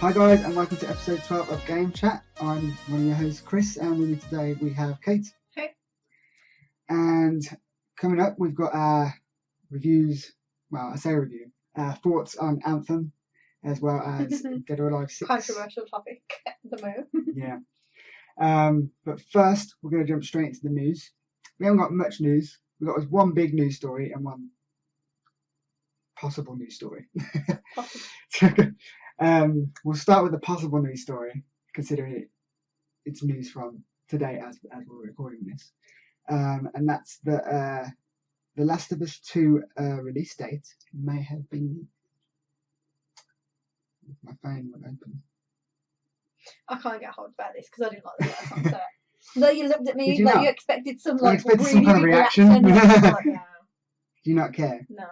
Hi guys, and welcome to episode 12 of Game Chat. I'm one of your hosts, Chris, and with me today we have Kate. Hey. And coming up, we've got our reviews, well, I say review, thoughts on Anthem, as well as Dead or Alive 6. Controversial topic at the moment. Yeah. But first, we're going to jump straight into the news. We haven't got much news. We've got one big news story and one possible news story. We'll start with the possible news story, considering it's news from today as we're recording this. And that's that The Last of Us 2 release date may have been... My phone went open. I can't get hold about this because I didn't like the first one. So. No, you looked at me you like not? you expected some I like expected really some kind of big reaction. and I was like, no. Do you not care? No,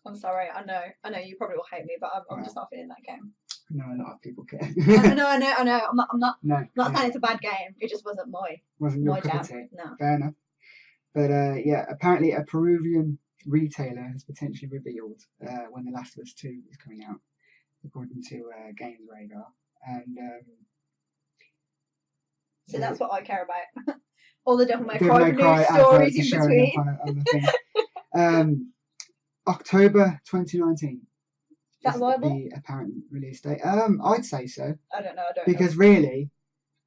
I'm sorry. I know. You probably will hate me, but I'm just not feeling that game. No, a lot of people care. I know. I'm not No, saying it's a bad game. It just wasn't wasn't your my cup jam. of tea. No. Fair enough. But yeah, apparently a Peruvian retailer has potentially revealed when The Last of Us 2 is coming out, according to Games Radar. And So that's what I care about. All the Devil May Devil Cry news stories in between. On the thing. October 2019. That is viable? the apparent release date. I'd say so. I don't know. Because really,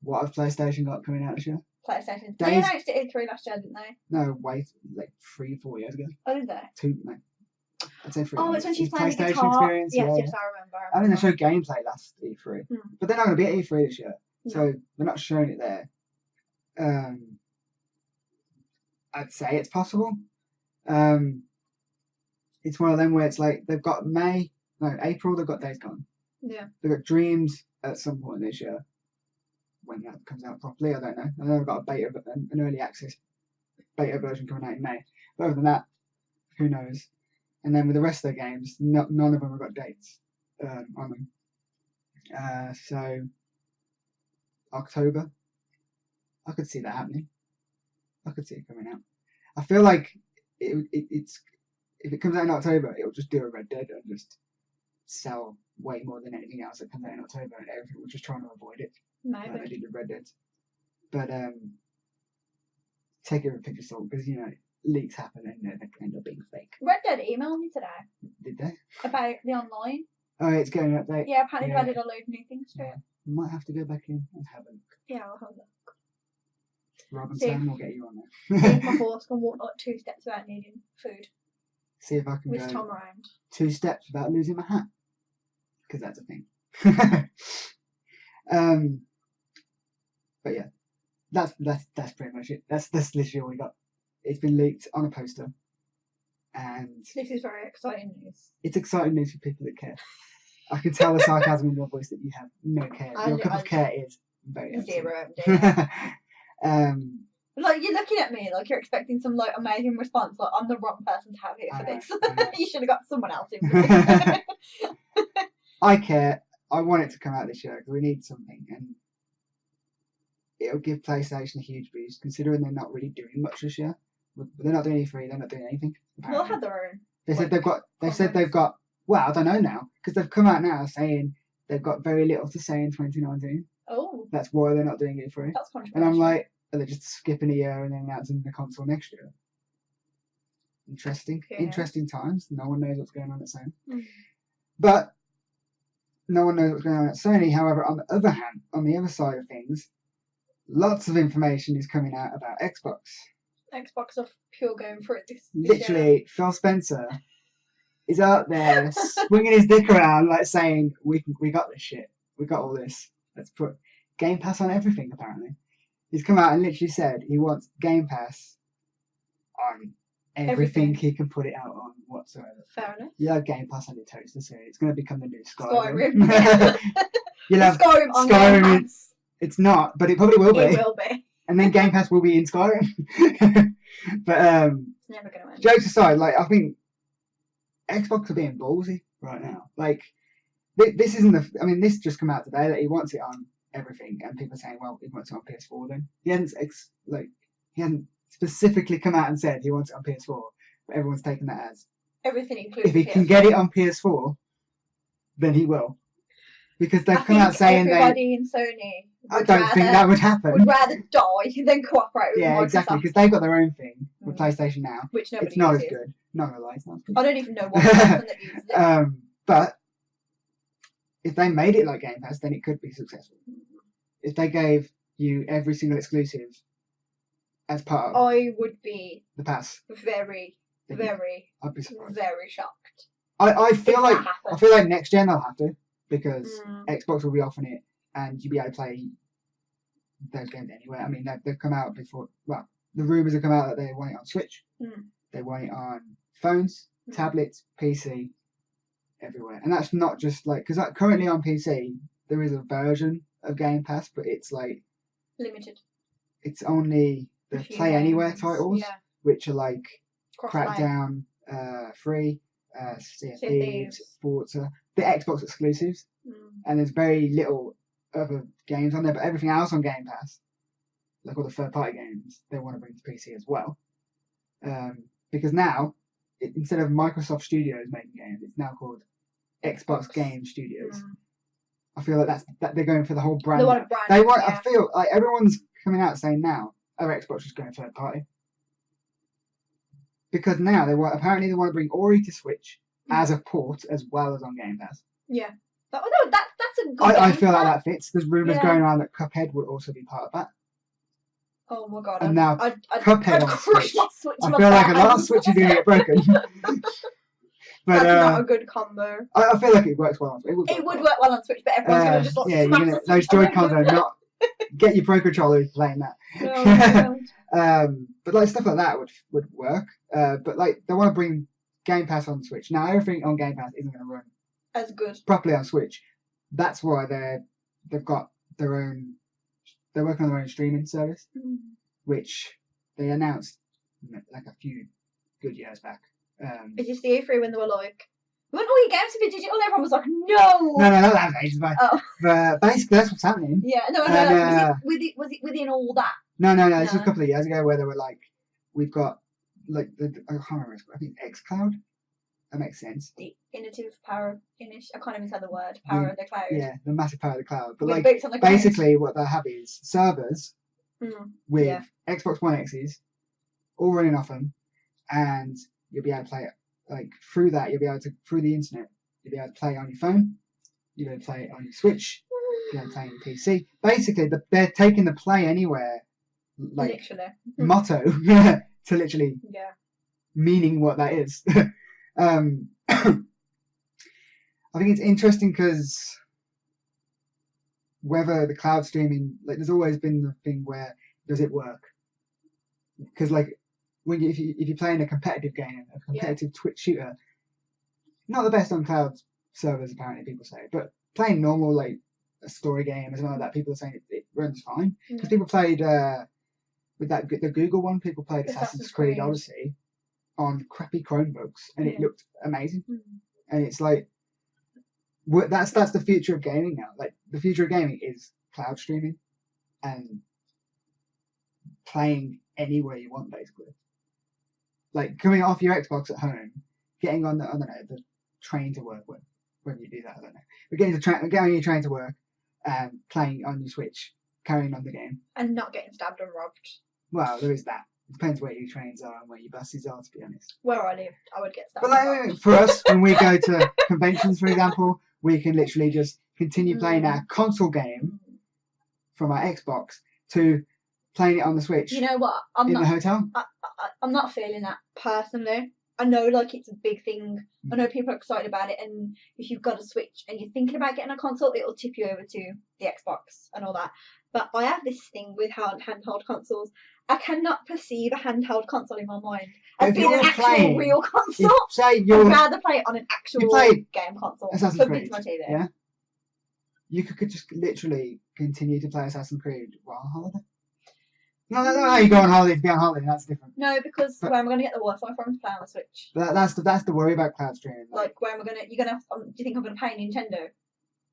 what have PlayStation got coming out this year? PlayStation. They announced it in 3 last year, didn't they? No, wait, like 3-4 years ago. Oh, did they? 2, no. I'd say 3. Oh, it's when she's playing the PlayStation guitar. experience. Yes, yeah. yes, I remember. I mean, they showed gameplay last E3, but they're not going to be at E3 this year, so they're not showing it there. I'd say it's possible. It's one of them where it's like they've got April, they've got Days Gone. Yeah. They've got Dreams at some point this year. When that comes out properly, I don't know. I know they've got an early access beta version coming out in May. But other than that, who knows? And then with the rest of their games, none of them have got dates on them. So October, I could see that happening. I could see it coming out. I feel like it's if it comes out in October, it'll just do a Red Dead and just sell way more than anything else that comes out in October, and everything will just trying to avoid it. Maybe. Like they did with Red Dead. But take it with a pinch of salt, because leaks happen and they end up being fake. Red Dead emailed me today. Did they? About the online. Oh, it's getting an update. Yeah, apparently they added a load of new things to it. Might have to go back in and have a look. Yeah, I'll have a look. Rob and Sam will get you on there. See if my horse can walk like 2 steps without needing food. See if I can With go Tom around. 2 steps without losing my hat, because that's a thing. But yeah, that's pretty much it. That's literally all we got. It's been leaked on a poster, and This is very exciting news. it's exciting news for people that care. I can tell the sarcasm in your voice that you have no care. Your cup of care is very empty. Zero. Like, you're looking at me like you're expecting some like amazing response. Like, I'm the wrong person to have here for this. You should have got someone else in for this. I care. I want it to come out this year because we need something, and it'll give PlayStation a huge boost considering they're not really doing much this year. They're not doing E3. They're not doing anything. They'll have their own. They said they've got. Well, I don't know now because they've come out now saying they've got very little to say in 2019. Oh. That's why they're not doing E3. That's controversial. And I'm like, are they just skipping a year and then announcing the console next year? Interesting. Yeah. Interesting times. No one knows what's going on at Sony. But no one knows what's going on at Sony. However, on the other hand, on the other side of things, lots of information is coming out about Xbox. Xbox are pure going for it this Literally, year. Phil Spencer is out there swinging his dick around like saying, we got this shit. We got all this. Let's put Game Pass on everything, apparently. He's come out and literally said he wants Game Pass on everything he can put it out on whatsoever. Fair enough. You'll have Game Pass on your toaster soon. It's going to become the new Skyrim. Skyrim. You'll have Skyrim on Game Pass. It's not, but it probably will be. It will be. And then Game Pass will be in Skyrim. But it's never going to end. Jokes aside, like, I think Xbox are being ballsy right now. Like, this isn't the. I mean, this just come out today that he wants it on everything, and people are saying, well, he wants it on PS4 then. He hasn't specifically come out and said he wants it on PS4, but everyone's taken that as Everything including if he PS4. can get it on PS4, then he will. because they've I come out think saying everybody in Sony. I don't think that would happen. Would rather die than cooperate with Yeah, Microsoft. exactly, because they've got their own thing with PlayStation now. Which nobody It's not uses. as good. Not gonna lie, it's not as good. I don't even know one person that uses it. But if they made it like Game Pass, then it could be successful. If they gave you every single exclusive as part of I would be the pass, very, very, I'd be surprised. very shocked. I feel if like that happened. I feel like next gen they'll have to, because Mm. Xbox will be offering it and you'll be able to play those games anywhere. I mean, they've come out before. Well, the rumours have come out that they want it on Switch. Mm. They want it on phones, tablets, PC, everywhere. And that's not just like, because currently on PC there is a version of Game Pass, but it's like Limited. it's only the A few Play Anywhere games, titles, yeah. which are like Cross-play. Crackdown 3, Sea of Sea of Thieves, Thieves. Forza, the Xbox exclusives, Mm. and there's very little other games on there, but everything else on Game Pass, like all the third-party games, they want to bring to PC as well. Because now, instead of Microsoft Studios making games, it's now called Xbox Game Studios. Mm. I feel like that they're going for the whole brand. They want a brand. They want. Yeah. I feel like everyone's coming out saying now, oh, Xbox is going third party. Because now apparently they want to bring Ori to Switch as a port as well as on Game Pass. Yeah. That's a good I game feel like plan. that fits. There's rumours going around that Cuphead would also be part of that. Oh my god. And now I'd Cuphead on crush Switch. my Switch. I with feel my like a lot of hands. Switches are going to get broken. But That's not a good combo. I feel like it works well. It would work well on Switch, but everyone's going to just yeah, smash the those Switch. Joy-Cons are not. Get your Pro Controller if you're playing that. Oh my god. But like stuff like that would work. But like they want to bring Game Pass on Switch. Now everything on Game Pass isn't going to run As good. properly on Switch. That's why they've got their own. They're working on their own streaming service, which they announced like a few good years back. Is this the E3 when they were like, we want all your games to be digital? And everyone was like, no. No, that was ages back. Oh. But basically, that's what's happening. Yeah, no. Was it within all that? No. This was a couple of years ago where they were like, we've got like I can't remember. I think xCloud. That makes sense. The innovative power. I can't even say the word. Power of the cloud. Yeah, the massive power of the cloud. But With like boots on the cloud. basically, what they have is servers with Yeah. Xbox One X's all running off them, and you'll be able to play it like through that. You'll be able to through the internet. You'll be able to play it on your phone. You'll be able to play it on your Switch. You'll be able to play it on your PC. Basically, they're taking the Play Anywhere like Literally. motto to literally Yeah. meaning what that is. I think it's interesting because whether the cloud streaming, like, there's always been the thing where does it work? Because like if you're playing a competitive game, a competitive Twitch shooter, not the best on cloud servers apparently people say, but playing normal like a story game or something like that, people are saying it runs fine because people played with the Google one, people played Assassin's Creed Odyssey on crappy Chromebooks, and it looked amazing. And it's like that's the future of gaming now. Like the future of gaming is cloud streaming and playing anywhere you want, basically. Like coming off your Xbox at home, getting on the train to work when you do that, I don't know. But getting on your train to work and playing on your Switch, carrying on the game. And not getting stabbed and robbed. Well, there is that. It depends where your trains are and where your buses are, to be honest. Where I live, I would get stabbed. But like for us, when we go to conventions, for example, we can literally just continue playing our console game from our Xbox to playing it on the Switch. You know what? In the hotel. I'm not feeling that personally. I know like it's a big thing. I know people are excited about it, and if you've got a Switch and you're thinking about getting a console, it'll tip you over to the Xbox and all that. But I have this thing with handheld consoles. I cannot perceive a handheld console in my mind as being an actual real console. I'd rather play it on an actual game console. Assassin's Creed, my TV. yeah. You could just literally continue to play Assassin's Creed while on holiday. No, you go on holiday to be on holiday. That's different. No, because where am I going to get the Wi-Fi from to play on the Switch? That's the worry about cloud streaming. Like where am I going to? You're going to? Do you think I'm going to pay Nintendo?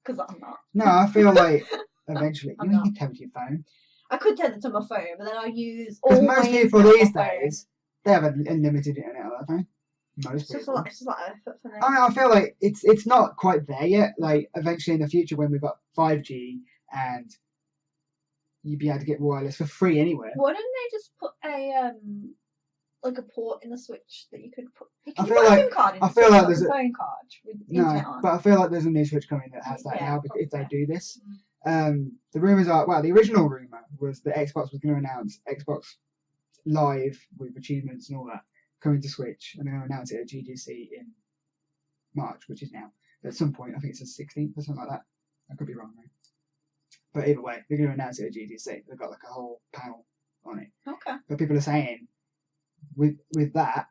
Because I'm not. No, I feel like eventually I'm you not. can tether to your phone. I could tether to my phone, but then I'll use all Because my most people internet these on my phone. days they have unlimited internet on their phone. most people. It's just a lot of effort for me. I mean, I feel like it's not quite there yet. Like eventually in the future when we've got 5G and you'd be able to get wireless for free anywhere. Why don't they just put a like a port in the Switch that you could put? I feel like there's a phone card with internet on. but I feel like there's a new Switch coming that has that now. If they do this, Mm. the rumors are the original rumor was that Xbox was going to announce Xbox Live with achievements and all that coming to Switch, and they're going to announce it at GDC in March, which is now. At some point, I think it's the 16th or something like that. I could be wrong though. But either way, they're going to announce it at GDC. They've got like a whole panel on it. Okay. But people are saying with that,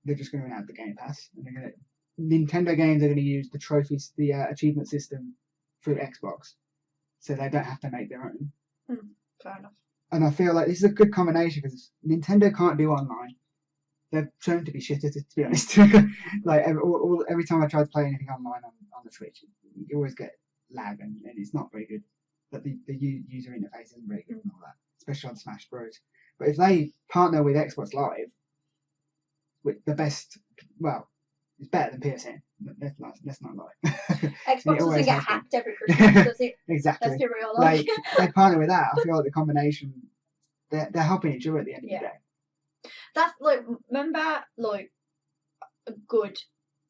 they're just going to announce the Game Pass, and they're going to Nintendo games are going to use the trophies, the achievement system through Xbox, so they don't have to make their own. Fair enough. And I feel like this is a good combination because Nintendo can't do online. They're shown to be shit at it, to be honest. Like every time I try to play anything online on the Switch, you always get lag and it's not very good. But the user interface isn't very good and all that, especially on Smash Bros. But if they partner with Xbox Live, with the best, it's better than PSN. Let's not lie. Xbox doesn't get hacked every Christmas, does it? Exactly. Let's be real. Like they partner with that. I feel like the combination, they're helping each other at the end of the day. That's like, remember, like a good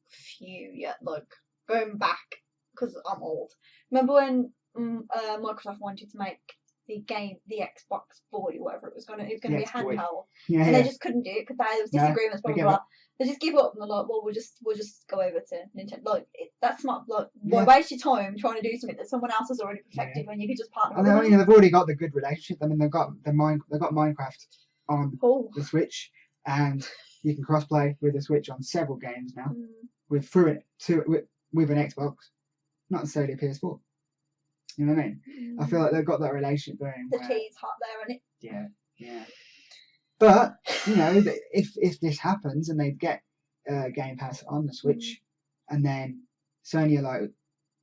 few, like going back because I'm old. Remember when Microsoft wanted to make the Xbox Boy, whatever it was going to be a handheld, and they just couldn't do it because there was disagreements. Blah blah blah. They just give up and they're like, well, we'll just go over to Nintendo. Like that's not like why waste your time trying to do something that someone else has already perfected when you could just partner. I mean, they've already got the good relationship. I mean, they've got Minecraft on the Switch, and you can crossplay with the Switch on several games now. With an Xbox, not necessarily a PS4. You know what I mean? I feel like they've got that relationship going. The tea's hot there, isn't it? Yeah. But you know, if this happens and they get Game Pass on the Switch, and then Sony are like,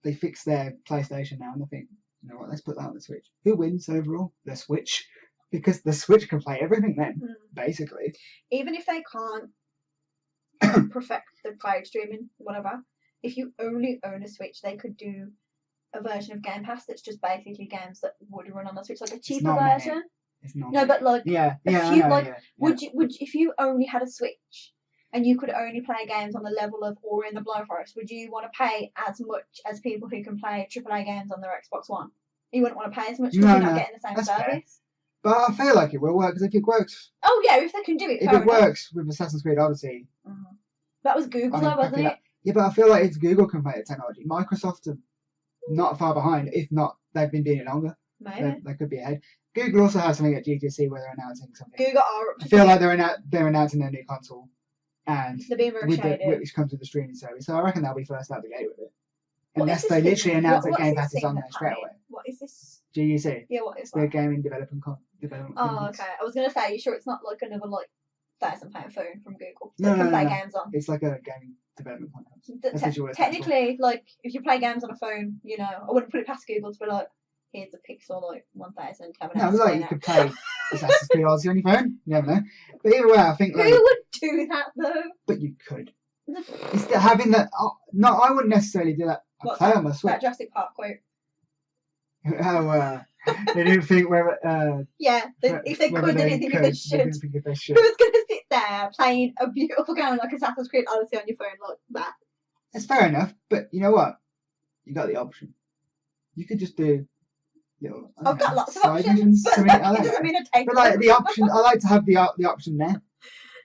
they fix their PlayStation now, and they think, you know what, let's put that on the Switch. Who wins overall? The Switch, because the Switch can play everything then, basically. Even if they can't perfect the cloud streaming, whatever, if you only own a Switch, they could do a version of Game Pass that's just basically games that would run on the Switch, like a cheaper version. No, but like would you if you only had a Switch and you could only play games on the level of Ori and the Blind Forest, would you want to pay as much as people who can play AAA games on their Xbox One? You wouldn't want to pay as much because you're not getting the same service. Fair. But I feel like it will work because if it works. Oh yeah, if they can do it. If it works with Assassin's Creed Odyssey. That was Google, though, wasn't it? Yeah, but I feel like it's Google can play the technology. Microsoft are not far behind. If not, they've been doing it longer. Maybe. They could be ahead. Google also has something at GTC where they're announcing something. Google are. I feel like they're announcing their new console, and they're being very shady. Which comes with the streaming service. So I reckon they'll be first out the gate with it, unless they literally announce that Game Pass is on there straight away. What is this? GTC. Yeah, what is that? Their gaming development. Oh, okay. I was gonna say, are you sure it's not like another £1,000 phone from Google that can play games on? It's like a gaming development conference. Technically, like if you play games on a phone, you know, I wouldn't put it past Google to be like, here's a Pixel 1000. No, like you could play Assassin's Creed Odyssey on your phone. You never know. But either way, I think who would do that though? But you could. It's having that. No, I wouldn't necessarily do that. I'd play on my Switch. That Jurassic Park quote. They didn't think whether. If they could, they didn't think they should. Who's going to sit there playing a beautiful game like Assassin's Creed Odyssey on your phone like that? It's fair enough, but you know what? You got the option. You could just do. I've got lots of options, but that doesn't mean I take But like the option, I like to have the option there,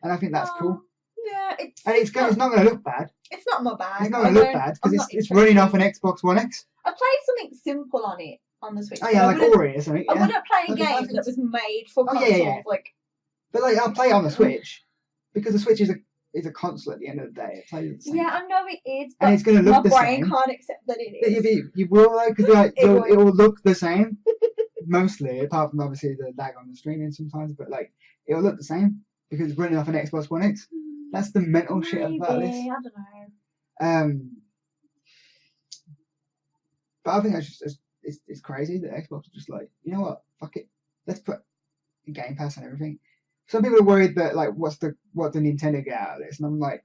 and I think that's cool. Yeah, it's not going to look bad. It's not my bag. It's not going to look bad because it's running off an Xbox One X. I played something simple on it on the Switch. Oh yeah, like Ori or something. I wouldn't play a game that was made for consoles. Yeah. But like I'll play it on the Switch because the Switch is a console at the end of the day. It plays the same. Yeah, I know it is, but and it's going to look the same. My brain can't accept that it is. You will though, because it will look the same. Mostly, apart from obviously the lag on the streaming sometimes, but like it'll look the same because it's running off an Xbox One X. That's the mental shit about this. I don't know. But I think it's crazy that Xbox is just like, you know what, fuck it, let's put Game Pass and everything. Some people are worried that like what the Nintendo get out of this, and I'm like,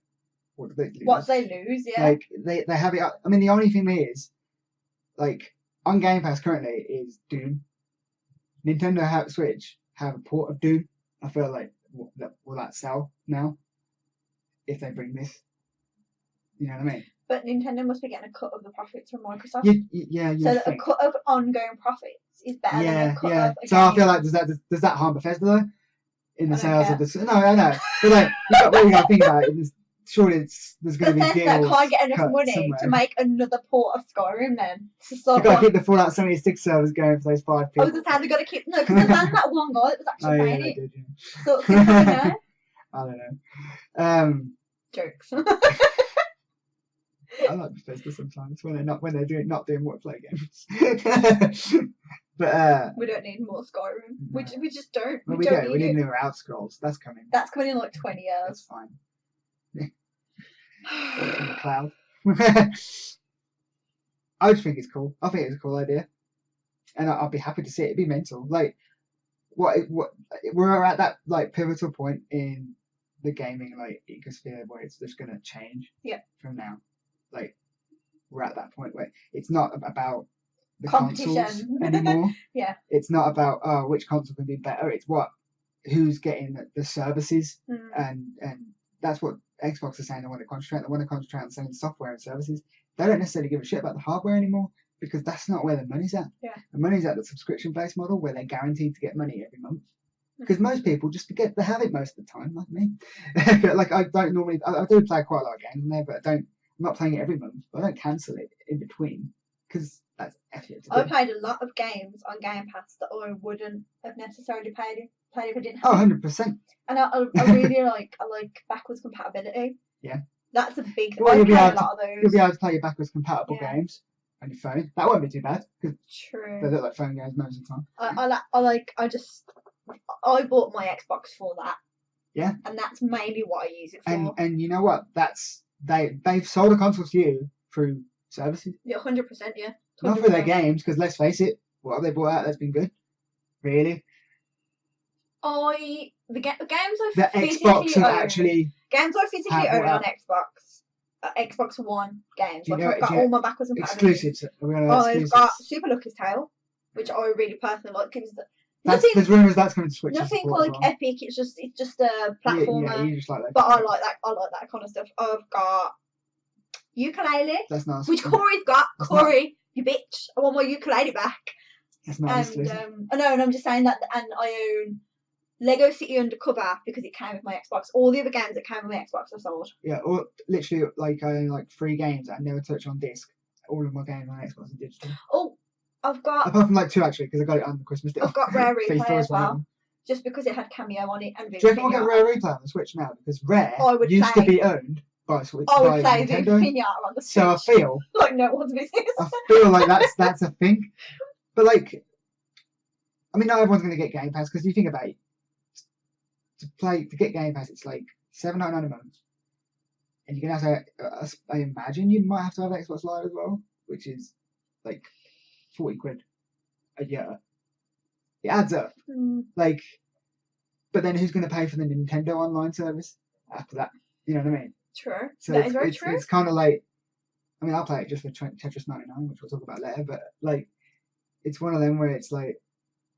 what do they lose? What they lose, yeah. Like they have it. I mean, the only thing is, like on Game Pass currently is Doom. Nintendo Switch have a port of Doom. I feel like will that sell now if they bring this? You know what I mean? But Nintendo must be getting a cut of the profits from Microsoft. Yeah. So a cut of ongoing profits is better than a cut of a So game. I feel like does that harm Bethesda though? In the I sales don't of the no, I know, but like you got to think about it. Surely there's going to be Bethesda deals can't get enough cut money somewhere. to make another port of Skyrim then. So You've got to keep the Fallout 76 servers going for those 5 I people. was just saying they've got to keep because they banned that one guy that was actually Oh, playing they it. did, yeah. So you know, I don't know. jokes. I like Bethesda sometimes when they're not doing multiplayer games. But we don't need more Skyrim. No. We just don't. well, we we don't do. We need need it. newer Outscrolls. That's coming. That's coming in like 20 That's years. fine. From the cloud. I just think it's cool. I think it's a cool idea, and I'll be happy to see it. It'd be mental. Like what we're at that like pivotal point in the gaming like ecosphere where it's just gonna change. Yeah. From now, like we're at that point where it's not about the Competition consoles anymore. Yeah. It's not about which console can be better. It's who's getting the services, and that's what Xbox is saying. They want to concentrate. They want to concentrate on selling software and services. They don't necessarily give a shit about the hardware anymore because that's not where the money's at. Yeah. The money's at the subscription-based model where they're guaranteed to get money every month. Because most people just forget they have it most of the time, like me. Like I don't normally, I do play quite a lot of games in there, but I'm not playing it every month. I don't cancel it in between because that's effort to do. I played a lot of games on Game Pass that I wouldn't have necessarily played if I didn't have. Oh, 100%. And I really like backwards compatibility. Yeah. That's a big. Well, I you'll be play a able lot of those. You'll be able to play your backwards compatible Yeah. games on your phone. That won't be too bad because they True. look like phone games most of the time. I bought my Xbox for that. Yeah. And that's mainly what I use it for. And you know what? They've sold a console to you through services. Yeah, 100%. Yeah. 100%. Not for their games, because let's face it, what have they brought out that's been good? Really? The games I The physically Xbox own. have actually. Games I physically have own brought on Xbox. Xbox One games. Do you Like know- I've got do you- all my backwards compatibility. Exclusives. Are we on I've exclusives? got Super Lucky's Tale, which I really personally like. Because There's rumours that's coming to Switch. nothing support as like well. epic. It's just a platformer. Yeah, you just like that. But I like that. I like that kind of stuff. I've got ukulele, That's nice. which Corey's got. That's Corey, you bitch! I want my ukulele back. That's not And exclusive. I know, and I'm just saying that. And I own Lego City Undercover because it came with my Xbox. All the other games that came with my Xbox are sold. Yeah, or literally like I own like 3 games that I never touch on disc. All of my games on Xbox are digital. Oh, I've got Apart from like 2 actually, because I got it on the Christmas deal. I've got Rare FIFA Replay as is one of well, them. just because it had Cameo on it and Do you reckon we'll get Pinata. Rare Replay on the Switch now? Because Rare I would used play- to be owned by Switch. I would by play the Nintendo. Pinata on the Switch. So I feel like no one's business. I feel like that's a thing. But like, I mean, not everyone's going to get Game Pass because you think about it. To get Game Pass, it's like $7.99 a month, and you're gonna have to. I imagine you might have to have Xbox Live as well, which is like 40 quid a year. It adds up. Like, but then who's going to pay for the Nintendo Online service after that? You know what I mean? True. So That is very true. It's kind of like, I mean, I'll play it just for Tetris 99, which we'll talk about later. But like, it's one of them where it's like,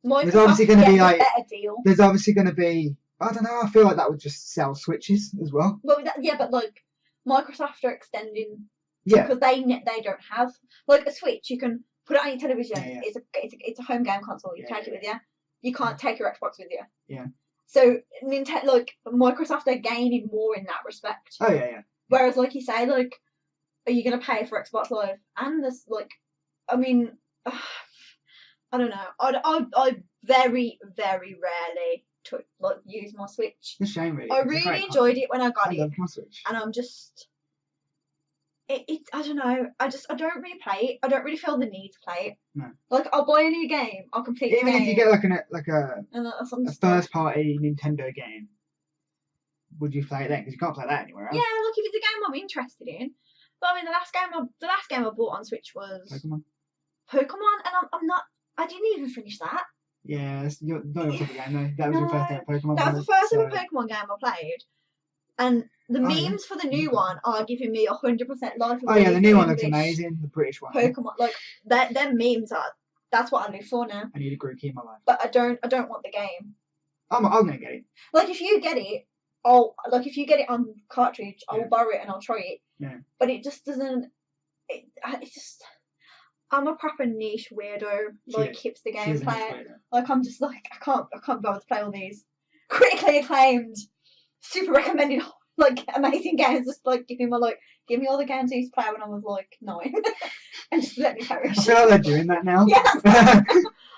Microsoft obviously gonna be, gets a like- better deal. there's obviously going to be. I don't know. I feel like that would just sell Switches as well. Well, yeah, but like Microsoft are extending Yeah. because they don't have like a Switch. You can put it on your television. Yeah. It's a home game console. You Yeah, take it with you. You can't take your Xbox with you. Yeah. So Nintendo, like Microsoft, are gaining more in that respect. Oh yeah. Whereas, like you say, like, are you going to pay for Xbox Live? And this, like, I mean, I don't know. I very, very rarely use my Switch. It's a shame, really. I It's a really great enjoyed it when I got I it, love my Switch. and I'm just, I don't know. I don't really play it. I don't really feel the need to play it. No. Like, I'll buy a new game. I'll complete the Even game. if you get like a and a first party Nintendo game, would you play it then? Because you can't play that anywhere else. Yeah, look, if it's a game I'm interested in. But I mean, the last game I bought on Switch was Pokemon, and I'm not. I didn't even finish that. Yeah, that's not your type of game though. That was your first ever Pokemon. That was the first ever Pokemon game I played, and The Oh, yeah. memes for the new one are giving me 100% life. Oh yeah, the new one looks English amazing. The British one. Pokemon, like their memes are. That's what I live for now. I need a Grookey in my life. But I don't want the game. I'm gonna get it. Like if you get it, if you get it on cartridge, I'll borrow it and I'll try it. Yeah. But it just doesn't. It's just. I'm a proper niche weirdo, like hipster game player. Like I'm just like I can't bother to play all these critically acclaimed, super recommended, like amazing games. Just like give me all the games I used to play when I was like 9, and just let me perish. I feel like they're doing that now. Yeah.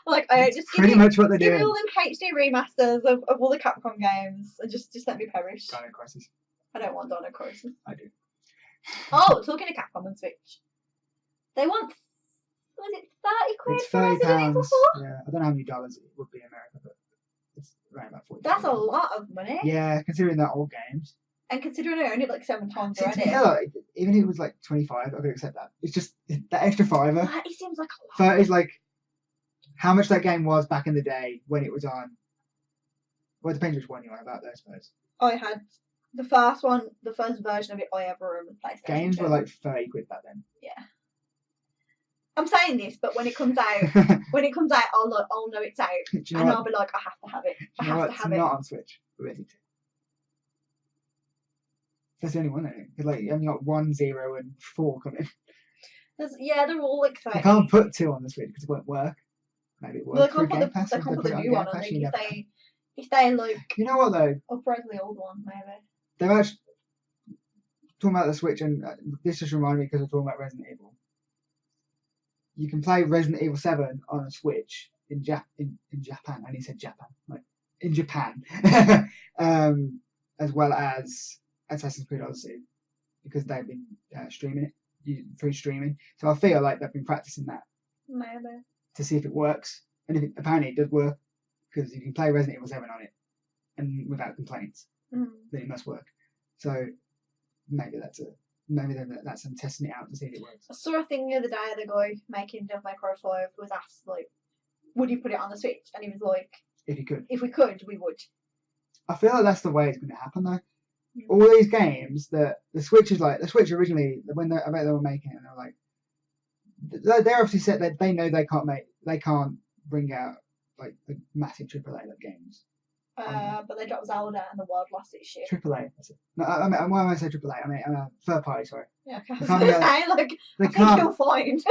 Like I just pretty much what they're doing. Give me all them HD remasters of all the Capcom games, and just let me perish. Dino Crisis. I don't want Dino Crisis. I do. Oh, talking of Capcom and Switch, they want. Was it 30 quid It's for Resident Evil 4? Yeah, I don't know how many dollars it would be in America, but it's around about 40. That's a lot of money. Yeah, considering they're old games. And considering I owned it like 7 times already. Even if it was like 25, I could accept that. It's just that extra $5. 30 seems like a lot. 30 is like how much that game was back in the day when it was on. Well, it depends which one you're on about, I suppose. I had the first version of it I ever owned was PlayStation. Games were like 30 quid back then. Yeah. I'm saying this, but when it comes out, I'll know it's out, and I'll be like, I have to have it. I have to have it. It's not on Switch. Deditae. That's the only one, I think. Because like you only got 1, 0, and 4 coming. They're all like 30. You can't put 2 on the Switch because it won't work. Maybe it works. Well, they can't put the new one on. If they like. You know what though? Upgrade the old one, maybe. They've actually talking about the Switch, and this just reminded me because we're talking about Resident Evil. You can play Resident Evil 7 on a Switch in Japan. I need to say Japan, like in Japan, as well as Assassin's Creed Odyssey, because they've been streaming it through streaming. So I feel like they've been practicing that maybe to see if it works, and if apparently it does work, because you can play Resident Evil 7 on it and without complaints, then it must work. So maybe that's them testing it out to see if it works. I saw a thing the other day. The guy making Devil May Cry 5 was asked like, "Would you put it on the Switch?" And he was like, "If you could, if we could, we would." I feel like that's the way it's going to happen though. All these games that the Switch originally when I bet they were making it, and they were like, they obviously said that they know they can't bring out like the massive AAA games. But they dropped Zelda and the world lost its shit. AAA. That's it. No, I mean, why am I saying AAA? I mean third party. Sorry. Yeah, I was saying like they I think you'll find.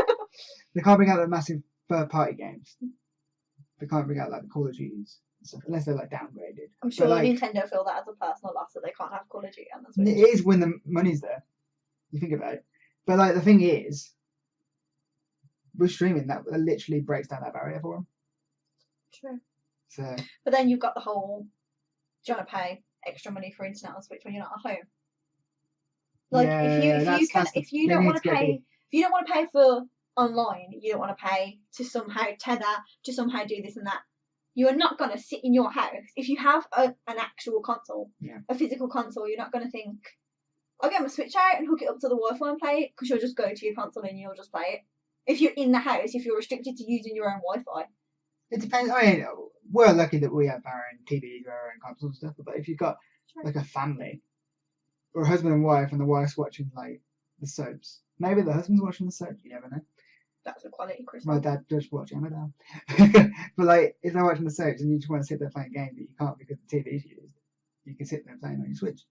They can't bring out the massive third party games. They can't bring out like the Call of Duties and stuff unless they're like downgraded. I'm sure Nintendo feel that as a personal loss that they can't have Call of Duty on the Switch. It is when the money's there. You think about it, but like the thing is, with streaming, that literally breaks down that barrier for them. True. So. But then you've got the whole, do you want to pay extra money for internet on Switch when you're not at home? Like if you don't want to pay for online, you don't want to pay to somehow tether, to somehow do this and that. You are not going to sit in your house. If you have an actual console, a physical console, you're not going to think, I'll get my Switch out and hook it up to the Wi-Fi and play it, because you'll just go to your console and you'll just play it. If you're in the house, if you're restricted to using your own Wi-Fi. It depends. I mean, we're lucky that we have our own TVs, our own consoles and stuff. But if you've got like a family, or a husband and wife, and the wife's watching like the soaps, maybe the husband's watching the soaps. You never know. That's a quality Christmas. My dad does watch it. My dad. But like, if they're watching the soaps and you just want to sit there playing games, but you can't because the TV's used, you can sit there playing on your Switch.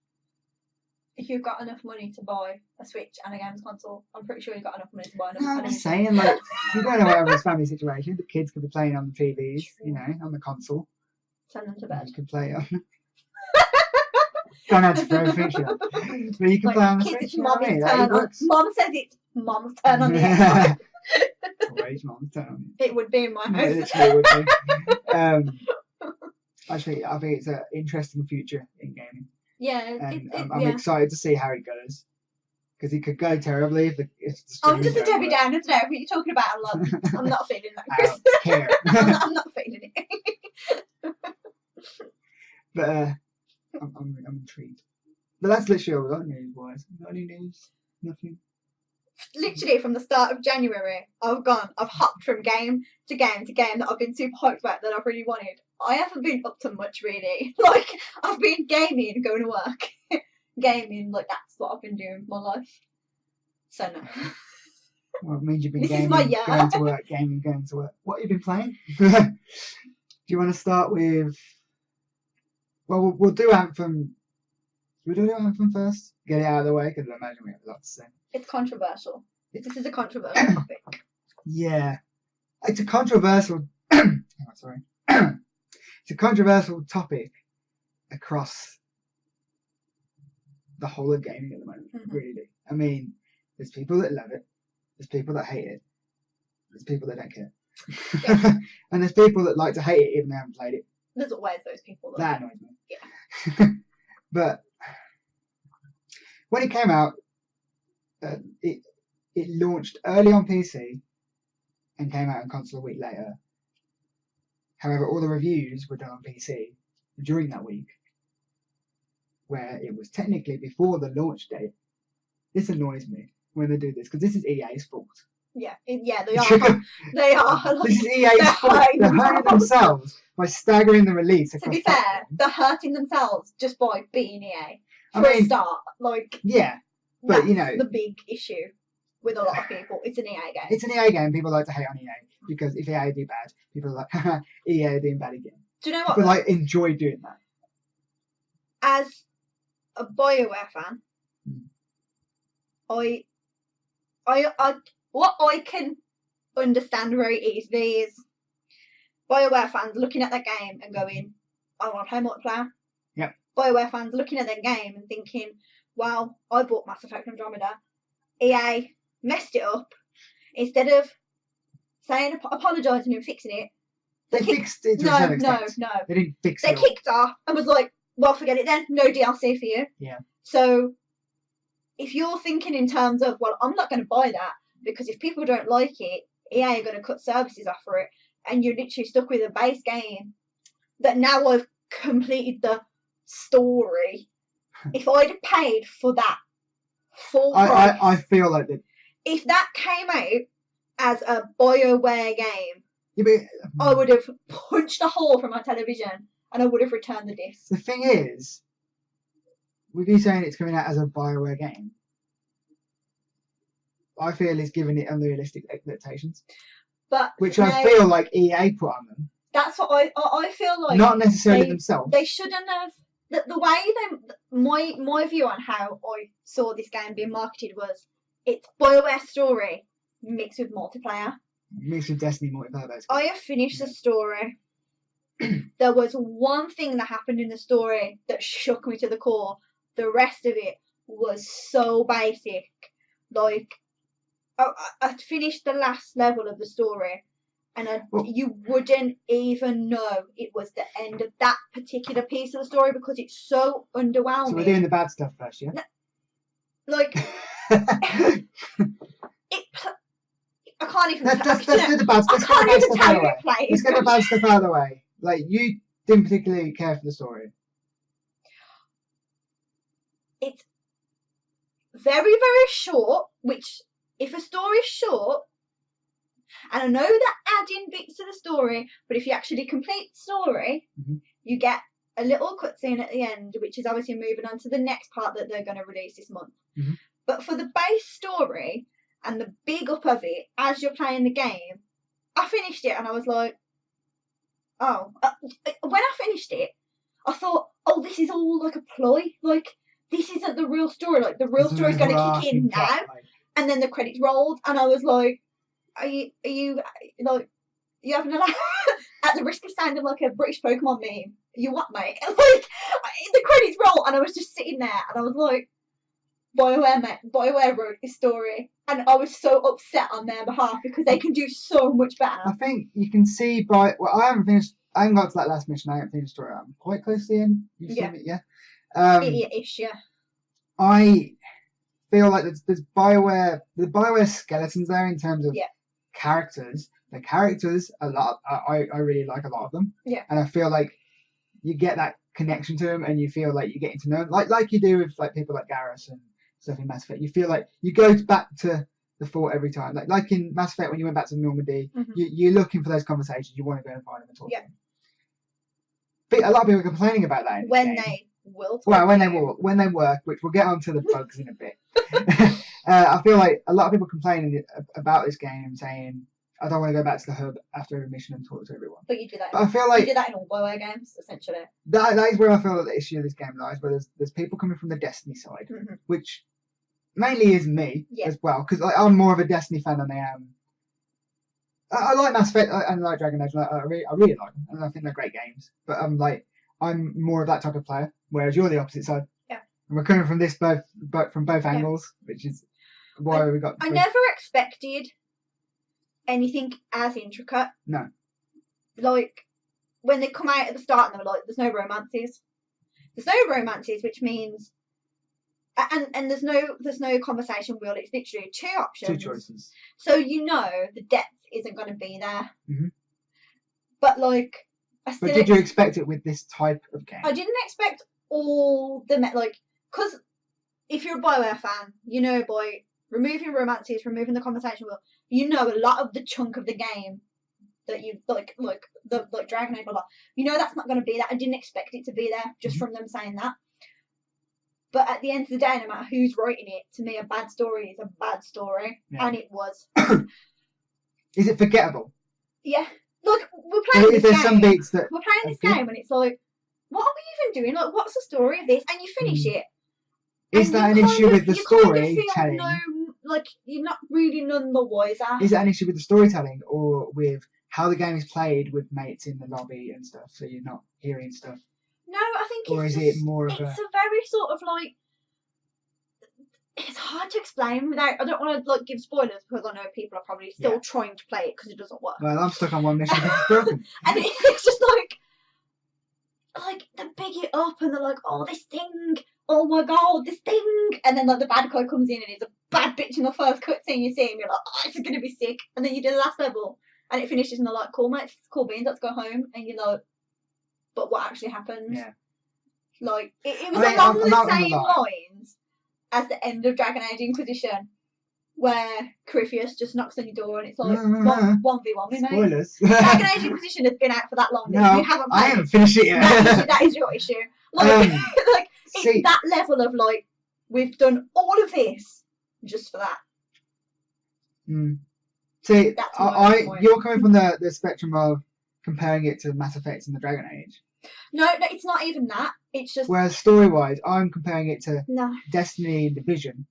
If you've got enough money to buy a Switch and a games console, I'm pretty sure you've got enough money to buy enough. I'm just saying, like, you don't know whatever his family situation. The kids could be playing on the TVs, on the console. Send them to bed. You can play on. Don't have to throw a Switch up. But you can play on the Switch. It's Mommy's turn on. Mom says it's Mom's turn on the Xbox. Wage Mom's turn on it. It would be in my house. It literally would be. Actually, I think it's an interesting future in gaming. Yeah, and I'm excited to see how it goes, because it could go terribly if the I'm just a Debbie Downer today. What you're talking about, I'm not feeling that, Chris. I'm not feeling it. But I'm intrigued. But that's literally all we got news-wise. Not any news, nothing. Literally from the start of January, I've hopped from game to game to game that I've been super hyped about, that I've really wanted. I haven't been up to much really. Like, I've been gaming and going to work. gaming, like that's what I've been doing with my life. So no. Well, it means you've been This is gaming, my year. going to work, gaming, going to work. What have you been playing? Do you want to start with? Well, we'll do Anthem. We'll do Anthem first. Get it out of the way because I imagine we have a lot to say. It's controversial. This is a controversial topic. Yeah, it's a controversial. Sorry, it's a controversial topic across the whole of gaming at the moment. Really, I mean, there's people that love it. There's people that hate it. There's people that don't care. Yeah. And there's people that like to hate it even though they haven't played it. There's always those people. Though. That annoys me. Yeah. But when it came out, it launched early on PC and came out on console a week later. However, all the reviews were done on PC during that week, where it was technically before the launch date. This annoys me when they do this because this is EA's fault. Yeah, they are. They are. This is EA's fault. They're hurting themselves by staggering the release. To be fair, they're hurting themselves just by being EA. I For mean, a start, like yeah, but that's you know, the big issue with a lot of people. It's an EA game. It's an EA game. People like to hate on EA because if EA do bad, people are like, haha, EA are doing bad again. Do you know what? People like enjoy doing that. As a BioWare fan, I what I can understand very easily is BioWare fans looking at that game and going, I want to play multiplayer. Yep. BioWare fans looking at their game and thinking, well, I bought Mass Effect Andromeda. EA messed it up. Instead of saying, apologising and fixing it, They fixed it to a certain extent. No. They didn't fix it. They kicked off and was like, well, forget it then. No DLC for you. Yeah. So if you're thinking in terms of, well, I'm not going to buy that because if people don't like it, EA are going to cut services off for it, and you're literally stuck with a base game that now I've completed the story. If I'd have paid for that full price, I feel like that. If that came out as a BioWare game, Yeah, but, I would have punched a hole through my television and I would have returned the disc. the thing is, with you saying it's coming out as a BioWare game, I feel it's giving it unrealistic expectations. But which I feel like EA put on them. That's what I feel like. Not necessarily themselves. They shouldn't have. The way my view on how I saw this game being marketed was it's BioWare story mixed with multiplayer. Mixed with Destiny multiplayer, basically. I have finished the story. There was one thing that happened in the story that shook me to the core. The rest of it was so basic. Like, I finished the last level of the story, and you wouldn't even know it was the end of that particular piece of the story because it's so underwhelming. So we're doing the bad stuff first, yeah? Like, I can't even. Let's do the bad stuff. I can't even tell you it plays. Let's get the bad stuff out of the way. Like, you didn't particularly care for the story. It's very, very short, which, if a story is short, and I know that adding bits to the story, but if you actually complete the story, you get a little cutscene at the end, which is obviously moving on to the next part that they're going to release this month. But for the base story and the big up of it, as you're playing the game, I finished it and I was like, oh. When I finished it, I thought, oh, this is all like a ploy. Like, this isn't the real story. Like, the real story is going to kick in now. And then the credits rolled, and I was like, are you like, you having a laugh? At the risk of sounding like a British Pokemon meme, you what, mate? And like, the credits roll, and I was just sitting there, and I was like, BioWare wrote this story, and I was so upset on their behalf because they can do so much better. I think you can see well, I haven't got to that last mission. I haven't finished the story. I'm quite close to the end. You've seen it, yeah? Idiot-ish, yeah. I feel like there's BioWare, the BioWare skeletons there in terms of characters. The characters, I really like a lot of them. Yeah. And I feel like you get that connection to them, and you feel like you're getting to know them, like you do with like people like Garrus and stuff in Mass Effect. You feel like you go back to the fort every time. Like in Mass Effect when you went back to Normandy, you're looking for those conversations. You want to go and find them and talk to them. But a lot of people are complaining about that. will. Well, when they work, which we'll get onto the bugs in a bit. I feel like a lot of people complaining about this game, saying, "I don't want to go back to the hub after every mission and talk to everyone." But you do that. But I feel like you do that in all BioWare games, essentially. that is where I feel like the issue of this game lies. Where there's people coming from the Destiny side, which mainly is me as well, because I'm more of a Destiny fan than I am. I like Mass Effect and like Dragon Age. I really like them, and I think they're great games. But I'm more of that type of player, whereas you're the opposite side. Yeah. And we're coming from this from both angles, which is why we got. I never expected anything as intricate. No. Like when they come out at the start and they were like, "There's no romances." There's no romances, which means, and there's no conversation wheel. It's literally two options. Two choices. So the depth isn't going to be there. Mm-hmm. But like, but did you expect it with this type of game? I didn't expect all the because if you're a BioWare fan, by removing romances, removing the conversation wheel, a lot of the chunk of the game that you like Dragon Age, blah, blah, that's not going to be that. I didn't expect it to be there just from them saying that. But at the end of the day, no matter who's writing it, to me, a bad story is a bad story, and it was. Is it forgettable? Yeah. Look, we're playing this game. Some beats that we're playing this game, and it's like, what are we even doing? Like, what's the story of this? And you finish it. Is that an issue with the storytelling? You're not really none the wiser. Is that an issue with the storytelling, or with how the game is played with mates in the lobby and stuff, so you're not hearing stuff? No, I think it's is it more of it's a very sort of like, it's hard to explain without, I don't want to give spoilers because I know people are probably still trying to play it because it doesn't work. Well, I'm stuck on one mission because it's broken. And it's just like they big it up and they're like, oh, this thing, oh my god, this thing, and then the bad guy comes in and he's a bad bitch in the first cutscene you see him, you're like, oh, this is going to be sick, and then you do the last level and it finishes and they're like, cool mate, cool beans, let's go home, and you're like, but what actually happened? Yeah. Like, it was along the same lines as the end of Dragon Age Inquisition, where Corypheus just knocks on your door and it's like, 1v1 me, mate. Spoilers. Dragon Age Inquisition has been out for that long. No, you haven't played I haven't finished it yet. That is your issue. Like, it's that level of, like, we've done all of this just for that. See, you're coming from the spectrum of comparing it to Mass Effect and the Dragon Age. No, it's not even that. It's just. Whereas story-wise, I'm comparing it to Destiny and Division,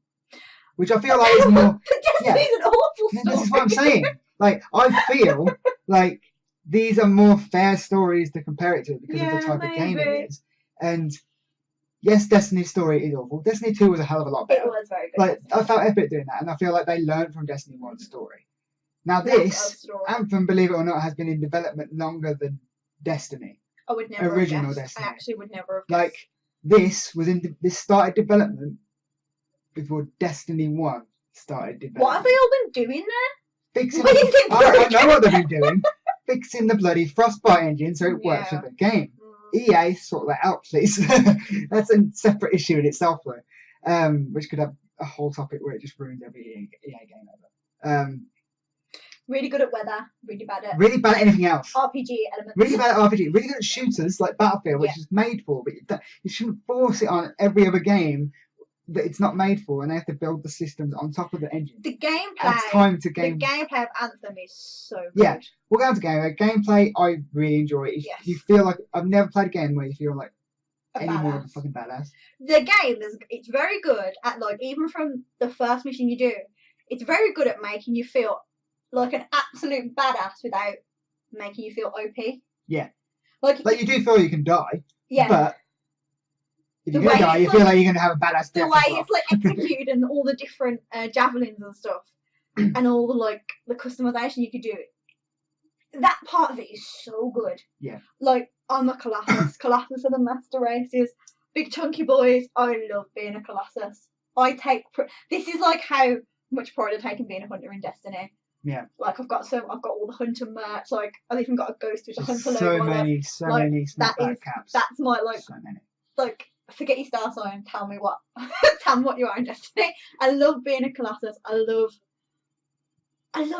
which I feel like is more. Destiny's an awful story. This is what I'm saying. Like, I feel like these are more fair stories to compare it to because of the type of game it is. And yes, Destiny's story is awful. Destiny 2 was a hell of a lot better. It was very good. Like, I felt epic doing that, and I feel like they learned from Destiny 1's story. Now this, Anthem, believe it or not, has been in development longer than Destiny. I would never original have guessed. Destiny. I actually would never have guessed. Like, this started development before Destiny 1 started development. What have they all been doing there? Fixing I know what they've been doing. Fixing the bloody Frostbite engine so it works with the game. EA, sort that out, please. That's a separate issue in itself, though. Which could have a whole topic where it just ruins every EA game ever. Really good at weather, really bad at anything else. RPG elements. Really bad at RPG, really good at shooters like Battlefield, which is made for, but you shouldn't force it on every other game that it's not made for, and they have to build the systems on top of the engine. The gameplay. Adds time to The gameplay of Anthem is so good. Yeah, we'll go on to gameplay. I really enjoy it. Yes. You feel like I've never played a game where you feel like any more of a badass. fucking badass. The game it's very good at, like, even from the first mission you do, it's very good at making you feel like an absolute badass without making you feel OP. Yeah. Like you do feel you can die. Yeah. But if you're going to die, you feel like you're going to have a badass death. The way it's like executed and all the different javelins and stuff and all the the customization you could do. That part of it is so good. Yeah. Like, I'm a Colossus. Colossus are the master races. Big chunky boys. I love being a Colossus. This is like how much pride I take in being a hunter in Destiny. Yeah. Like, I've got all the hunter merch. Like, I've even got a ghost with a hunter logo. So many snapback caps. That's my so many. Like, forget your star sign. Tell me what you are in Destiny. I love being a Colossus. I love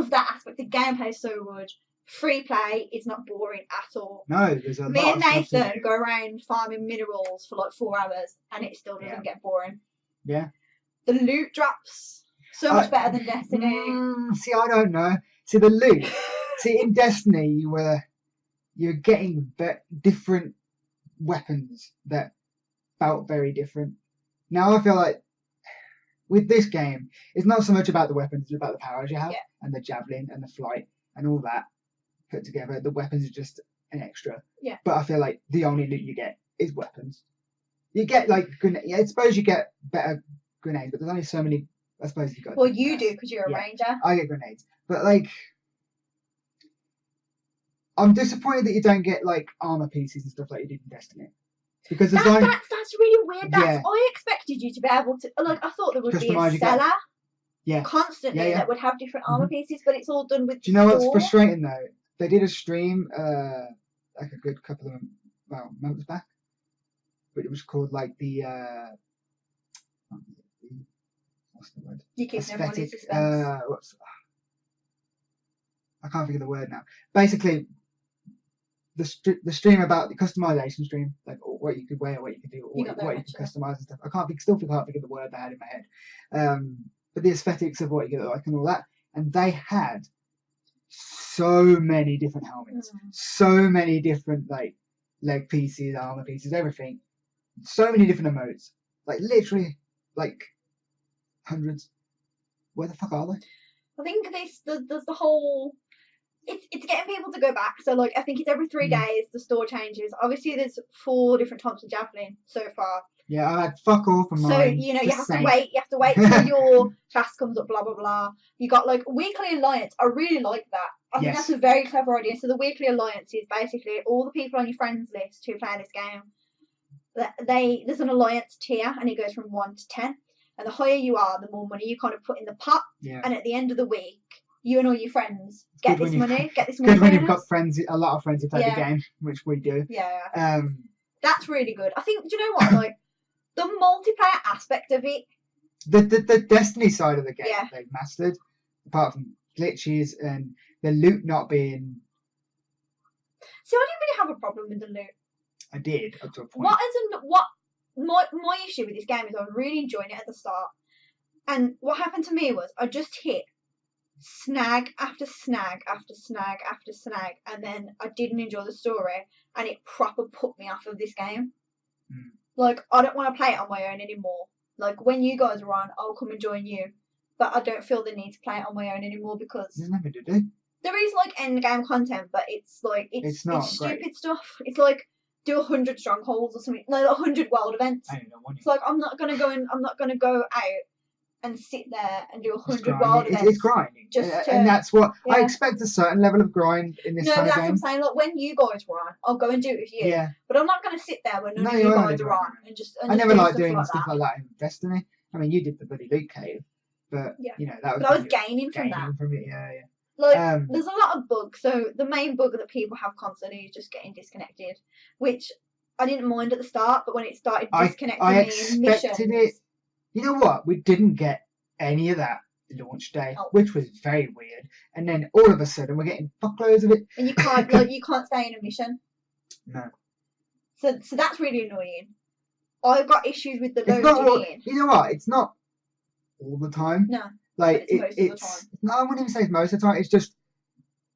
that aspect. The gameplay is so good. free play is not boring at all. No, there's a Me lot and of stuff to Nathan do. go around farming minerals for like 4 hours, and it still doesn't get boring. Yeah. The loot drops so much better than Destiny. See, I don't know. See, the loot. See, in Destiny, you're getting different weapons that felt very different. Now I feel like with this game, it's not so much about the weapons, it's about the powers you have, and the javelin and the flight and all that put together. The weapons are just an extra. Yeah. But I feel like the only loot you get is weapons. You get like I suppose you get better grenades, but there's only so many. I suppose you got. Well, you do because you're a ranger. I get grenades, but like, I'm disappointed that you don't get like armor pieces and stuff like you did in Destiny. Because that's really weird. I expected you to be able to, like, I thought there would be a seller constantly that would have different armor pieces, but it's all done with. Do you know what's frustrating though? They did a stream like a good couple of months back, but it was called like the what's the word? You keep everyone in suspense. I can't think of the word now. Basically, the stream about the customization stream, like what you could wear, what you could do, what you could customize and stuff. I can't think of the word I had in my head. But the aesthetics of what you could like and all that, and they had so many different helmets, so many different like leg pieces, armor pieces, everything. So many different emotes, like literally, like hundreds. Where the fuck are they? I think there's the whole. It's getting people to go back. So like I think it's every 3 days the store changes. Obviously there's 4 different types of javelin so far. Yeah, I had fuck all from mine. So you have to wait. You have to wait till your class comes up. Blah blah blah. You got like weekly alliance. I really like that. I think that's a very clever idea. So the weekly alliance is basically all the people on your friends list who play this game. There's an alliance tier, and it goes from 1 to 10. And the higher you are, the more money you kind of put in the pot. Yeah. And at the end of the week, you and all your friends get this money. Good when you've got a lot of friends who play the game, which we do. Yeah. That's really good. I think. Do you know what? Like the multiplayer aspect of it. The Destiny side of the game they've mastered, apart from glitches and the loot not being. See, I didn't really have a problem with the loot. I did up to a point. My issue with this game is I was really enjoying it at the start, and what happened to me was I just hit snag after snag after snag after snag, and then I didn't enjoy the story, and it proper put me off of this game. Like I don't want to play it on my own anymore. Like when you guys are on, I'll come and join you, but I don't feel the need to play it on my own anymore because there's nothing to do. There is like end game content, but it's stupid great stuff. It's like do 100 strongholds or something, like 100 world events. It's like I'm not gonna go out and sit there and do 100 world events. It's grinding, and that's what I expect. A certain level of grind in this kind of game. No, that's what I'm saying. Like when you guys were on, I'll go and do it with you. Yeah. But I'm not gonna sit there when none of you guys are on and just. I never liked doing stuff like that in Destiny. I mean, you did the bloody loot cave, but you know that was. But I was gaining from that. Like, there's a lot of bugs. So the main bug that people have constantly is just getting disconnected, which I didn't mind at the start, but when it started disconnecting I expected it. You know what? We didn't get any of that launch day, which was very weird. And then all of a sudden, we're getting fuckloads of it. And you can't you can't stay in a mission. No. So that's really annoying. I've got issues with the loading in. You know what? It's not all the time. No. Like it's no, I wouldn't even say it's most of the time. It's just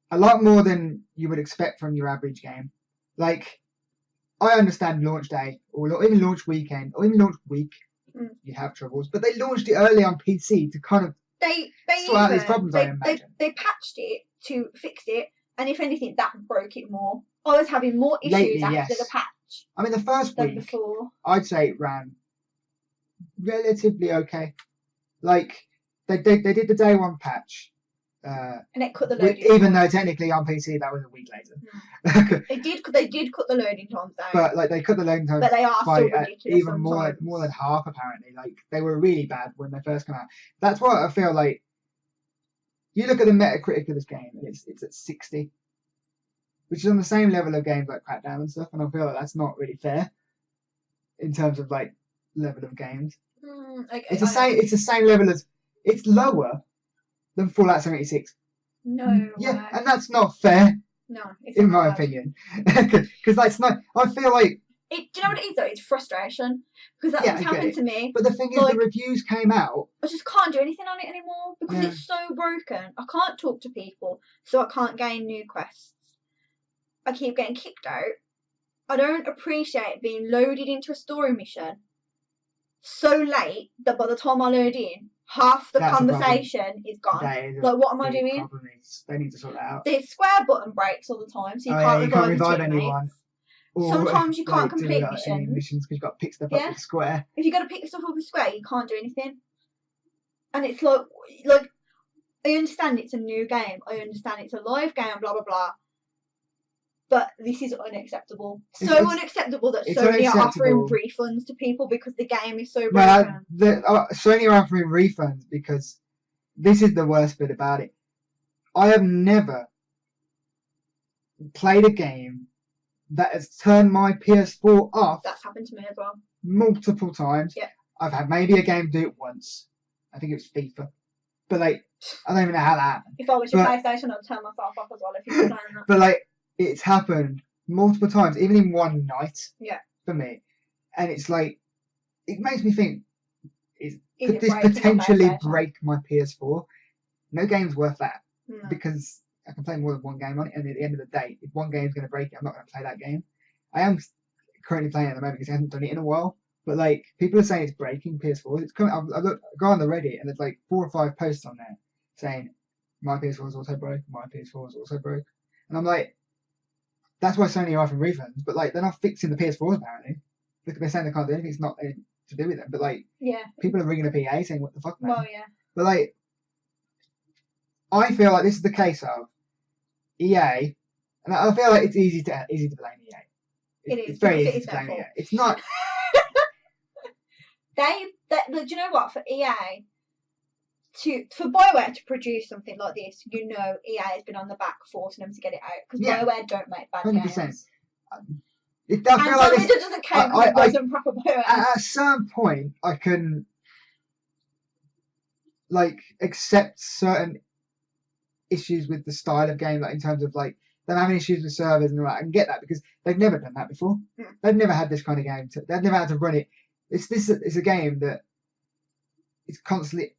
a lot more than you would expect from your average game. Like I understand launch day or even launch weekend or even launch week, you have troubles, but they launched it early on PC to kind of sort out these problems. I imagine they patched it to fix it, and if anything, that broke it more. I was having more issues after the patch. I mean, the first week before. I'd say it ran relatively okay. Like. They did the day one patch. And it cut the loading even though technically on PC that was a week later. They did cut the loading times down. But like they cut the loading times but they are by still ridiculous even more than half apparently. Like they were really bad when they first came out. That's what I feel like. You look at the Metacritic of this game and it's at 60. Which is on the same level of games like Crackdown and stuff, and I feel like that's not really fair in terms of like level of games. It's the same level as it's lower than Fallout 76. No. Yeah, and that's not fair. No, it's in not my bad. opinion. Because that's not. I feel like. Do you know what it is though? It's frustration because that Yeah, thing's I get happened it. to me. But the thing is, Like, the reviews came out. I just can't do anything on it anymore because Yeah. it's so broken. I can't talk to people, so I can't gain new quests. I keep getting kicked out. I don't appreciate being loaded into a story mission so late that by the time I load in, half the That's a problem. conversation is gone. That is Like, what am I big doing? problem is they need to sort that out. The square button breaks all the time, so you Oh, can't yeah, you revive, can't revive your anyone. teammates. Or, Sometimes you can't like, complete do, any missions because you've got to pick stuff up Yeah. with square. If you got to pick stuff up with square, you can't do anything. And it's like I understand it's a new game. I understand it's a live game, blah blah blah. But this is unacceptable. So unacceptable that it's Sony are offering unacceptable. refunds to people because the game is so No, broken. Sony are offering refunds because this is the worst bit about it. I have never played a game that has turned my PS4 off. That's happened to me as well. Multiple times. Yeah. I've had maybe a game do it once. I think it was FIFA. But like, I don't even know how that happened. If I was your PlayStation, I'd turn myself off as well if you were playing that. But like, it's happened multiple times, even in one night. Yeah. For me, and it's like, it makes me think, could this breaking potentially my PlayStation? break my PS4? No game's worth that No. because I can play more than one game on it, and at the end of the day, if one game's going to break it, I'm not going to play that game. I am currently playing at the moment because I haven't done it in a while. But like, people are saying it's breaking PS4s. It's coming. I go on the Reddit and there's like 4 or 5 posts on there saying my PS4 is also broke. My PS4 is also broke, and I'm like, that's why Sony are offering refunds. But like, they're not fixing the PS4s apparently. They're saying they can't do anything. It's not anything to do with them. But like, Yeah. people are ringing up EA saying, "What the fuck, man?" Well, yeah. But like, I feel like this is the case of EA, and I feel like it's easy to blame EA. It's very easy to blame EA. It's not. Do you know what? For EA, for BioWare to produce something like this, you know EA has been on the back forcing them to get it out because BioWare don't make bad 100%. games. I feel And like Vita doesn't count because it wasn't proper BioWare. At some point, I can like accept certain issues with the style of game, like in terms of like them having issues with servers and all that. I can get that because they've never done that before. They've never had this kind of game. They've never had to run it. It's a game that is constantly,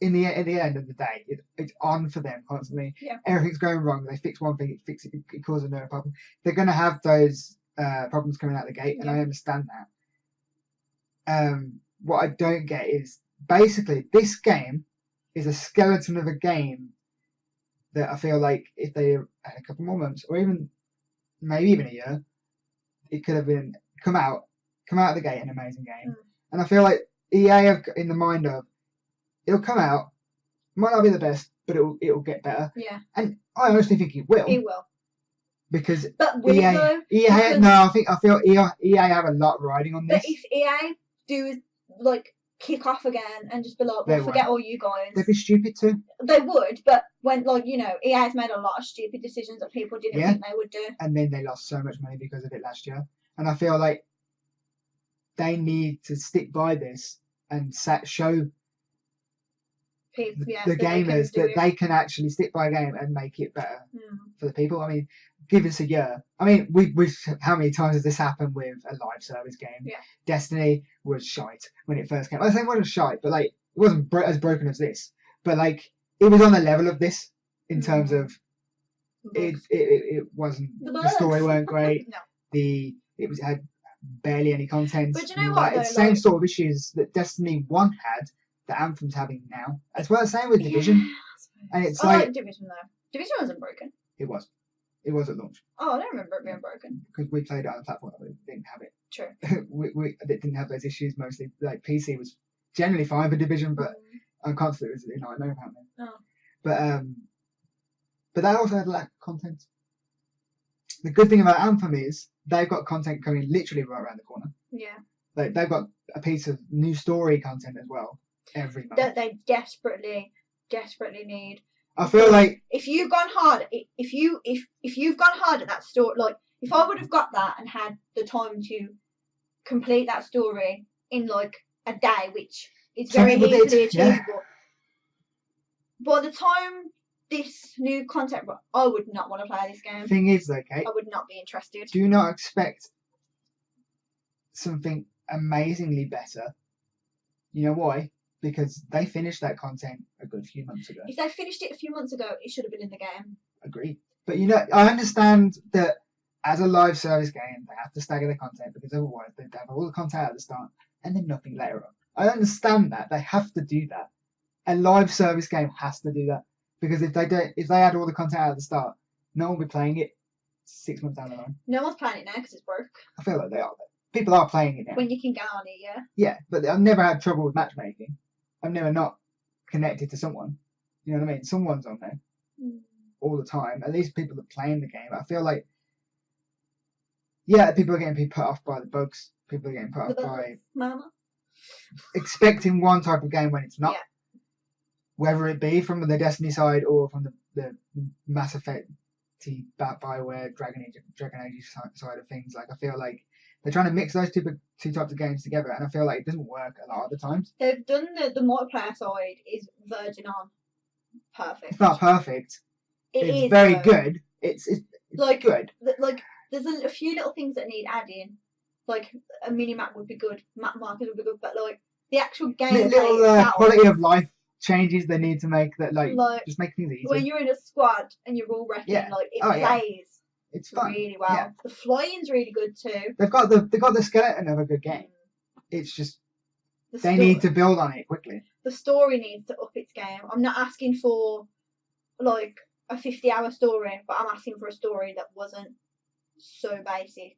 at the end of the day, it's on for them constantly. Yeah. Everything's going wrong. They fix one thing, it causes another problem. They're going to have those problems coming out the gate, and I understand that. What I don't get is basically this game is a skeleton of a game that I feel like if they had a couple more months, or even maybe even a year, it could have been come out of the gate an amazing game. And I feel like EA have in the mind of it'll come out, might not be the best, but it'll get better. Yeah. And I honestly think it will. It will. Because but will EA, it though? I feel EA have a lot riding on this. But if EA do like kick off again and just be like, well, forget all you guys. They'd be stupid too. They would, but when EA has made a lot of stupid decisions that people didn't think they would do. And then they lost so much money because of it last year. And I feel like they need to stick by this and show the gamers that they can actually stick by a game and make it better for the people. I mean, give us a year. I mean, we've how many times has this happened with a live service game? Yeah. Destiny was shite when it first came. I say it wasn't shite, but like it wasn't as broken as this. But like it was on the level of this in terms of it wasn't the story weren't great. No. It had barely any content. But you know what? It's the same sort of issues that Destiny 1 had that Anthem's having now. As well as same with Division. And it's like Division though. Division wasn't broken. It was. It was at launch. Oh, I don't remember it being broken. Because we played it on a platform that didn't have it. True. we didn't have those issues mostly. Like PC was generally fine for Division, but on console it was a nightmare apparently. Oh. But that also had a lack of content. The good thing about Anthem is they've got content coming literally right around the corner. Yeah. Like they've got a piece of new story content as well every month. That they desperately need. I feel like if you've gone hard, if you've gone hard at that story, like if I would have got that and had the time to complete that story in like a day, which is very easily achievable. By the time this new content, but I would not want to play this game. Thing is, though, Kate, I would not be interested. do not expect something amazingly better. You know why? Because they finished that content a good few months ago. If they finished it a few months ago, it should have been in the game. Agreed. But you know, I understand that as a live service game, they have to stagger the content because otherwise they'd have all the content at the start and then nothing later on. I understand that. They have to do that. A live service game has to do that. Because if they add all the content at the start, no one will be playing it 6 months down the line. No one's playing it now because it's broke. I feel like they are. People are playing it now. When you can get on it, yeah. Yeah, but I've never had trouble with matchmaking. I've never not connected to someone. You know what I mean? Someone's on there all the time. At least people are playing the game. I feel like, yeah, people are getting put off by the bugs. People are getting put off by Mama. expecting one type of game when it's not. Yeah. Whether it be from the Destiny side or from the Mass Effect, Bioware, Dragon Age side of things. Like, I feel like they're trying to mix those two types of games together, and I feel like it doesn't work a lot of the times. They've done the multiplayer side is verging on perfect. It's not perfect. It's is very though. Good. It's like good. Like there's a few little things that need adding. Like a mini map would be good, map markers would be good, but like the actual game little quality of life changes they need to make that like just make things easier. When you're in a squad and you're all wrecking, like it plays. It's fun. Really well. Yeah. The flying's really good too. They've got the skeleton of a good game. It's just they need to build on it quickly. The story needs to up its game. I'm not asking for like a 50-hour story, but I'm asking for a story that wasn't so basic.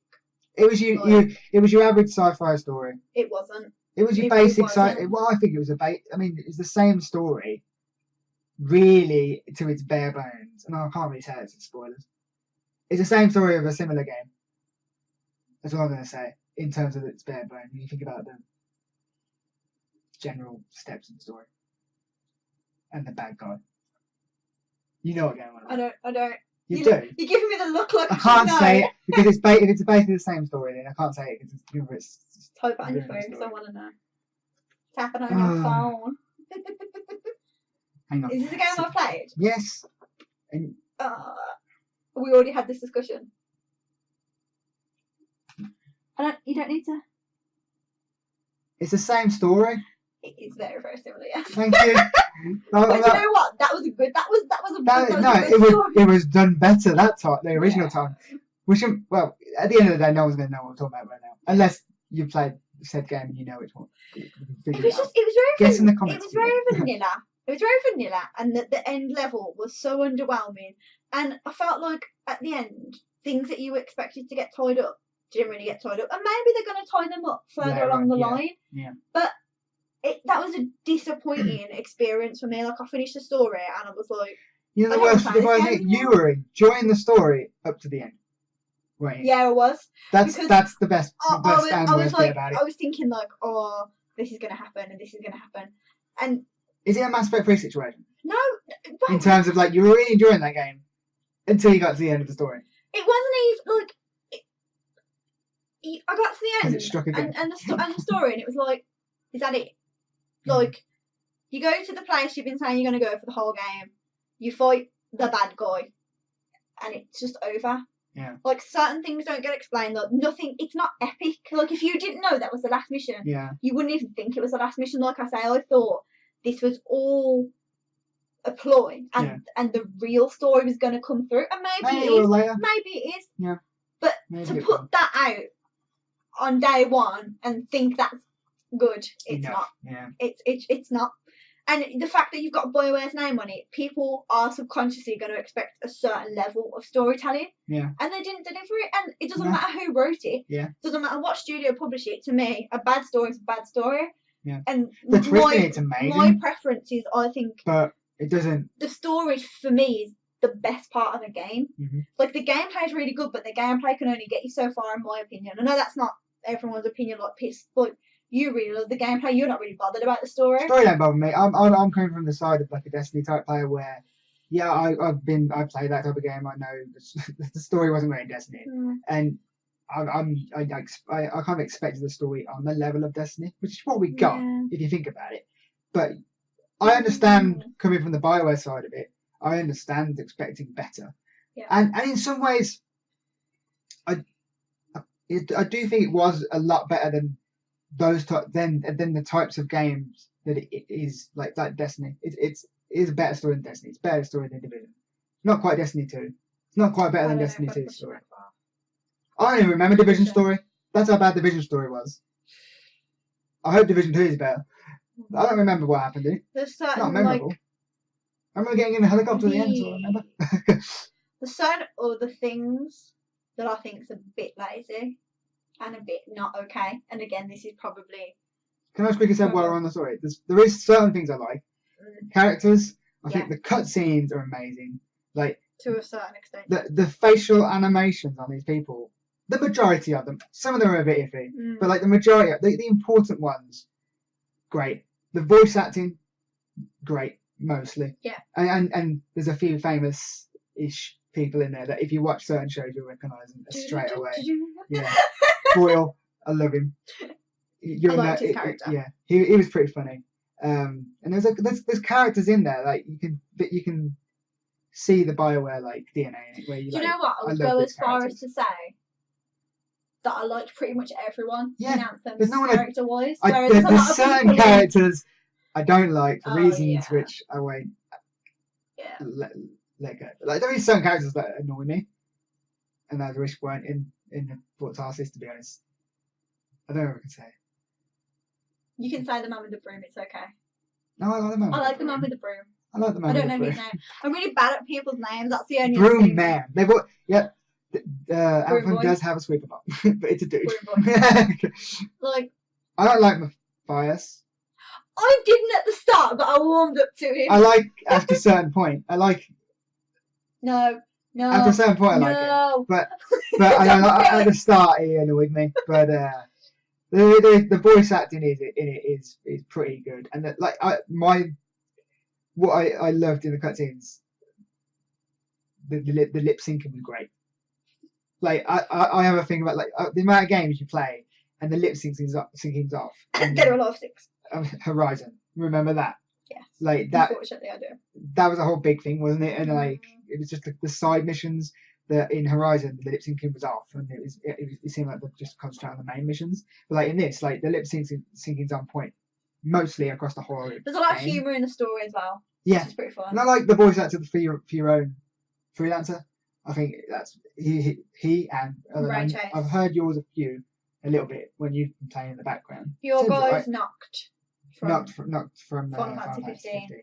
It was it was your average sci-fi story. It wasn't. It was your basic sci-fi. Well, I think it was I mean, it's the same story, really, to its bare bones. And I can't really say it's spoilers. It's the same story of a similar game. That's all I'm going to say in terms of its bare bones. When you think about the general steps of the story and the bad guy, you know what game I'm on. I don't. You do. You're giving me the look like I can't say it because if it's basically the same story, then I can't say it because it's type it on your phone because I want to know. Tap it on your phone. Hang on. Is this a game I've played? Yes. And we already had this discussion. You don't need to. It's the same story. It is very, very similar, yeah. Thank you. But you know what? That was a good. It was done better that time, the original time. Which, well, at the end of the day, no one's going to know what we're talking about right now, unless you played said game and you know which one. It was Guess in the comments. It was very vanilla. It was very vanilla, and the end level was so underwhelming. And I felt like at the end, things that you expected to get tied up didn't really get tied up, and maybe they're going to tie them up further along the line. Yeah. But that was a disappointing experience for me. Like, I finished the story and I was like, you know, the worst thing, you were enjoying the story up to the end. Right. Yeah, I was. That's the best bit about it. I was thinking like, oh, this is going to happen and this is going to happen. And is it a Mass Effect 3 situation? No. In terms of like, you were really enjoying that game until you got to the end of the story. It wasn't even like. I got to the end it struck again. and the story, and it was like, is that it? Like, you go to the place you've been saying you're going to go for the whole game, you fight the bad guy, and it's just over. Yeah. Like, certain things don't get explained. Like, nothing. It's not epic. Like, if you didn't know that was the last mission, you wouldn't even think it was the last mission. Like I say, I thought this was all a ploy, and the real story was going to come through, and maybe it is. Maybe it is. Yeah. But to put that out on day one and think that's good, it's not. Yeah. It's not. And the fact that you've got BioWare's name on it, people are subconsciously going to expect a certain level of storytelling. Yeah. And they didn't deliver it. And it doesn't matter who wrote it. Yeah. It doesn't matter what studio published it. To me, a bad story is a bad story. Yeah. And the twist in it's amazing. My preference is, I think, but it doesn't. The story for me is the best part of a game. Mm-hmm. Like, the gameplay is really good, but the gameplay can only get you so far, in my opinion. I know that's not everyone's opinion. Like, but you really love the gameplay. You're not really bothered about the story. Story don't bother me. I'm coming from the side of like a Destiny type player where, I played that type of game. I know the story wasn't great in Destiny, and I kind of expected the story on the level of Destiny, which is what we got if you think about it. But I understand coming from the BioWare side of it. I understand expecting better. Yeah. And in some ways, I do think it was a lot better than than the types of games that it is like Destiny. It is a better story than Destiny. It's a better story than Division. Not quite Destiny 2. It's not quite better than Destiny 2's story. I don't even remember Division story. That's how bad Division story was. I hope Division 2 is better. I don't remember what happened, dude. There's It's not certain memorable. like I remember getting in a helicopter at the end, so I remember. there's certain other things that I think's a bit lazy and a bit not okay. And again, this is probably. Can I just quickly say while we're on the story? There is certain things I like. Characters, I think the cutscenes are amazing. Like to a certain extent. The facial animations on these people, the majority of them, some of them are a bit iffy, but like the majority, the important ones, great. The voice acting, great, mostly. Yeah. And there's a few famous-ish people in there that if you watch certain shows you'll recognise them straight away. Yeah. Boyle, I love him. I liked his character. Yeah, he was pretty funny. And there's characters in there like you can see the BioWare like DNA in it. Where you, do you know what? I would go as far as to say that I liked pretty much everyone in Anthem character-wise. There's certain characters I don't like for reasons which I won't let go. Like there is certain characters that annoy me, and I wish weren't in the Fort Tarsis, to be honest. I don't know what I can say. You can say the man with the broom, it's okay. No, I like the man. I like the man with the broom. I like the man. I don't know his name. I'm really bad at people's names. That's the only Broom thing. man. They've all, Anthem does have a sweeper bot, but it's a dude. Like I don't like Matthias. I didn't at the start, but I warmed up to him. I like after a certain point. I like. No. After a certain point, I like it. But I don't like, at the start he annoyed me. But the voice acting in it is pretty good, and what I loved in the cutscenes, the lip syncing was great. Like I have a thing about like the amount of games you play and the lip syncing's off. Get a lot of six. Horizon, remember that? Yes. Like that. Unfortunately, I do. That was a whole big thing, wasn't it? And like it was just the side missions that in Horizon the lip syncing was off, and it seemed like they just concentrated on the main missions. But like in this, like the lip syncing's on point, mostly across the whole. There's a lot of humour in the story as well. Yeah, it's pretty fun. And I like the voice actor for your own freelancer. I think that's he and I've heard yours a little bit when you've been playing in the background. Your guy's knocked from Final Fantasy 15. Yeah.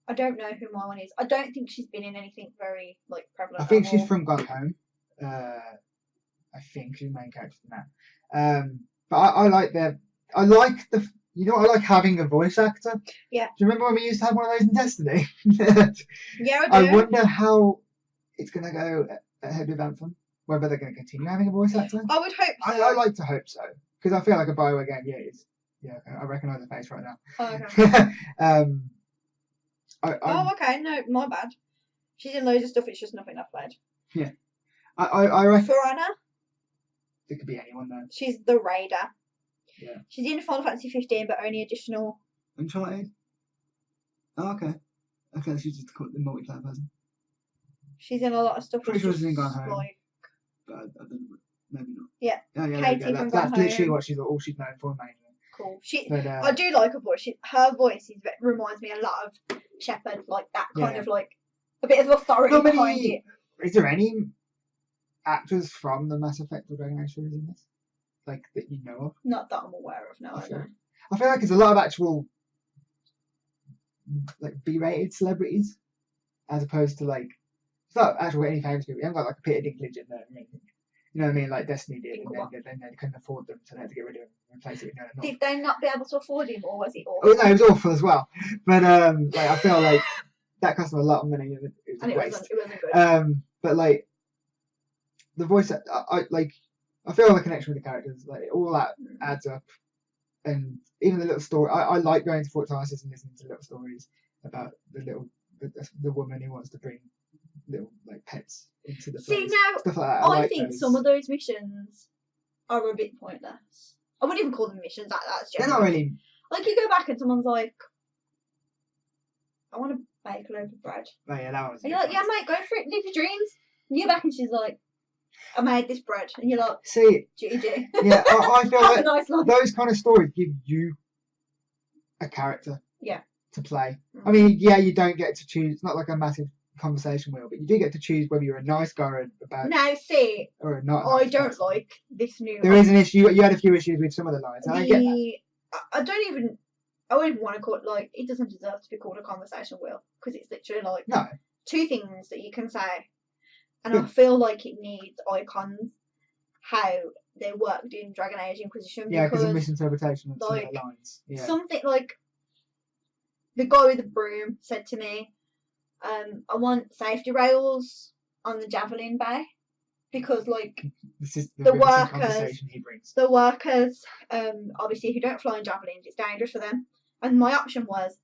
I don't know who my one is. I don't think she's been in anything very like prevalent. I think she's from Gone Home. I think she's the main character in that. But I like the. You know what I like having a voice actor? Yeah. Do you remember when we used to have one of those in Destiny? Yeah, I do. I wonder how it's going to go ahead with Anthem. Whether they're going to continue having a voice actor. I would hope so. I like to hope so. Because I feel like a BioWare game, it is. Yeah, I recognise the face right now. Oh, okay. Okay. No, my bad. She's in loads of stuff, it's just nothing I've played. Yeah. I reckon. Forana? It could be anyone though. She's the Raider. Yeah. She's in Final Fantasy 15, but only additional. Uncharted? Oh, okay. Okay, she's just the multiplayer person. She's in a lot of stuff. Pretty sure she's in Gone Home. Like... But I don't know. Maybe not. Yeah. Oh, yeah, Katie from that's literally what all she's known for, mainly. Cool. I do like her voice. Her voice reminds me a lot of Shepard, like that kind of like a bit of authority behind it. Is there any actors from the Mass Effect or Dragon Age series in this? Like that you know of? Not that I'm aware of, no. I feel like there's a lot of actual like B-rated celebrities as opposed to like it's not actual any famous people. You haven't got like a Peter Dinklage in there or anything. You know what I mean? Like Destiny did, and then they couldn't afford them, so they had to get rid of him and replace it with no. Did they not be able to afford him, or was he awful? Oh no, it was awful as well. But like I feel like that cost them a lot of money. It was a waste. It wasn't good. But like the voice, I feel the connection with the characters, like all that adds up, and even the little story. I like going to Fort Tarsis and listening to little stories about the woman who wants to bring little like pets into the place. Now, stuff like that. I think some of those missions are a bit pointless. I wouldn't even call them missions. That's they're not really. Like you go back and someone's like, I want bake a loaf of bread. Oh yeah, that was. And you're like, yeah, mate, go for it, live your dreams. And you're back and she's like, I made this bread. And you're like, see, GG. yeah, I feel Have like a nice life. those kind of stories give you a character. Yeah. To play. I mean, yeah, you don't get to choose. It's not like a massive conversation wheel, but you do get to choose whether you're a nice guy or a bad. Now, see, or a not. I Nice don't person. like this new. There is an issue. You had a few issues with some of the lines. I get that. I don't even. I wouldn't even want to call it like. It doesn't deserve to be called a conversation wheel because it's literally like No. two things that you can say, and I feel like it needs icons. How they worked in Dragon Age Inquisition. Yeah, because of misinterpretation of some of like, the lines. Yeah. Something like the guy with the broom said to me, I want safety rails on the Javelin Bay because like This is the riveting conversation he brings. the workers, obviously who don't fly in javelins, it's dangerous for them. And my option was,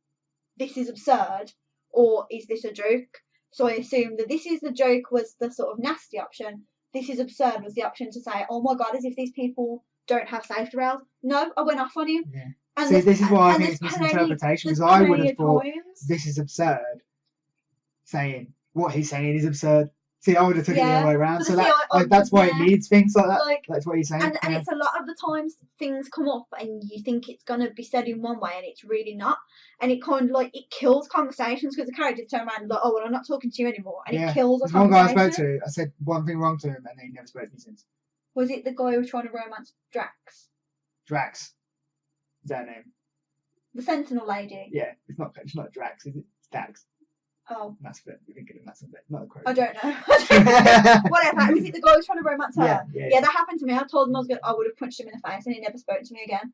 this is absurd, or is this a joke? So I assumed that this is the joke was the sort of nasty option. This is absurd was the option to say, oh my god, as if these people don't have safety rails. No, I went off on him. Yeah. And See, this is why I think there's it's misinterpretation, because plenty I would have of thought times. this is absurd, saying what he's saying is absurd. See, I would have took it the other way around. But So see, that, I that's why it needs things like that. Like, That's what he's saying. and Yeah. it's a lot of the times things come up and you think it's going to be said in one way and it's really not. And it kind of like, it kills conversations because the characters turn around and like, oh, well, I'm not talking to you anymore. And it kills a There's one guy I conversation. spoke to, I said one thing wrong to him and he never spoke to me since. Was it the guy who was trying to romance Drax? Drax. Is that her name? The Sentinel lady? Yeah, it's not Drax, is it? It's Dax. Oh. Mass Effect. You're thinking of Mass Effect, not the Crow. I don't know. Whatever. Was it the guy who was trying to romance her? Yeah, that happened to me. I told him I would have punched him in the face and he never spoke to me again.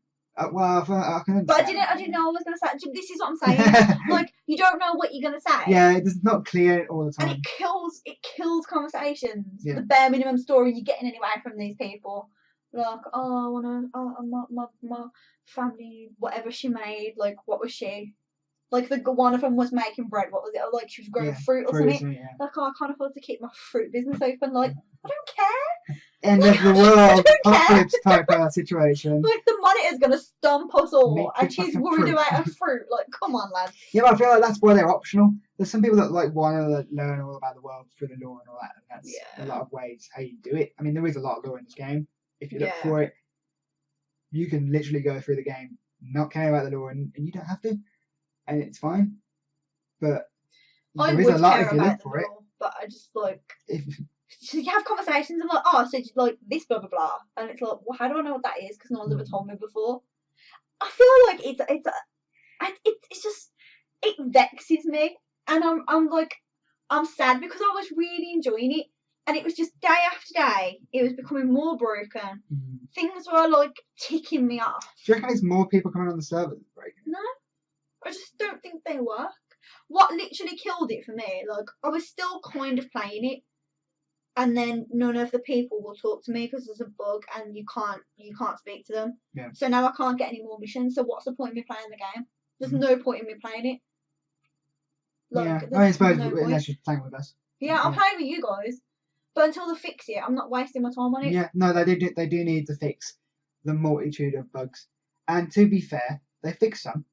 Well, I can understand. But I didn't know I was going to say. This is what I'm saying. Like, you don't know what you're going to say. Yeah, it's not clear all the time. And it kills conversations. Yeah. The bare minimum story you're getting anyway from these people. Like, oh, I wanna, my family, whatever she made, like, what was she? Like, one of them was making bread. What was it? Like, she was growing fruit or something. Yeah. Like, oh, I can't afford to keep my fruit business open. Like, I don't care. End of the world, apocalypse type situation. Like, the monitor's gonna stomp us all, Make and the she's fucking worried fruit. about her fruit. Like, come on, lads. Yeah, but I feel like that's why they're optional. There's some people that like want to learn all about the world through the lore and all that, and that's a lot of ways how you do it. I mean, there is a lot of lore in this game. If you look for it, you can literally go through the game not caring about the lore, and you don't have to, and it's fine. But there is a lot if you look for it. But I just like you have conversations and like, oh, so you like this blah blah blah, and it's like, well, how do I know what that is? Because no one's ever told me before. I feel like it's just it vexes me, and I'm sad because I was really enjoying it, and it was just day after day, it was becoming more broken. Things were like ticking me off. Do you reckon there's more people coming on the server breaking? No, I just don't think they work. What literally killed it for me, like, I was still kind of playing it, and then none of the people will talk to me because there's a bug and you can't speak to them. Yeah. So now I can't get any more missions. So what's the point of me playing the game? There's no point in me playing it. Like, I suppose unless you're playing with us. Yeah, I'm playing with you guys, but until they fix it, I'm not wasting my time on it. Yeah, no, they do need to fix the multitude of bugs, and to be fair, they fix some.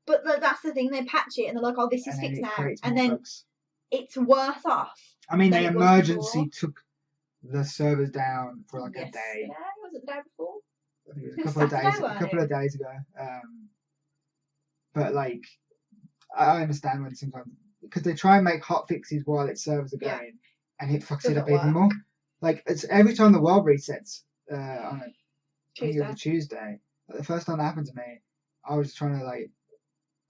But that's the thing, they patch it and they're like, oh, this is fixed now. And then it's worse off. I mean, the emergency took the servers down for like a day. Yeah, was it the day before? I think it was a couple of days ago. But like, I understand when sometimes, because they try and make hot fixes while its servers are going, and it fucks it up even more. Like, it's every time the world resets on a Tuesday. Like, the first time that happened to me, I was trying to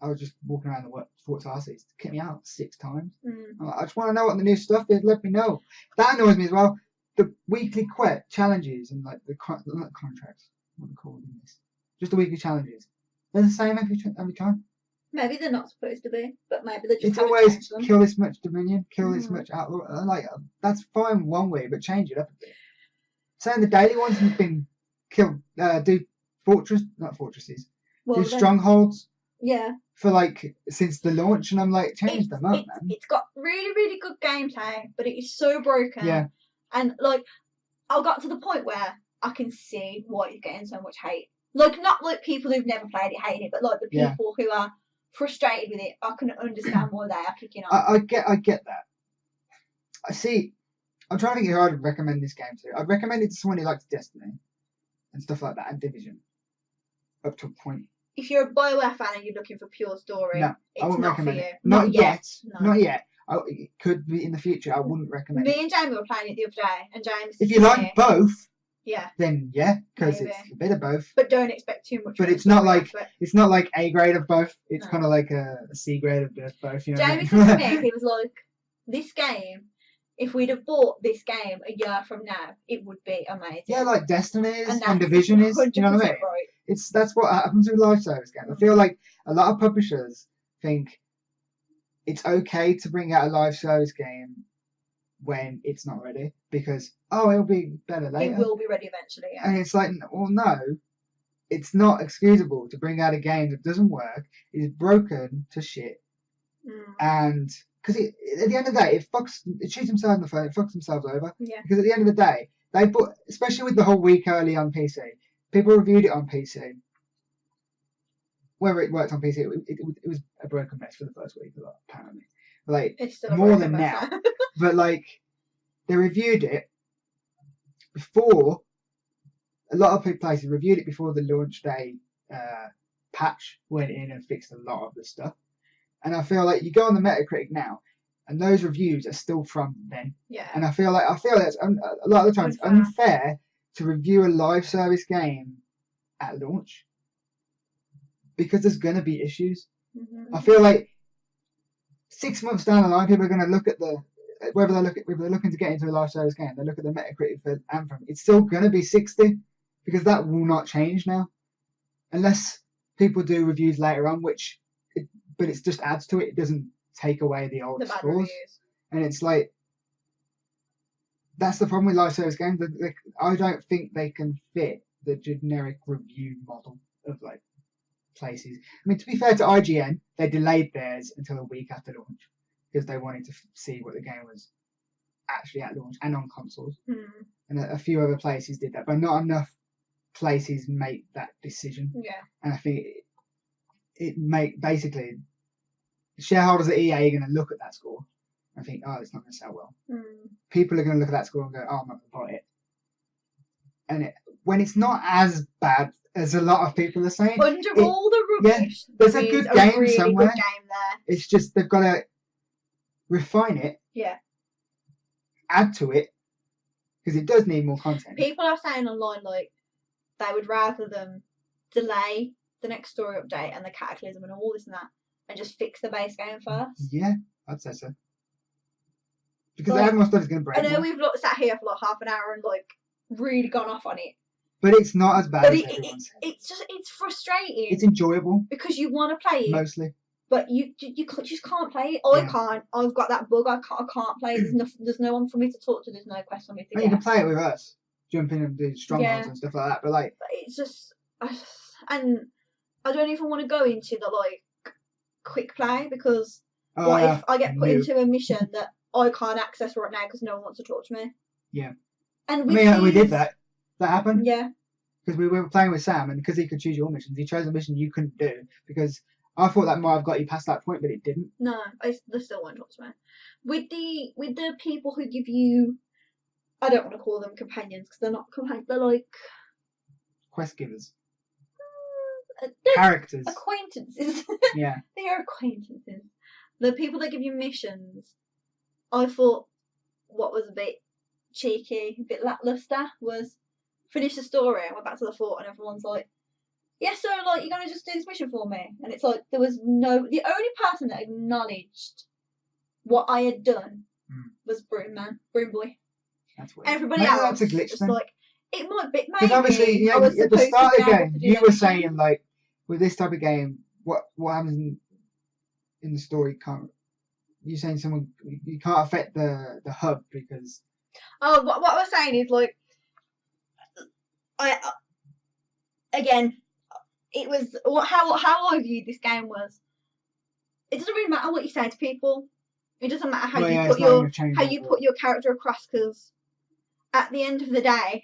I was just walking around the Forts Arceus to kick me out 6 times. I'm like, I just want to know what the new stuff is. Let me know. That annoys me as well. The weekly challenges and like not contracts. What are they called in this? Just the weekly challenges. They're the same every time. Maybe they're not supposed to be, but maybe they just it's haven't always changed them. Kill this much Dominion, kill this much Outlaw. Like, that's fine one way, but change it up a bit. Saying the daily ones have been killed. Do fortresses. Well, do strongholds. Yeah. For since the launch, and I'm like, change them up, man. It's got really, really good gameplay, but it is so broken. Yeah. And I got to the point where I can see why it's getting so much hate. Like, not like people who've never played it hate it, but like the people who are frustrated with it. I can understand why they are kicking off. I get that. I see. I'm trying to think who I'd recommend this game to. I'd recommend it to someone who likes Destiny and stuff like that, and Division, up to a point. If you're a BioWare fan and you're looking for pure story, No, it's I wouldn't not recommend for you. it. Not yet. No. Not yet. It could be in the future. I wouldn't recommend it. Me and Jamie were playing it the other day, and James. If you like both, yeah, then yeah, because maybe. it's a bit of both. But don't expect too much. But it's not like A grade of both. It's kind of like a C grade of both. You know Jamie said to me, he was like, "This game, if we'd have bought this game a year from now, it would be amazing." Yeah, like Destiny is and Division is. You know what I mean? Right. That's what happens with live service games. I feel like a lot of publishers think it's okay to bring out a live service game when it's not ready because it'll be better later. It will be ready eventually. Yeah. And it's like, well, no, it's not excusable to bring out a game that doesn't work, is broken to shit, and because at the end of the day, it shoots themselves in the foot, it fucks themselves over. Yeah. Because at the end of the day, they put, especially with the whole week early on PC, people reviewed it on PC. Whether it worked on PC, it was a broken mess for the first week, apparently. Like, it's still more than now. But, like, they reviewed it before, a lot of places reviewed it before the launch day patch went in and fixed a lot of the stuff. And I feel like you go on the Metacritic now, and those reviews are still from then. Yeah. And I feel that's a lot of the times unfair to review a live service game at launch. Because there's going to be issues. Mm-hmm. I feel like 6 months down the line, people are going to look at whether they're looking to get into a live service game, they look at the Metacritic for Anthem. It's still going to be 60 because that will not change now, unless people do reviews later on, but it just adds to it. It doesn't take away the old scores. Reviews. And it's like that's the problem with live service games. I don't think they can fit the generic review model of like places. I mean, to be fair to IGN, they delayed theirs until a week after launch because they wanted to see what the game was actually at launch and on consoles. And a few other places did that, but not enough places make that decision. Yeah. And I think basically shareholders at EA are going to look at that score and think, it's not going to sell well. People are going to look at that score and go, I'm not going to buy it. And when it's not as bad as a lot of people are saying. Under all the rubbish, there's a good game really somewhere. Good game there. It's just they've got to refine it. Yeah. Add to it because it does need more content. People are saying online like they would rather them delay the next story update and the cataclysm and all this and that, and just fix the base game first. Yeah, I'd say so. Because they have more stuff is going to break. I know we've sat here for like half an hour and like really gone off on it. But it's not as bad as everyone says. It's frustrating. It's enjoyable. Because you want to play it. Mostly. But you just can't play it. I can't. I've got that bug. I can't play. There's no one for me to talk to. There's no quest for me to get. You can play it with us. Jump in and do strongholds and stuff like that. But it's just... And I don't even want to go into the quick play because if I get put into a mission that I can't access right now because no one wants to talk to me? Yeah. And we did that. That happened? Yeah. Because we were playing with Sam, and because he could choose your missions, he chose a mission you couldn't do. Because I thought that might have got you past that point, but it didn't. No, they still won't talk to me. With the people who give you, I don't want to call them companions because they're not companions. They're like quest givers. Characters. Acquaintances. Yeah. They are acquaintances. The people that give you missions, I thought what was a bit cheeky, a bit lackluster was finish the story and went back to the fort and everyone's like, yeah, so you're gonna just do this mission for me? And it's like the only person that acknowledged what I had done was Broom Boy. That's weird. Everybody else that's a glitch was then. Like, it might be maybe. Because obviously, I was at the start of the game, you were mission. saying with this type of game, what happens in the story can't. You're saying you can't affect the hub because. Oh, what I was saying is it was how I viewed this game was. It doesn't really matter what you say to people. It doesn't matter how you put your character across because at the end of the day,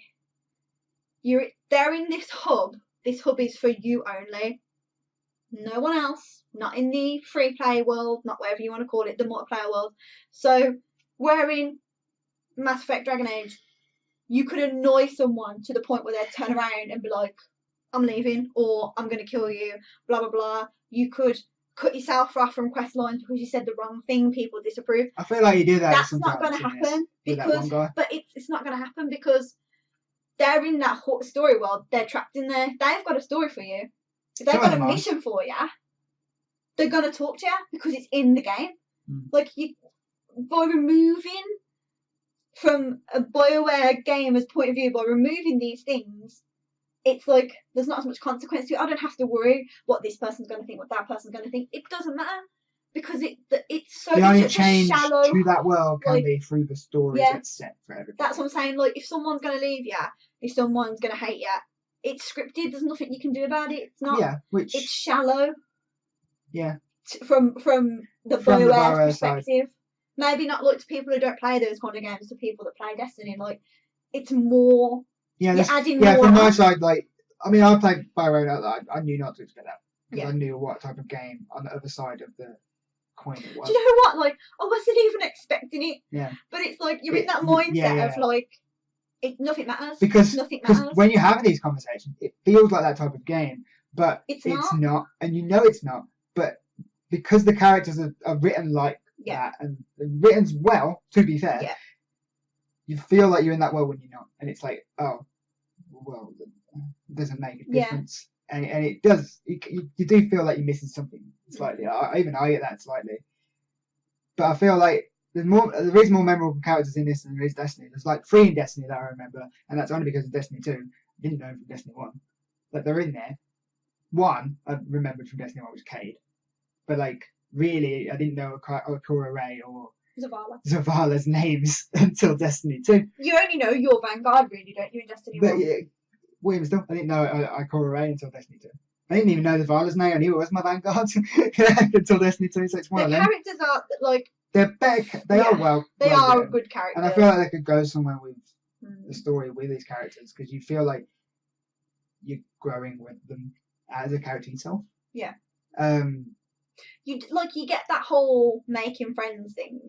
they're in this hub. This hub is for you only. No one else. Not in the free play world, not whatever you want to call it, the multiplayer world. So, wearing Mass Effect Dragon Age, you could annoy someone to the point where they'd turn around and be like, I'm leaving, or I'm going to kill you, blah, blah, blah. You could cut yourself off from quest lines because you said the wrong thing, people disapprove. I feel like you do that. That's not going to happen. But it's not going to happen because they're in that story world. They're trapped in there. They've got a story for you. If they've got a mission for you, they're going to talk to you because it's in the game. Like, by removing from a BioWare gamer's point of view, by removing these things, it's like there's not as much consequence to it. I don't have to worry what this person's going to think, what that person's going to think. It doesn't matter because it's so. The only change shallow, to that world can be through the story that's set for everybody. That's what I'm saying. Like, if someone's going to leave you, if someone's going to hate you, it's scripted. There's nothing you can do about it. It's not. Yeah, it's shallow. Yeah. From the BioWare perspective. Side. Maybe not like to people who don't play those kind of games, to people that play Destiny. Like, it's more. Yeah, you're adding more. From my side, like, I mean, I played BioWare. I knew not to expect that because I knew what type of game on the other side of the coin it was. Do you know what? Like, I wasn't even expecting it. Yeah. But it's like you're in that mindset of like, nothing matters. Because matters. When you're having these conversations, it feels like that type of game, but it's not, and you know it's not. But because the characters are written like that, and written well, to be fair, you feel like you're in that world when you're not, and it's like, oh, well, it doesn't make a difference, and it does. You do feel like you're missing something slightly. Even I get that slightly, but I feel like there is more memorable characters in this than there is Destiny. There's like 3 in Destiny that I remember, and that's only because of Destiny 2. I didn't know from Destiny 1, but they're in there. 1 I remembered from Destiny 1 was Cade, but like really I didn't know Cora Ray or Zavala's names until Destiny 2. You only know your Vanguard, really, don't you, in Destiny 1? Yeah, William still. I didn't know Cora Ray until Destiny 2. I didn't even know Zavala's name. I knew it was my Vanguard until Destiny 2. So it's one of them. The characters are like they're better. They are well. They are good characters, and I feel like they could go somewhere with the story with these characters because you feel like you're growing with them as a character yourself. Yeah. You get that whole making friends thing,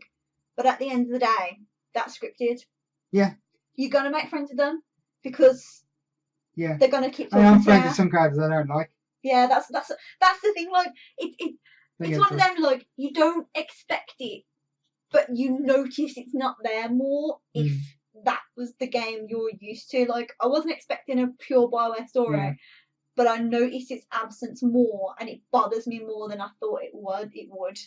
but at the end of the day, that's scripted. Yeah. You're gonna make friends with them because they're gonna keep talking. I'm friends with some characters I don't like. Yeah, that's the thing. Like it's one of them. Like you don't expect it, but you notice it's not there more if that was the game you're used to. Like I wasn't expecting a pure BioWare story. But I notice its absence more, and it bothers me more than I thought it would.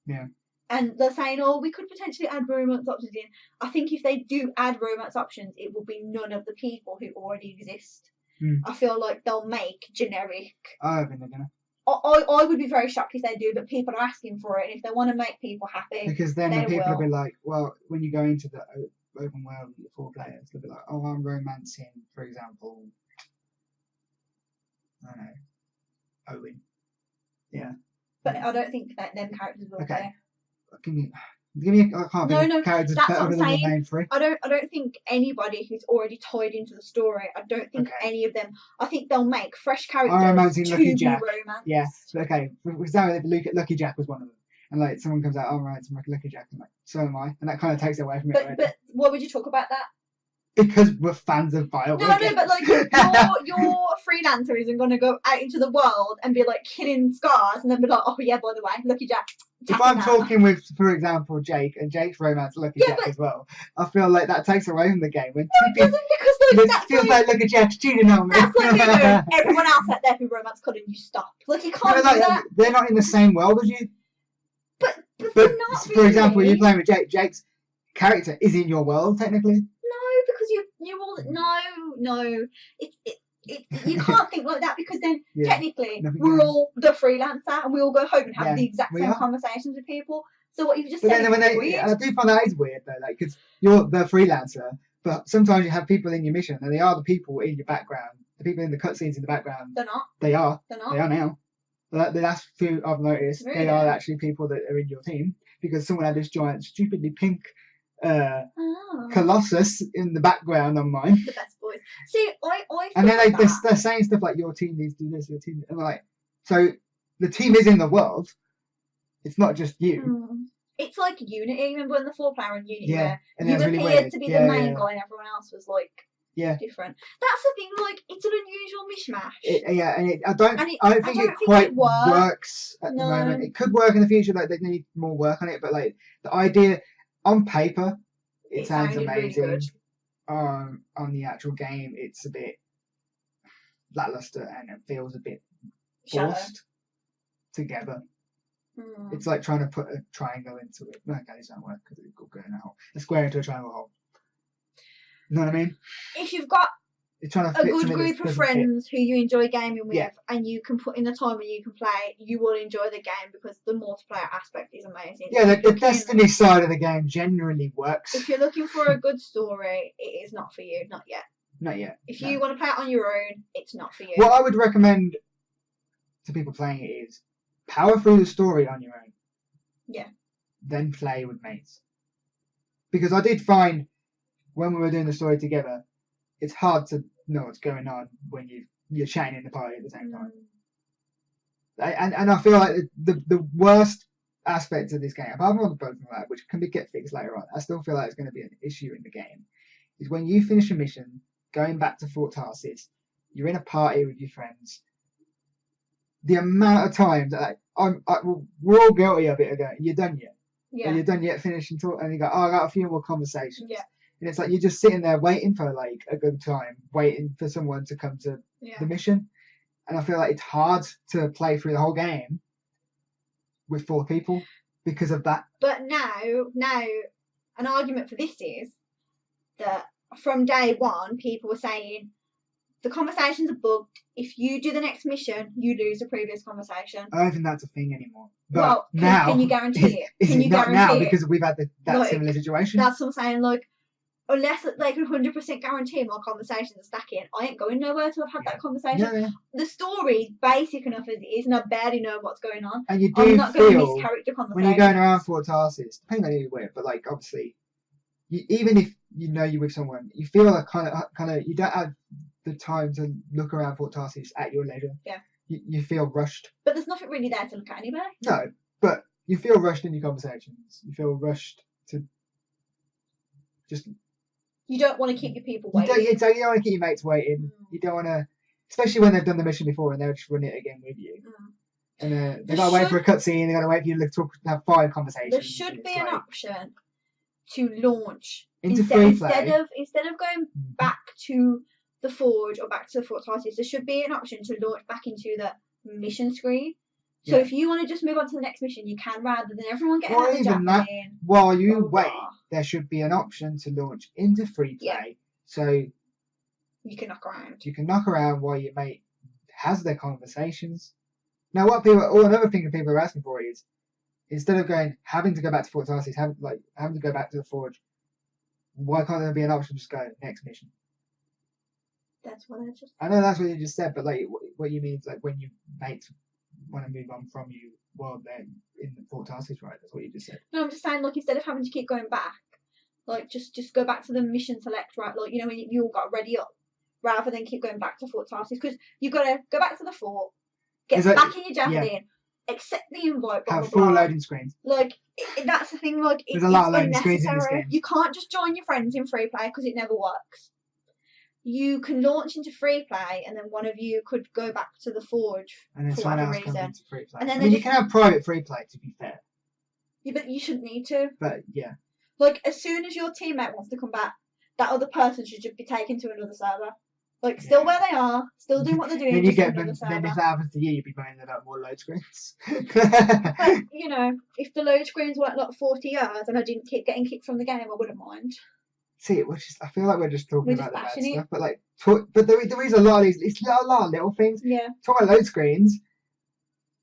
Yeah. And they're saying, oh, we could potentially add romance options in. I think if they do add romance options, it will be none of the people who already exist. I feel like they'll make generic. I think they're gonna. I would be very shocked if they do, but people are asking for it, and if they want to make people happy, because then the people will be like, well, when you go into the open world with the 4 players, they'll be like, oh, I'm romancing, for example. I don't know. Owen. Yeah. But I don't think that them characters will be. Give me I can't think characters that's better what I'm than saying. the main 3. I don't think anybody who's already tied into the story, I don't think any of them. I think they'll make fresh characters to Lucky be Jack. romance. Yeah. Okay. For example, Lucky Jack was one of them. And like someone comes out, oh right, it's Lucky Jack, and like, so am I. And that kind of takes it away from it. But why would you talk about that? Because we're fans of BioWare. No, but like your freelancer isn't going to go out into the world and be like killing scars and then be like, oh yeah, by the way, Lucky Jack. If I'm talking with, for example, Jake, and Jake's romance Lucky Jack as well, I feel like that takes away from the game. When it doesn't, because like, feels like Lucky Jack's cheating on me. That's like everyone else out there who romance could, and you stop. Like you can't do that. They're not in the same world as you. But they're not. For example, you're playing with Jake. Jake's character is in your world technically. You all no. You can't think like that because then technically we're all the freelancer and we all go home and have the exact same conversations with people. So what you've just said is weird. I do find that is weird though, like because you're the freelancer, but sometimes you have people in your mission and they are the people in your background, the people in the cutscenes in the background. They're not. They are. They're not. They are now. The last few I've noticed, really? They are actually people that are in your team because someone had this giant, stupidly pink. Colossus in the background on mine. The best boys. See, I and then they're saying stuff like your team needs to do this, your team, and like so the team is in the world. It's not just you. It's like Unity. Remember when the 4-player on Unity? Yeah, and you that's really appeared weird. to be Yeah, the main yeah. guy, and everyone else was like different. That's the thing. Like, it's an unusual mishmash. I don't think it quite works at the moment. It could work in the future. Like, they need more work on it. But like the idea on paper, it sounds amazing. Really good. On the actual game, it's a bit lackluster and it feels a bit forced together. It's like trying to put a triangle into it. Okay, this won't work because it could go in a hole. A square into a triangle hole. You know what I mean? If you've got a good group of friends who you enjoy gaming with, and you can put in the time when you can play, you will enjoy the game because the multiplayer aspect is amazing. Yeah, the Destiny side of the game generally works. If you're looking for a good story, it is not for you. Not yet. Not yet. If you want to play it on your own, it's not for you. What I would recommend to people playing it is power through the story on your own. Yeah. Then play with mates. Because I did find when we were doing the story together, it's hard to know what's going on when you're chatting in the party at the same time. And I feel like the worst aspect of this game, apart from the broken light, which can get fixed later on, I still feel like it's going to be an issue in the game, is when you finish a mission, going back to Fort Tarsis, you're in a party with your friends. The amount of times that we're all guilty of it. Again, you're done yet? Yeah. Are you done yet? Finishing talk, and you go, I got a few more conversations. Yeah. And it's like you're just sitting there waiting for like a good time, waiting for someone to come to the mission. And I feel like it's hard to play through the whole game with 4 people because of that. But now, an argument for this is that from day one, people were saying the conversations are bugged. If you do the next mission, you lose the previous conversation. I don't think that's a thing anymore. But well, can you guarantee it? Can you guarantee now because we've had that similar situation? That's what I'm saying. Like, unless they can 100% guarantee my conversations are stacking, I ain't going nowhere till I've had that conversation. Yeah. The story's basic enough as it is, and I barely know what's going on. And you do I'm not going to miss feel character conversations. when you're going around Fort Tarsis, depending on who you're with, but like obviously, even if you know you're with someone, you feel like kind of you don't have the time to look around Fort Tarsis at your leisure. Yeah. You feel rushed. But there's nothing really there to look at anyway. No, but you feel rushed in your conversations. You feel rushed to just. You don't want to keep your people waiting. You don't want to keep your mates waiting. You don't want to, especially when they've done the mission before and they'll just run it again with you. And they've got to wait for a cutscene. They've got to wait for you to have 5 conversations. There should be an option to launch into free play instead of going back to the Forge or back to the Fort Tarsis. There should be an option to launch back into the mission screen. So if you want to just move on to the next mission, you can, rather than everyone getting out of the javelin. While you wait, there should be an option to launch into free play, so you can knock around. You can knock around while your mate has their conversations. Now, another thing that people are asking for is, instead of having to go back to Fort Tarsis, having to go back to the Forge, why can't there be an option to just go next mission? That's what I just. I know that's what you just said, but like what you mean is like when your mates want to move on from you while they're in the Fort Tarsis, right? That's what you just said. No, I'm just saying, like, instead of having to keep going back, like, just go back to the mission select, right? Like, you know, when you all got ready up, rather than keep going back to Fort Tarsis, because you've got to go back to the fort, get back in your javelin, accept the invite, blah, have blah, 4 loading screens. Like, that's the thing, like, there's a lot of loading screens in this game. You can't just join your friends in free play because it never works. You can launch into free play, and then one of you could go back to the Forge and then for someone whatever else comes reason. into free play. And then you can have private free play, to be fair. Yeah, but you shouldn't need to. But yeah. Like, as soon as your teammate wants to come back, that other person should just be taken to another server. Like, still where they are, still doing what they're doing. Then you get then if that happens to you, you'd be buying about more load screens. But, you know, if the load screens weren't like 40 yards and I didn't keep getting kicked from the game, I wouldn't mind. See, I feel like we're just talking about the bad stuff, but like, but there is a lot of these. It's a lot of little things. Yeah. Talk about load screens.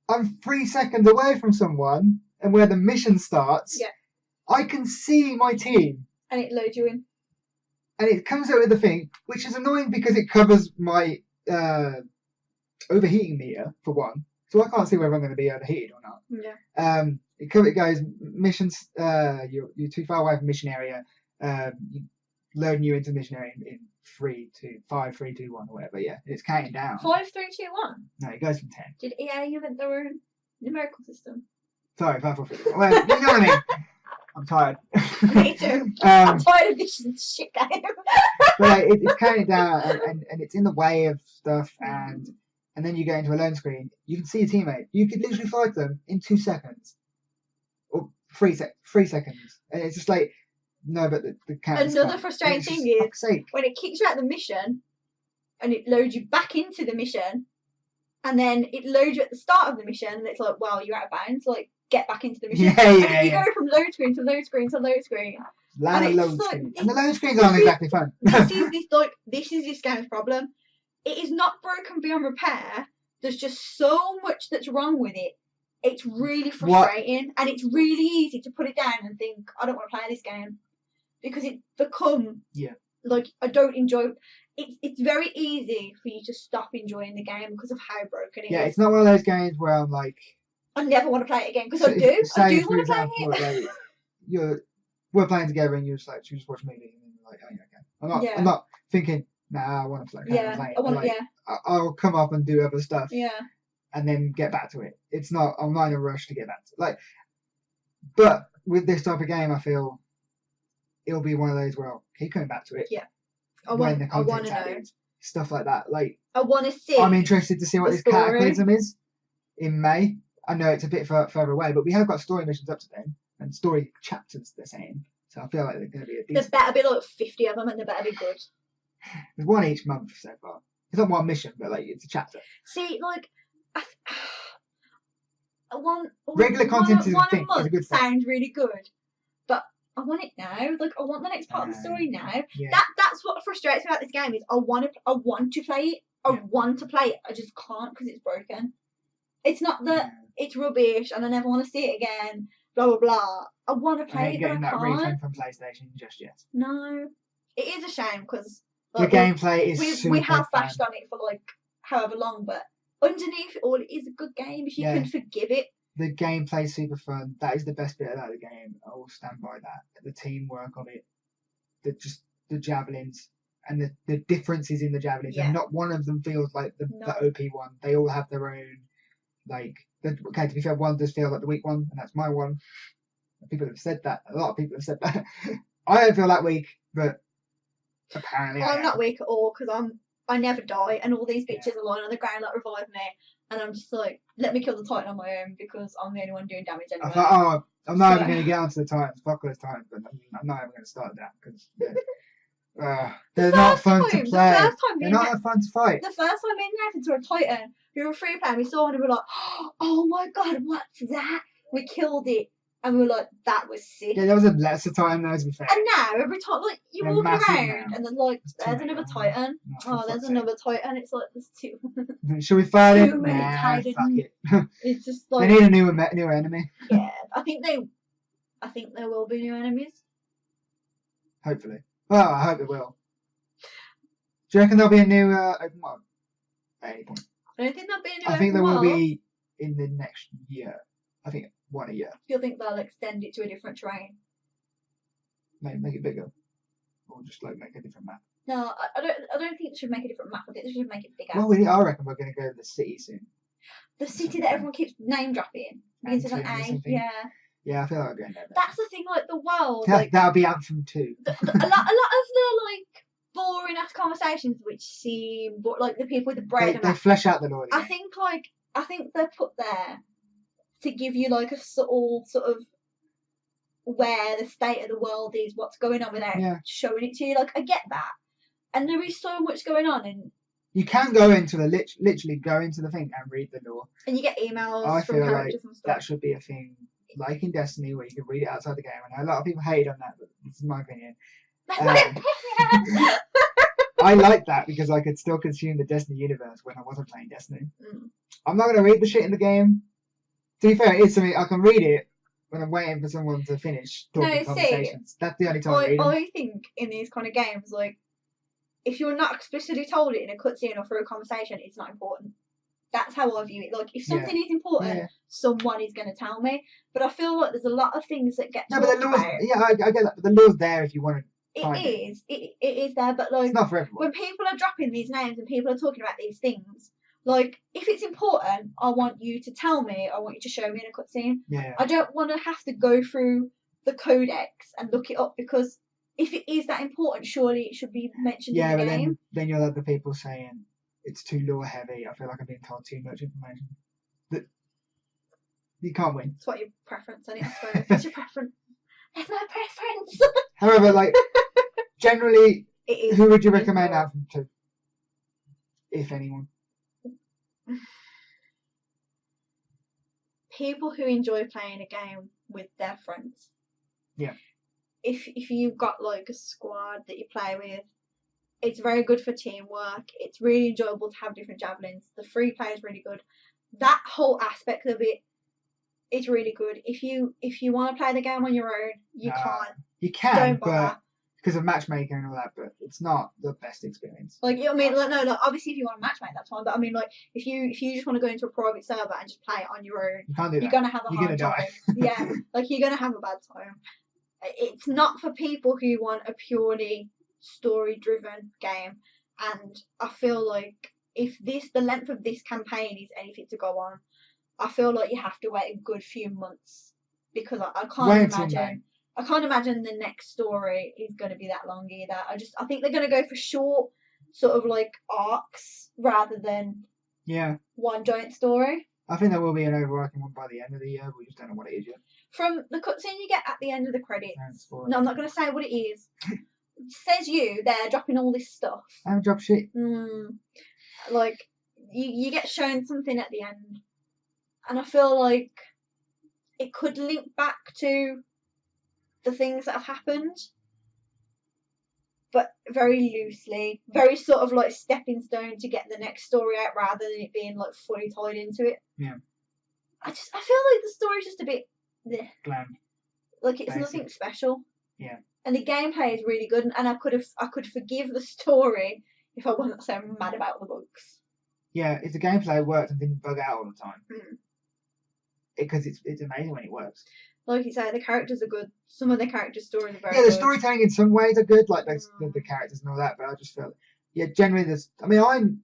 I'm 3 seconds away from someone, and where the mission starts, I can see my team, and it loads you in. And it comes out with the thing, which is annoying because it covers my overheating meter for one, so I can't see whether I'm going to be overheated or not. Yeah. It goes missions. You're too far away from mission area. loading you into missionary in 3, 2, 5, 3, 2, 1 or whatever. Yeah, it's counting down. 5, 3, 2, 1. No, it goes from 10. Did EA invent their own numerical system? Sorry, 5, 4, 3, 2, 1. Well, you know what I mean. I'm tired. Me too. I'm tired of this shit game. But like, it's counting down, and it's in the way of stuff, and then you go into a lone screen. You can see a teammate. You could literally fight them in 2 seconds, or 3 seconds, and it's just like, no, but the counter's Another gone. frustrating It's thing just, is fuck's sake. when it kicks you out the mission, and it loads you back into the mission, and then it loads you at the start of the mission, and it's like, well, you're out of bounds, like, get back into the mission. Yeah. You go from load screen to load screen to load screen. Loud and load it's like, screen. And the load screens aren't exactly fun. This is this game's problem. It is not broken beyond repair. There's just so much that's wrong with it. It's really frustrating, and it's really easy to put it down and think, I don't want to play this game, because it's become like, I don't enjoy. It's very easy for you to stop enjoying the game because of how broken it is. Yeah, it's not one of those games where I'm like, I never want to play it again, because I do want to play it. Like, we're playing together and you're just like, should we just watch a movie? And then you're like, oh yeah, okay. I'm not thinking, nah, I want to play. I'll come up and do other stuff. Yeah. And then get back to it. I'm not in a rush to get back to it. Like, but with this type of game, I feel it'll be one of those where I'll keep coming back to it. Yeah. When the content's added, stuff like that. Like, I want to see. I'm interested to see what this Cataclysm is in May. I know it's a bit further away, but we have got story missions up to then, and story chapters they're saying. So I feel like they're going to be a decent. There better be like 50 of them, and they better be good. There's one each month so far. It's not one mission, but like it's a chapter. See, like, regular content is a thing. Month is a good thing. Sounds really good, but I want it now. Like, I want the next part of the story now. Yeah. That's what frustrates me about this game is I want to play it. I want to play it. I just can't because it's broken. It's not that it's rubbish and I never want to see it again. Blah blah blah. I want to play it, but I getting that can't. refund from PlayStation just yet. No, it is a shame because the gameplay is we have bashed on it for like however long, but underneath it all, it is a good game if you can forgive it. The gameplay is super fun. That is the best bit about the game. I will stand by that. The teamwork of it, the javelins, and the differences in the javelins. And not one of them feels like the OP one. They all have their own, like, okay, to be fair, one does feel like the weak one, and that's my one. People have said that. A lot of people have said that. I don't feel that weak, but apparently I'm not weak at all because I never die, and all these bitches are lying on the ground like revive me, and I'm just like, let me kill the Titan on my own because I'm the only one doing damage anyway. I thought, I'm not even going to get onto the Titans. Fuck those Titans, but I'm not even going to start that because they're not fun to play. They're not fun to fight. The first time me and Nathan saw a Titan, we were free playing, we saw one and we were like, oh my god, what's that? We killed it. And we were like, that was sick. Yeah, there was a lesser time though, to be fair. And now, every time, like, you walk around and then, like, there's another Titan. Oh, there's another Titan. It's like, there's two. Should we fight it? Nah, fuck it. It's just like. They need a new enemy. Yeah, I think there will be new enemies. Hopefully. Well, I hope it will. Do you reckon there'll be a new open world at any point? I don't think there'll be a new I think there open will world. be in the next year. I think one a year. Do you think they'll extend it to a different terrain? Maybe make it bigger, or just like make a different map. No, I don't think they should make a different map. I think they should make it bigger. Well, I reckon we're going to go to the city soon. The city that everyone keeps name dropping. Begins with an A. Yeah. Yeah, I feel like we're going there. That's the thing, like the world. That'll be Anthem 2. A lot of the like boring ass conversations, which seem like the people with the brain. They flesh out the lore. I think they're put there to give you like a subtle sort of where the state of the world is, what's going on without showing it to you. Like, I get that, and there is so much going on, and you can go into the literally go into the thing and read the lore, and you get emails from feel characters like and stuff. That should be a thing, like in Destiny, where you can read it outside the game. I know a lot of people hate on that, but this is my opinion. I like that because I could still consume the Destiny universe when I wasn't playing Destiny. I'm not going to read the shit in the game. To be fair, it is something I can read it when I'm waiting for someone to finish talking conversations. That's the only time I read them. I think in these kind of games, like, if you're not explicitly told it in a cutscene or through a conversation, it's not important. That's how I view it. Like, if something is important, someone is going to tell me. But I feel like there's a lot of things that get talked about. Yeah, I get that. But the lore's there if you want to find it. It is there, but like It's not for everyone. when people are dropping these names and people are talking about these things, like if it's important, I want you to tell me. I want you to show me in a cutscene. Yeah. I don't want to have to go through the codex and look it up, because if it is that important, surely it should be mentioned in the game. Then you'll have the people saying it's too lore heavy. I feel like I'm being told too much information. That you can't win. It's what your preference, and I suppose. What's your preference? There's no preference. However, like generally, who would you recommend more. Anthem to, if anyone? People who enjoy playing a game with their friends. Yeah. If you've got like a squad that you play with, it's very good for teamwork. It's really enjoyable to have different javelins. The free play is really good. That whole aspect of it is really good. If you want to play the game on your own, you can't. You can, Don't bother. but because of matchmaking and all that, but it's not the best experience. Like, I mean, like, no, obviously if you want to matchmake, that's fine. But I mean, like, if you just want to go into a private server and just play it on your own, you can't do that. You're gonna have a hard time. Yeah, like you're gonna have a bad time. It's not for people who want a purely story-driven game, and I feel like if the length of this campaign is anything to go on, I feel like you have to wait a good few months, because I can't imagine the next story is going to be that long either. I think they're going to go for short sort of like arcs rather than one giant story. I think there will be an overarching one by the end of the year. We just don't know what it is yet. From the cutscene you get at the end of the credits. No, I'm not going to say what it is. It says they're dropping all this stuff. I haven't dropped shit. Like, you get shown something at the end. And I feel like it could link back to the things that have happened, but very loosely, very sort of like stepping stone to get the next story out, rather than it being like fully tied into it. Yeah. I feel like the story's just a bit bland. Like it's nothing special. Yeah. And the gameplay is really good, and I could forgive the story if I wasn't so mad about the bugs. Yeah, if the gameplay worked and didn't bug out all the time. Because it's amazing when it works. Like you say, the characters are good. Some of the characters' stories are very good. Yeah, the storytelling in some ways are good, like the characters and all that, but I just feel, generally there's, I mean,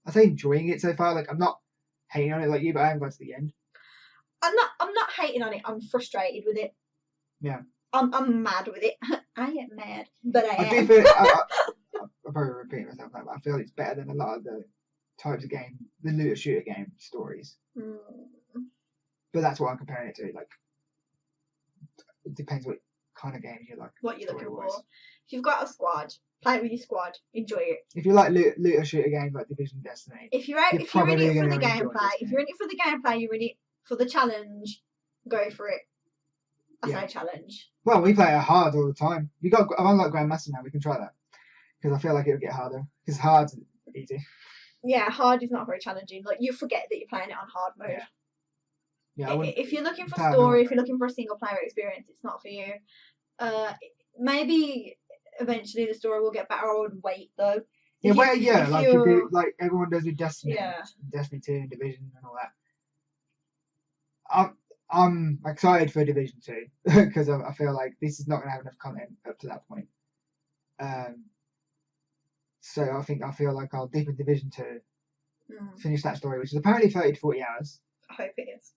I say enjoying it so far, like I'm not hating on it like you, but I haven't got to the end. I'm not hating on it, I'm frustrated with it. Yeah. I'm mad with it. I get mad, but I am. I'll probably repeat myself now, but I feel it's better than a lot of the types of game, the looter shooter game stories. But that's what I'm comparing it to. Like, it depends what kind of games you like. What you're looking for. If you've got a squad, play it with your squad. Enjoy it. If you like looter shooter games like Division, Destiny, if you're in it for the gameplay, you're in it for the challenge. Go for it. I say challenge. Well, we play it hard all the time. I've unlocked Grandmaster now. We can try that because I feel like it'll get harder. Because hard's easy. Yeah, hard is not very challenging. Like you forget that you're playing it on hard mode. Yeah, if you're looking for story, if you're looking for a single player experience, it's not for you. Maybe eventually the story will get better. I would wait though. Like everyone does with Destiny, Destiny 2 and Division and all that. I'm excited for Division 2 because I feel like this is not going to have enough content up to that point. So I feel like I'll dip in Division 2, finish that story, which is apparently 30 to 40 hours. I hope it is.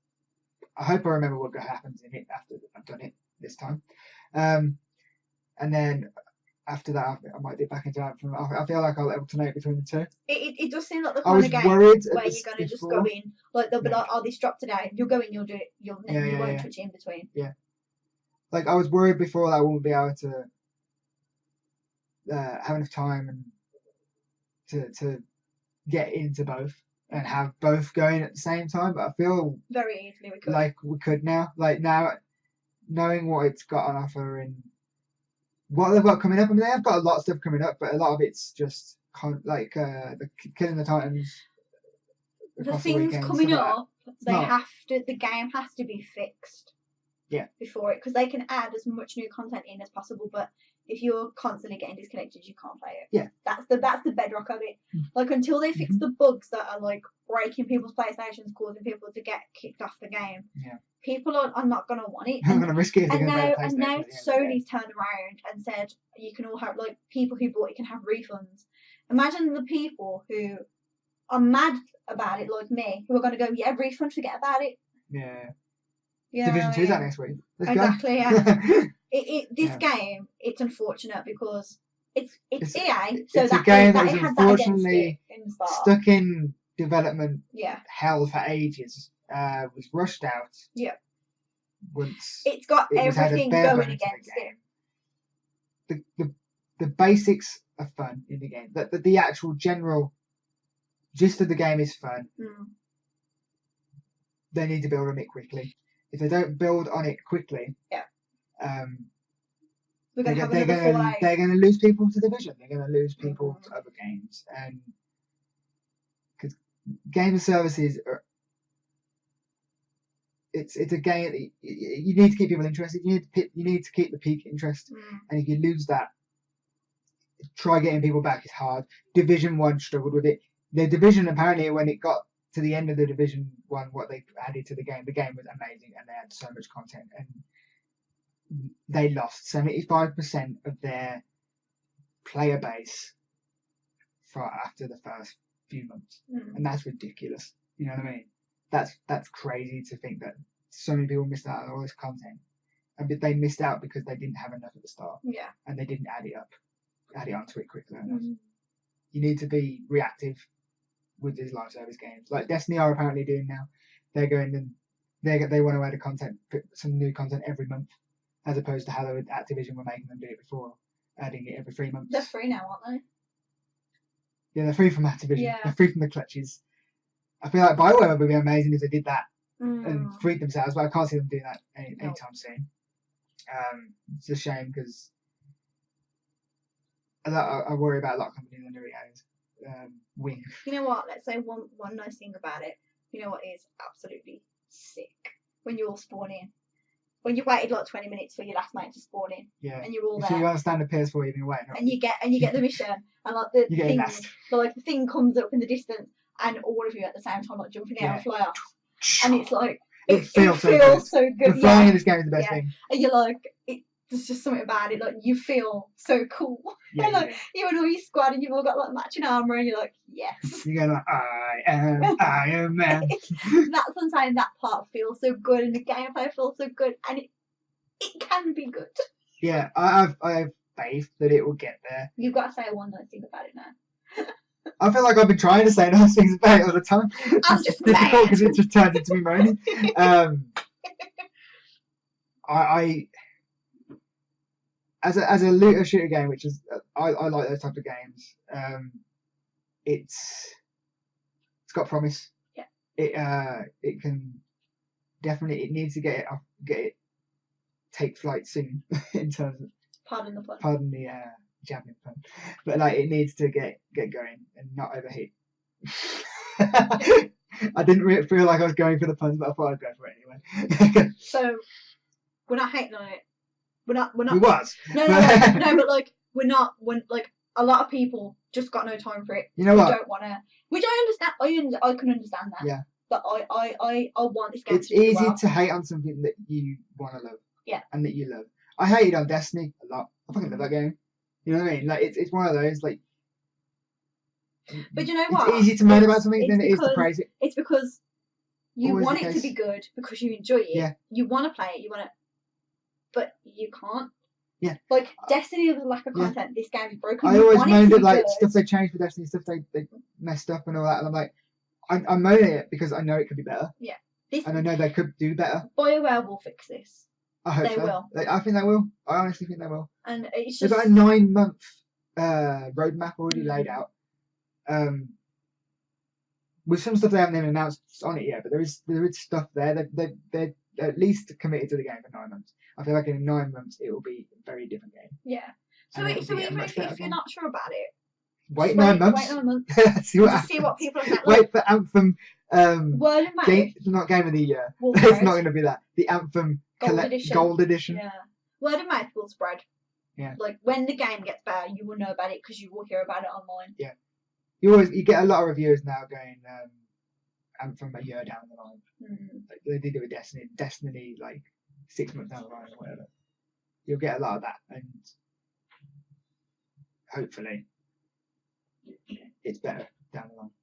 I hope I remember what happens in it after I've done it this time. And then after that, I might dip back into Anthem. I feel like I'll alternate between the two. It does seem like the kind of game where you're going to just go in. Like, they'll be like, oh, this dropped today. You'll go in, you'll do it. You won't switch in between. Yeah. Like, I was worried before that I wouldn't be able to have enough time and to get into both and have both going at the same time, but I feel very easily we could. Like we could now. Like now, knowing what it's got on offer and what they've got coming up. I mean, they have got a lot of stuff coming up, but a lot of it's just like the Killing the Titans. The things coming up, the game has to be fixed. Yeah. Before it, because they can add as much new content in as possible, but if you're constantly getting disconnected, you can't play it. Yeah. That's the bedrock of it. Like, until they fix the bugs that are like breaking people's PlayStations, causing people to get kicked off the game. Yeah. People are not gonna want it. I'm gonna risk it. And now Sony's turned around and said you can all have, like, people who bought it can have refunds. Imagine the people who are mad about it, like me, who are gonna go, yeah, refund, forget about it. Yeah. You know Division what I 2's out mean? next week. Let's Exactly. go. Yeah. This Yeah. game, it's unfortunate because it's It's- EA, so it's that a game that that it is had that against unfortunately it in the start. stuck in development Yeah. hell for ages. Was rushed out. Yeah. Once It's got it was had a everything bare going bones of against it. the basics are fun in the game. The actual general gist of the game is fun. Mm. They need to build on it quickly. If they don't build on it quickly, Yeah. We're they're gonna have another Fallout. going to lose people to Division. They're going to lose people Mhm. to other games, and because game services are. It's a game that you need to keep people interested. You need to keep the peak interest, and if you lose that, try getting people back is hard. Division 1 struggled with it. The Division, apparently, when it got to the end of the Division 1, what they added to the game was amazing, and they had so much content, and they lost 75% of their player base after the first few months, and that's ridiculous. You know what I mean? That's crazy to think that so many people missed out on all this content, and they missed out because they didn't have enough at the start. Yeah. And they didn't add it onto it quickly enough. You need to be reactive with these live service games, like Destiny are apparently doing now. They're going and they want to add some new content every month, as opposed to how Activision were making them do it before, adding it every 3 months. They're free now, aren't they? Yeah, they're free from Activision. Yeah. They're free from the clutches. I feel like BioWare would be amazing if they did that and freed themselves, but I can't see them doing that anytime soon. It's a shame because I worry about a lot of companies under EA's wing. You know what? Let's say one nice thing about it. You know what is absolutely sick? When you all spawn in. When you waited like 20 minutes for your last mate to spawn in, Yeah. and you're all If there, you understand the PS4, you've been waiting. and you get the mission, and like the You get thing, last. like the thing comes up in the distance, and all of you at the same time like jumping out Yeah. and fly off, and it's like It feels so good. The flying in this game is the best thing. And you're like, there's just something about it. Like, you feel so cool. Yeah, And like you and all your squad, and you've all got like matching armor, and you're like, yes. You're going like, I am man. That's what I'm saying. That part feels so good, and the gameplay feels so good, and it can be good. Yeah, I have faith that it will get there. You've got to say one nice thing about it now. I feel like I've been trying to say nice things about it all the time. I'm just difficult because it just turns into me moaning. I as a looter shooter game, which is I like those type of games. It's got promise. Yeah. It can definitely, it needs to get it take flight soon in terms of Pardon the pun. pardon the jabbing pun, but like it needs to get going and not overheat. I didn't really feel like I was going for the puns, but I thought I'd go for it anyway. So we're not hating on it. We're not. We was. No, but like we're not. When like a lot of people just got no time for it. You know what? Don't want to. Which I understand. I can understand that. Yeah. But I want this game It's to do easy well. to hate on something that you want to love. Yeah. And that you love. I hated on Destiny a lot. I fucking love that game. You know what I mean? Like it's one of those like. But you know what? It's easy to moan about something than it is to praise it. It's because you Always want the it to case. be good because you enjoy it. Yeah. You want to play it. You want to, but you can't. Yeah. Like Destiny with the lack of Yeah. content, this game is broken. I You always want it moaned to at be like good. stuff they changed for Destiny, stuff they messed up and all that, and I'm like, I'm moaning it because I know it could be better, This and I know they could do better. BioWare will fix this, I hope They so. will. I think they will. I honestly think they will. and it's They've just got a 9-month roadmap already laid out. With some stuff they haven't even announced on it yet, but there is stuff there. They're at least committed to the game for 9 months. I feel like in 9 months it will be a very different game. yeah. So And it'll so be a even much if better you're game. not sure about it, Wait just 9 months. Wait 9 months. See what Just see what happens. people are saying. Like, Wait for Anthem. word of mouth. It's not Game of the Year. will It's spread. not going to be that. The Anthem Gold edition. Gold Edition. Yeah. Word of mouth will spread. Yeah. Like when the game gets better, you will know about it because you will hear about it online. You get a lot of reviewers now going Anthem a year down the line. Like they did it with Destiny like 6 months down the line or whatever. You'll get a lot of that, and hopefully it's better down the line.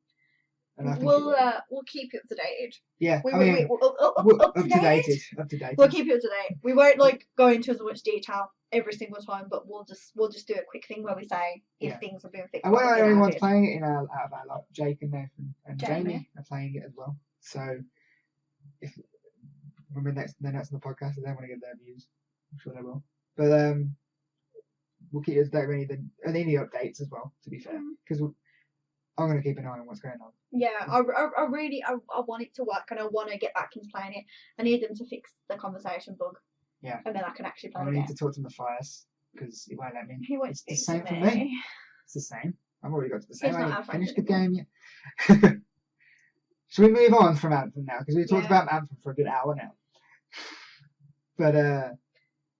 And I think we'll keep you up to date. Yeah, We, I mean, up to date. Up to date. We'll keep you up to date. We won't like go into as much detail every single time, but we'll just do a quick thing where we say if things have been fixed. And we're not the only ones playing it out of our lot. Jake and Nathan and Jamie are playing it as well. So if when they're next on the podcast, if they want to give their views, I'm sure they will. But we'll keep you up to date with any updates as well. To be fair, because I'm going to keep an eye on what's going on. Yeah, I really want it to work, and I want to get back into playing it. I need them to fix the conversation bug. Yeah. And then I can actually play I it. need to talk to Matthias because he won't let me. He won't it's the same for me. It's the same. I've already got to the same. I haven't finished the game yet. Should we move on from Anthem now? Because we talked about Anthem for a good hour now. But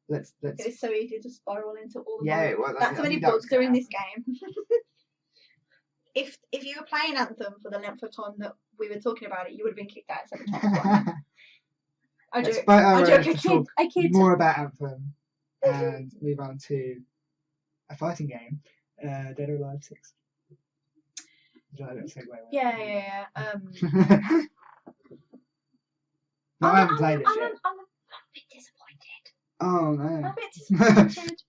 let's. It's so easy to spiral into all the. Yeah, it was. That's how many bugs are in this game. If you were playing Anthem for the length of time that we were talking about it, you would have been kicked out several times. I joke. I kid. More about Anthem and move on to a fighting game, Dead or Alive 6. Is that a little segue? Yeah. No, I haven't played it yet. I'm a bit disappointed. Oh no. I'm a bit disappointed.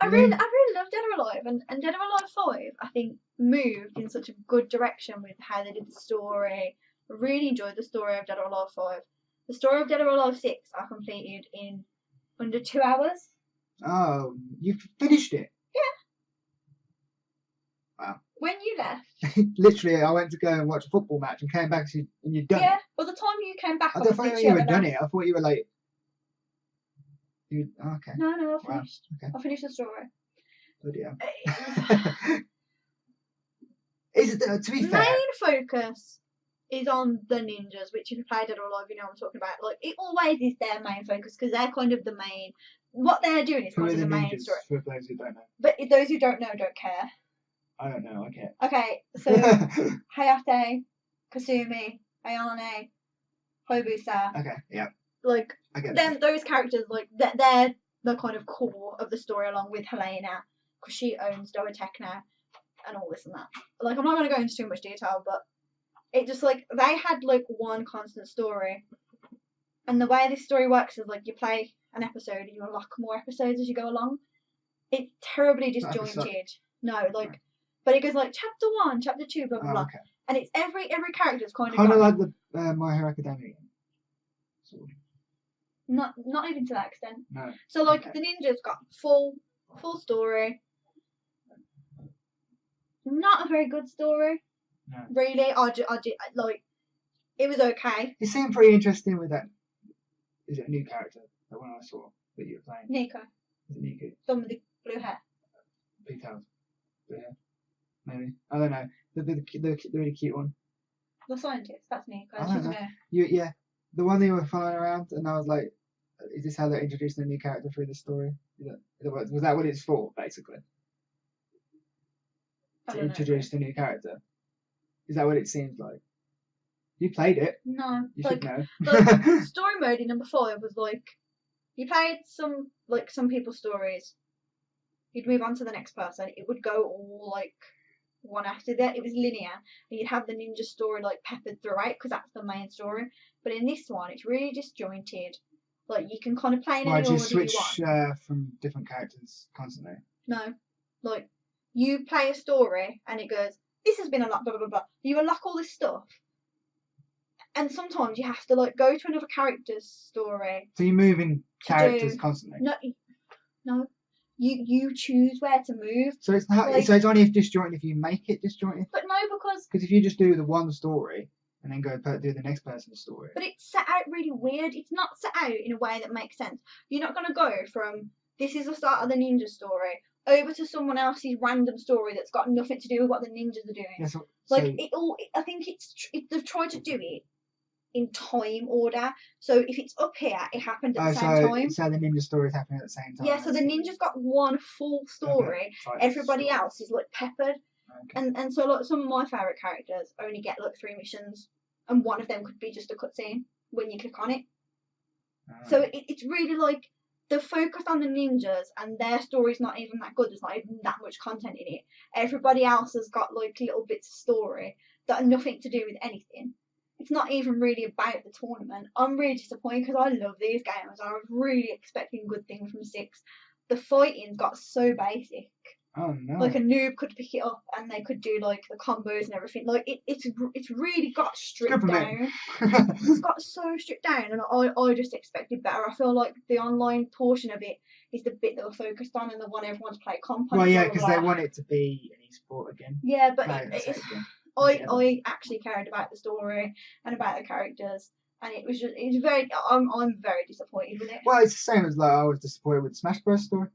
I really love Dead or Alive, and Dead or Alive 5, I think, moved in such a good direction with how they did the story. I really enjoyed the story of Dead or Alive 5. The story of Dead or Alive 6 I completed in under 2 hours. Oh, you finished it? Yeah. Wow. When you left. Literally, I went to go and watch a football match and came back and you'd done it. Yeah, by the time you came back, I thought you had done it. I thought you were like... okay. No, I finished. Wow. Okay. I finished the story. Bloody hell. To be fair... Main focus is on the ninjas, which if you play Dead or Alive, you know what I'm talking about. Like, it always is their main focus because they're kind of the main... What they're doing is kind of the main story. For those who don't know. But those who don't know don't care. I don't know, I care. Okay, so Hayate, Kasumi, Ayane, Hobusa. Okay, yeah. Like, I get them, those characters, like, they're the kind of core of the story along with Helena, because she owns Deditae now, and all this and that. Like, I'm not going to go into too much detail, but it just, like, they had, like, one constant story. And the way this story works is, like, you play an episode and you unlock more episodes as you go along. It's terribly disjointed. No, like, but it goes, like, chapter 1, chapter 2, blah, blah, blah. Okay. And it's every character's kind of like the My Hero Academia. Sort of. Not even to that extent. No. So, like, the ninjas got full story. Not a very good story. No. Really, I did, like, it was okay. It seemed pretty interesting with that. Is it a new character? The one I saw that you were playing? Nico. Is it Nico? The one with the blue hair. Big tails. Blue hair. Maybe. I don't know. The really cute one. The scientist. That's Nico. I don't know. Yeah. The one that you were following around, and I was like, is this how they're introducing a new character through the story? Was that what it's for, basically? To introduce a new character? Is that what it seems like? You played it. No. You should know. The story mode in number 5 was like, you played some people's stories. You'd move on to the next person. It would go all like one after that. It was linear, and you'd have the ninja story like peppered throughout because that's the main story. But in this one, it's really disjointed. Like you can kind of play in any order you want. Do you switch from different characters constantly? No, like you play a story and it goes, this has been unlocked, blah blah blah. You unlock all this stuff, and sometimes you have to like go to another character's story. So you're moving characters constantly. No. You choose where to move. So it's not. Like, so it's only disjointed if you make it disjointed. But no, because if you just do the one story and then go do the next person's story. But it's set out really weird. It's not set out in a way that makes sense. You're not going to go from this is the start of the ninja story over to someone else's random story that's got nothing to do with what the ninjas are doing. Yeah, I think they've tried to do it in time order. So if it's up here, it happened at the same time. So the ninja stories happening at the same time. Yeah, so the ninja's got one full story. Okay. Everybody else is like peppered. Okay. And so like some of my favourite characters only get like 3 missions, and one of them could be just a cutscene when you click on it. So it's really like the focus on the ninjas, and their story's not even that good. There's not even that much content in it. Everybody else has got like little bits of story that are nothing to do with anything. It's not even really about the tournament. I'm really disappointed because I love these games. I was really expecting good things from 6. The fighting got so basic. Oh no! Like a noob could pick it up and they could do like the combos and everything. Like it's really got stripped down. It's got so stripped down, and I just expected better. I feel like the online portion of it is the bit that we're focused on, and the one everyone's play comp on. Well, yeah, because they want it to be an esport again. Yeah, but I actually cared about the story and about the characters, and it was very. I'm very disappointed with it. Well, it's the same as like I was disappointed with Smash Bros. Story.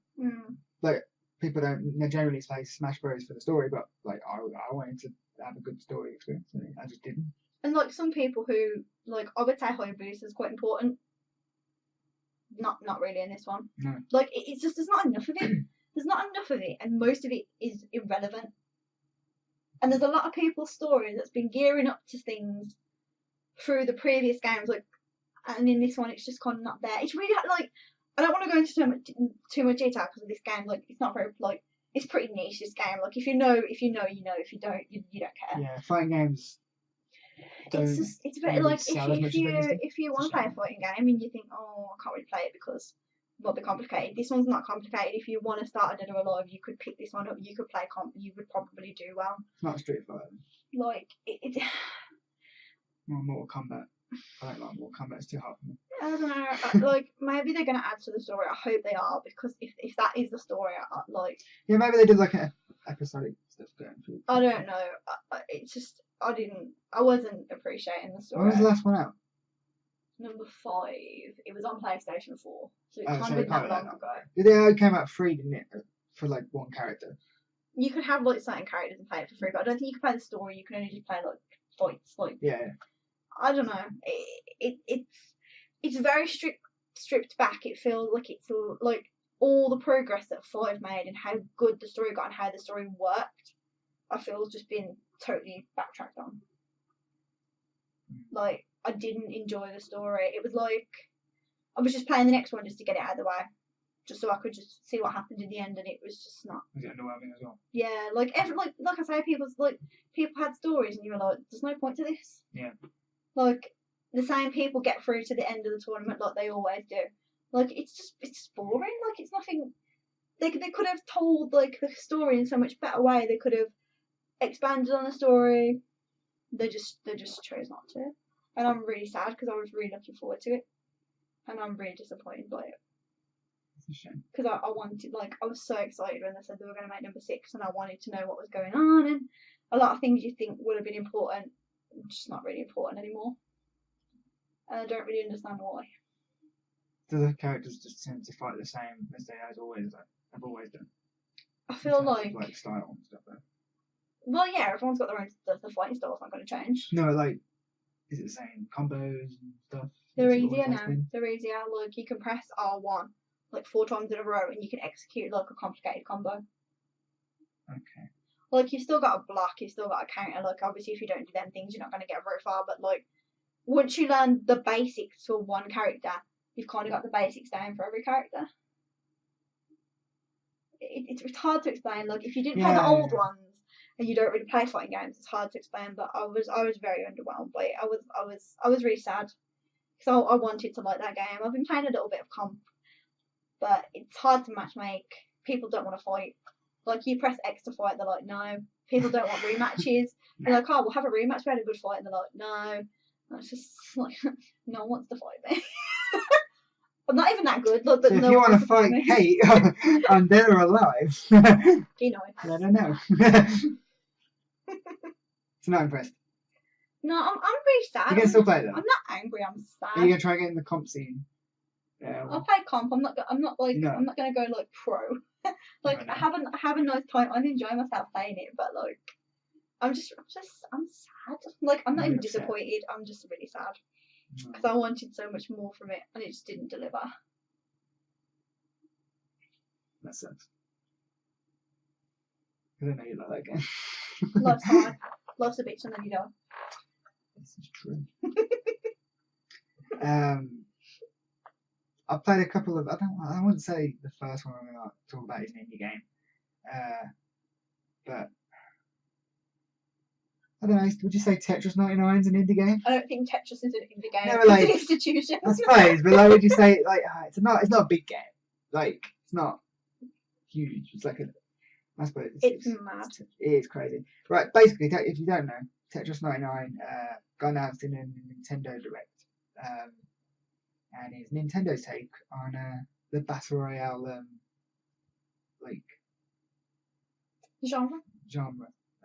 Like people don't generally play Smash Bros. For the story, but like I wanted to have a good story experience, and I just didn't. And like some people who like, I would say high boost is quite important. Not really in this one. No. Like it's just there's not enough of it. There's not enough of it, and most of it is irrelevant. And there's a lot of people's story that's been gearing up to things through the previous games, like, and in this one it's just kind of not there. It's really like, I don't want to go into too much detail because of this game. Like, it's not very like, it's pretty niche, this game. Like, if you know, you know. If you don't, you don't care. Yeah, fighting games. It's very like if you want to play a fighting game and you think, oh, I can't really play it because it will be complicated. This one's not complicated. If you want to start a Dead or Alive, you could pick this one up. You could play comp. You would probably do well. It's not Street Fighter. Like it. Well, Mortal Kombat. I don't like Mortal Kombat. It's too hard for me. I don't know. Like maybe they're gonna add to the story. I hope they are, because if that is the story, like. Yeah, maybe they did like an episodic stuff going through. I don't know. It's just I wasn't appreciating the story. When was the last one out? Number 5. It was on PlayStation 4, so it can't have been that long ago. It came out free, didn't it? For like one character. You could have like certain characters and play it for free, but I don't think you can play the story. You can only just play like fights. Like, yeah. I don't know. It's very stripped back. It feels like it's like all the progress that 5 made and how good the story got and how the story worked, I feel has just been totally backtracked on. Like, I didn't enjoy the story. It was like I was just playing the next one just to get it out of the way, just so I could just see what happened in the end, and it was just not. Was it underwhelming as well? Yeah, like I say, people had stories, and you were like, "There's no point to this." Yeah. Like the same people get through to the end of the tournament, like they always do. Like it's boring. Like it's nothing. They could have told like the story in so much better way. They could have expanded on the story. They just chose not to, and I'm really sad because I was really looking forward to it, and I'm really disappointed by it. It's a shame. Because I wanted, like, I was so excited when they said they were going to make number 6, and I wanted to know what was going on, and a lot of things you think would have been important, just not really important anymore, and I don't really understand why. Do the characters just tend to fight the same as they have always done? I feel like style and stuff. Though. Well, yeah, everyone's got their own stuff. The fighting style's not going to change. No, like, is it the same combos and stuff? They're easier now. They're easier. Like, you can press R1 like 4 times in a row, and you can execute like a complicated combo. Okay. Like, you've still got a block, you've still got a counter. Like, obviously, if you don't do them things, you're not going to get very far. But like, once you learn the basics for one character, you've kind of got the basics down for every character. It's hard to explain. Like, if you didn't play the old ones and you don't really play fighting games, it's hard to explain. But I was very underwhelmed by it. I was really sad because I wanted to like that game. I've been playing a little bit of comp, but it's hard to matchmake. People don't want to fight. Like, you press X to fight, they're like, no. People don't want rematches. They're like, oh, we'll have a rematch. We had a good fight, and they're like, no. And it's just like, no one wants to fight me. I'm not even that good. Look, so if you want to fight Kate, I'm dead or alive. You know. I don't know. So not impressed. No, I'm really sad. You can still play them. I'm not angry. I'm sad. Are you gonna try getting the comp scene? Yeah. I'll play comp. I'm not gonna go like pro. Like, I have a nice time. I'm enjoying myself playing it, but like, I'm sad. Like, I'm not even disappointed. I'm just really sad. because I wanted so much more from it, and it just didn't deliver. That sucks. I don't know you like that game. Life's hard. Life's a bitch, and then you die. This is true. I've played a couple of. I wouldn't say the first one I'm going to talk about is an indie game, but I don't know. Would you say Tetris 99 is an indie game? I don't think Tetris is an indie game. No, It's like, an institution. I suppose, but like, would you say like it's not a big game? Like, it's not huge. It's like I suppose It's mad. It is crazy. Right, basically, if you don't know, Tetris 99 got announced in a Nintendo Direct, and it's Nintendo's take on the Battle Royale like Genre.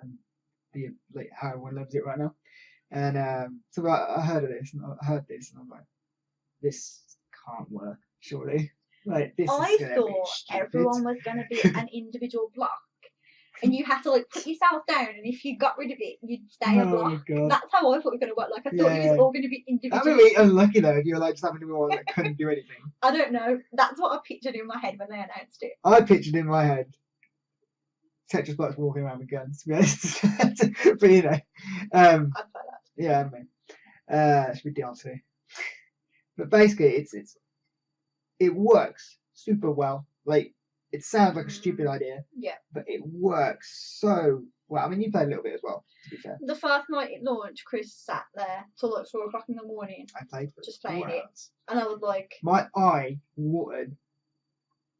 and the like how everyone loves it right now. And so I heard this, and I was like, this can't work, surely. Like, this I is gonna thought be stupid. everyone was going to be an individual block, and you had to like put yourself down, and if you got rid of it, you'd stay a block. God. That's how I thought it was going to work. Like, I thought it was all going to be That individual. would be unlucky though if you were like just having to be one that couldn't do anything. I don't know. That's what I pictured in my head when they announced it. I pictured in my head Tetris blocks walking around with guns, to be honest. But you know, I'd play that. yeah, I mean, it should be DLC. But basically, it works super well. Like, it sounds like a stupid idea, Yeah. but it works so well. I mean, you played a little bit as well, to be fair. The first night it launched, Chris sat there till like 4 o'clock in the morning, I played for just playing 4 it. hours. and I was like, My eye watered,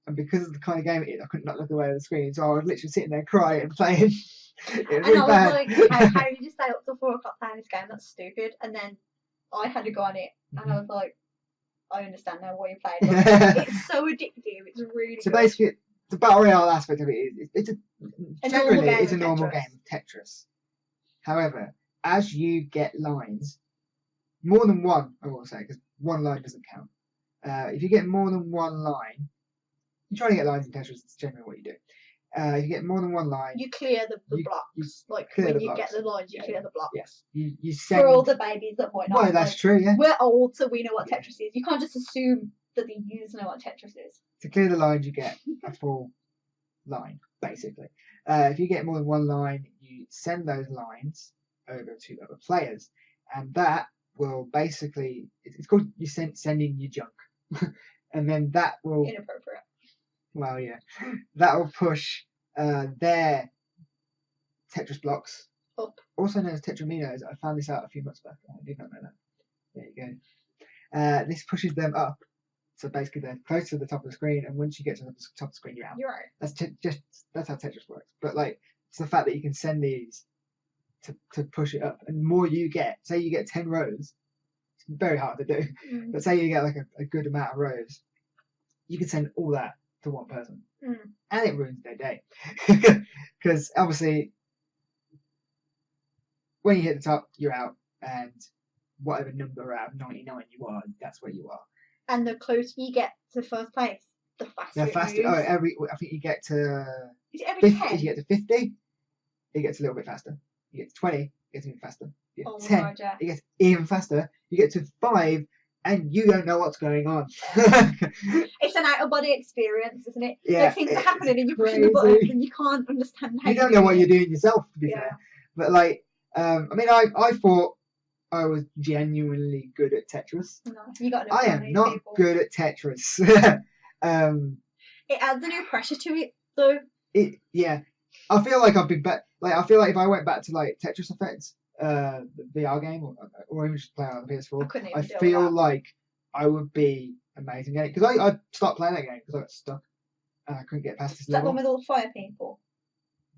and because of the kind of game it is, I could not look away at the screen, so I was literally sitting there crying and playing. It was and really I was bad. like, how did you stay up till 4 o'clock playing this game? That's stupid. And then I had to go on it, and I was like, I understand now why you played. Like, it's so addictive. It's really So good. basically, the battle royale aspect of it is it's generally it's a normal Tetris. game of Tetris. However, as you get lines, more than one, I will say, because one line doesn't count. If you get more than one line, you try to get lines in Tetris. It's generally what you do. If you get more than one line, You clear the You- blocks. Like, clear when the you blocks. get the lines, you Yeah, clear the blocks. yes, you send. For all the babies that might not. Well, that's like, true. Yeah. We're old, so we know what Yeah. Tetris is. You can't just assume that the youths know what Tetris is. To clear the lines, you get a full line, basically. If you get more than one line, you send those lines over to other players, and that will basically, it's called you sending your junk, and then that will, Inappropriate. well, yeah, that will push their Tetris blocks Up. also known as Tetraminos. I found this out a few months back. I did not know that. There you go. This pushes them up. So basically, they're close to the top of the screen, and once you get to the top of the screen, you're out. You're right. That's how Tetris works. But like, it's the fact that you can send these to push it up, and the more you get, say you get 10 rows, it's very hard to do. Mm. But say you get like a good amount of rows, you can send all that to one person, and it ruins their day. Because obviously, when you hit the top, you're out, and whatever number out of 99 you are, that's where you are. And the closer you get to first place, the faster They're it faster. moves. I think you get to Is it every 50. 10? If you get to 50, it gets a little bit faster. You get to 20, it gets even faster. You get Oh to my 10, God, yeah. it gets even faster. You get to 5, and you don't know what's going on. It's an out-of-body experience, isn't it? Yeah, Like, things are it's happening and you're pushing the buttons crazy. and you can't understand how You don't know what you're doing yourself, to be Yeah. fair. But like, I mean, I thought I was genuinely good at Tetris. No, you got no I fun am these not people. good at Tetris. It adds a new pressure to it, though. Yeah, I feel like I've been back. Like, I feel like if I went back to like Tetris Effects, the VR game, or even just play on the I PS4, couldn't even I deal feel with that. like I would be amazing at it. Because I stopped playing that game because I got stuck and I couldn't get past this Is that the level. one with all the fire people?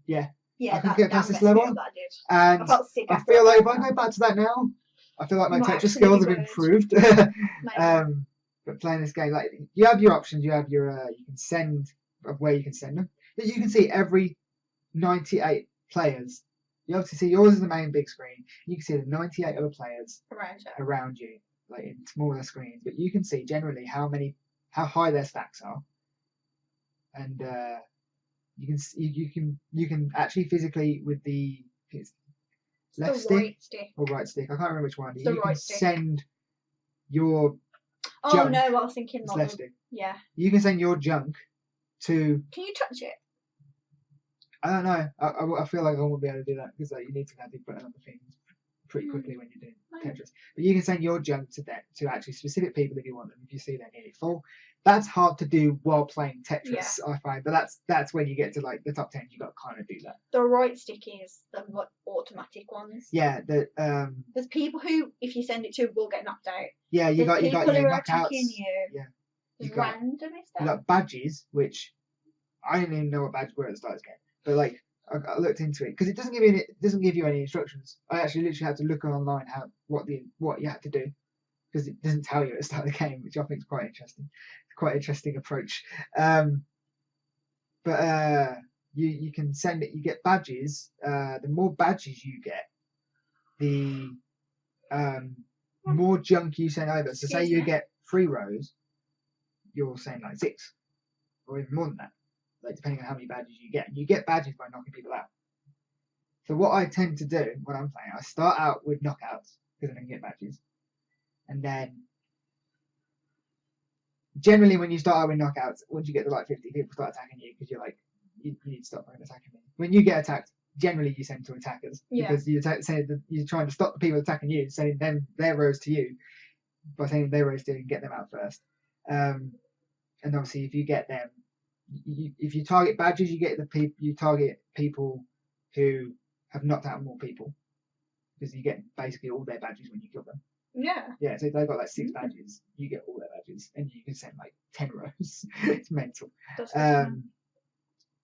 Yeah. Yeah, I couldn't that, get past that this messed me level. up, that did. And I felt sick I after feel like if played I go that. back to that now, I feel like my You might Tetris skills have absolutely improved. Maybe. But playing this game, like, you have your options. You have your you can send of where you can send them. But you can see every 98 players. You obviously see yours is the main big screen. You can see the 98 other players Around you. around you, like in smaller screens. But you can see generally how high their stacks are, and you can actually physically with the left The stick right stick. or right stick. I can't remember which one. The You can right stick. send your Oh junk no, I was thinking is like less do. yeah. You can send your junk to. Can you touch it? I don't know. I feel like I won't be able to do that because like, you need to be putting other things pretty quickly when you're doing Tetris. But you can send your junk to actually specific people if you want them. If you see they're nearly full, that's hard to do while playing Tetris. I find, but that's when you get to like the top 10. You got to kind of do that. The right stick is the automatic ones. Yeah. There's people who, if you send it to, will get knocked out. Yeah, you got your knockouts. You. Yeah. You randomly stuff. You got badges, which I didn't even know what badges were at the start of the game. But like I looked into it because it doesn't give you any instructions. I actually literally had to look online what you had to do because it doesn't tell you at the start of the game, which I think is quite interesting. It's quite an interesting approach. But you can send it. You get badges. The more badges you get, the more junk you send over. So say you get 3 rows, you're saying like 6 or even more than that. Like depending on how many badges you get. And you get badges by knocking people out. So what I tend to do when I'm playing, I start out with knockouts because I can get badges. And then generally when you start out with knockouts, once you get to like 50, people start attacking you because you're like, you need to stop attacking me. When you get attacked, generally you send to attackers because you're trying to stop the people attacking you, sending them their rows to you by sending their rows to you and get them out first. And obviously if you get them, if you target badges, you target people who have knocked out more people because you get basically all their badges when you kill them. Yeah, so if they've got like 6 badges, you get all their badges and you can send like 10 rows. It's mental.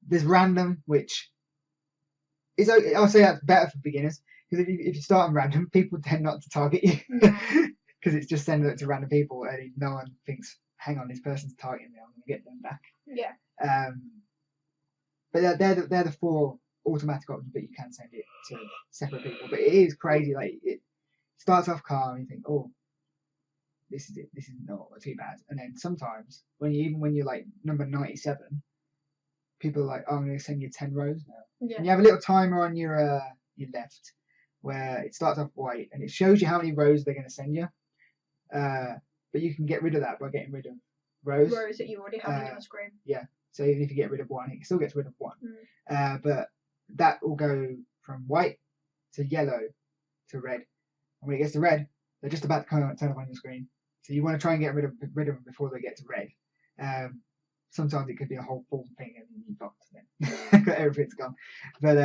There's random, which is I'll say that's better for beginners because if you start on random, people tend not to target you because it's just sending it to random people and no one thinks, hang on, this person's targeting me, I'm going to get them back. But they're the 4 automatic options, but you can send it to separate people. But it is crazy. Like it starts off calm, and you think, oh, this is it. This is not too bad. And then sometimes when you're like number 97, people are like, oh, I'm going to send you 10 rows now. And you have a little timer on your left where it starts off white and it shows you how many rows they're going to send you. But you can get rid of that by getting rid of rows that you already have on your screen. Yeah. So even if you get rid of 1, it still gets rid of 1. But that will go from white to yellow to red. And when it gets to red, they're just about to turn up on your screen. So you want to try and get rid of them before they get to red. Sometimes it could be a whole full thing and then you fucked then. Everything's gone. But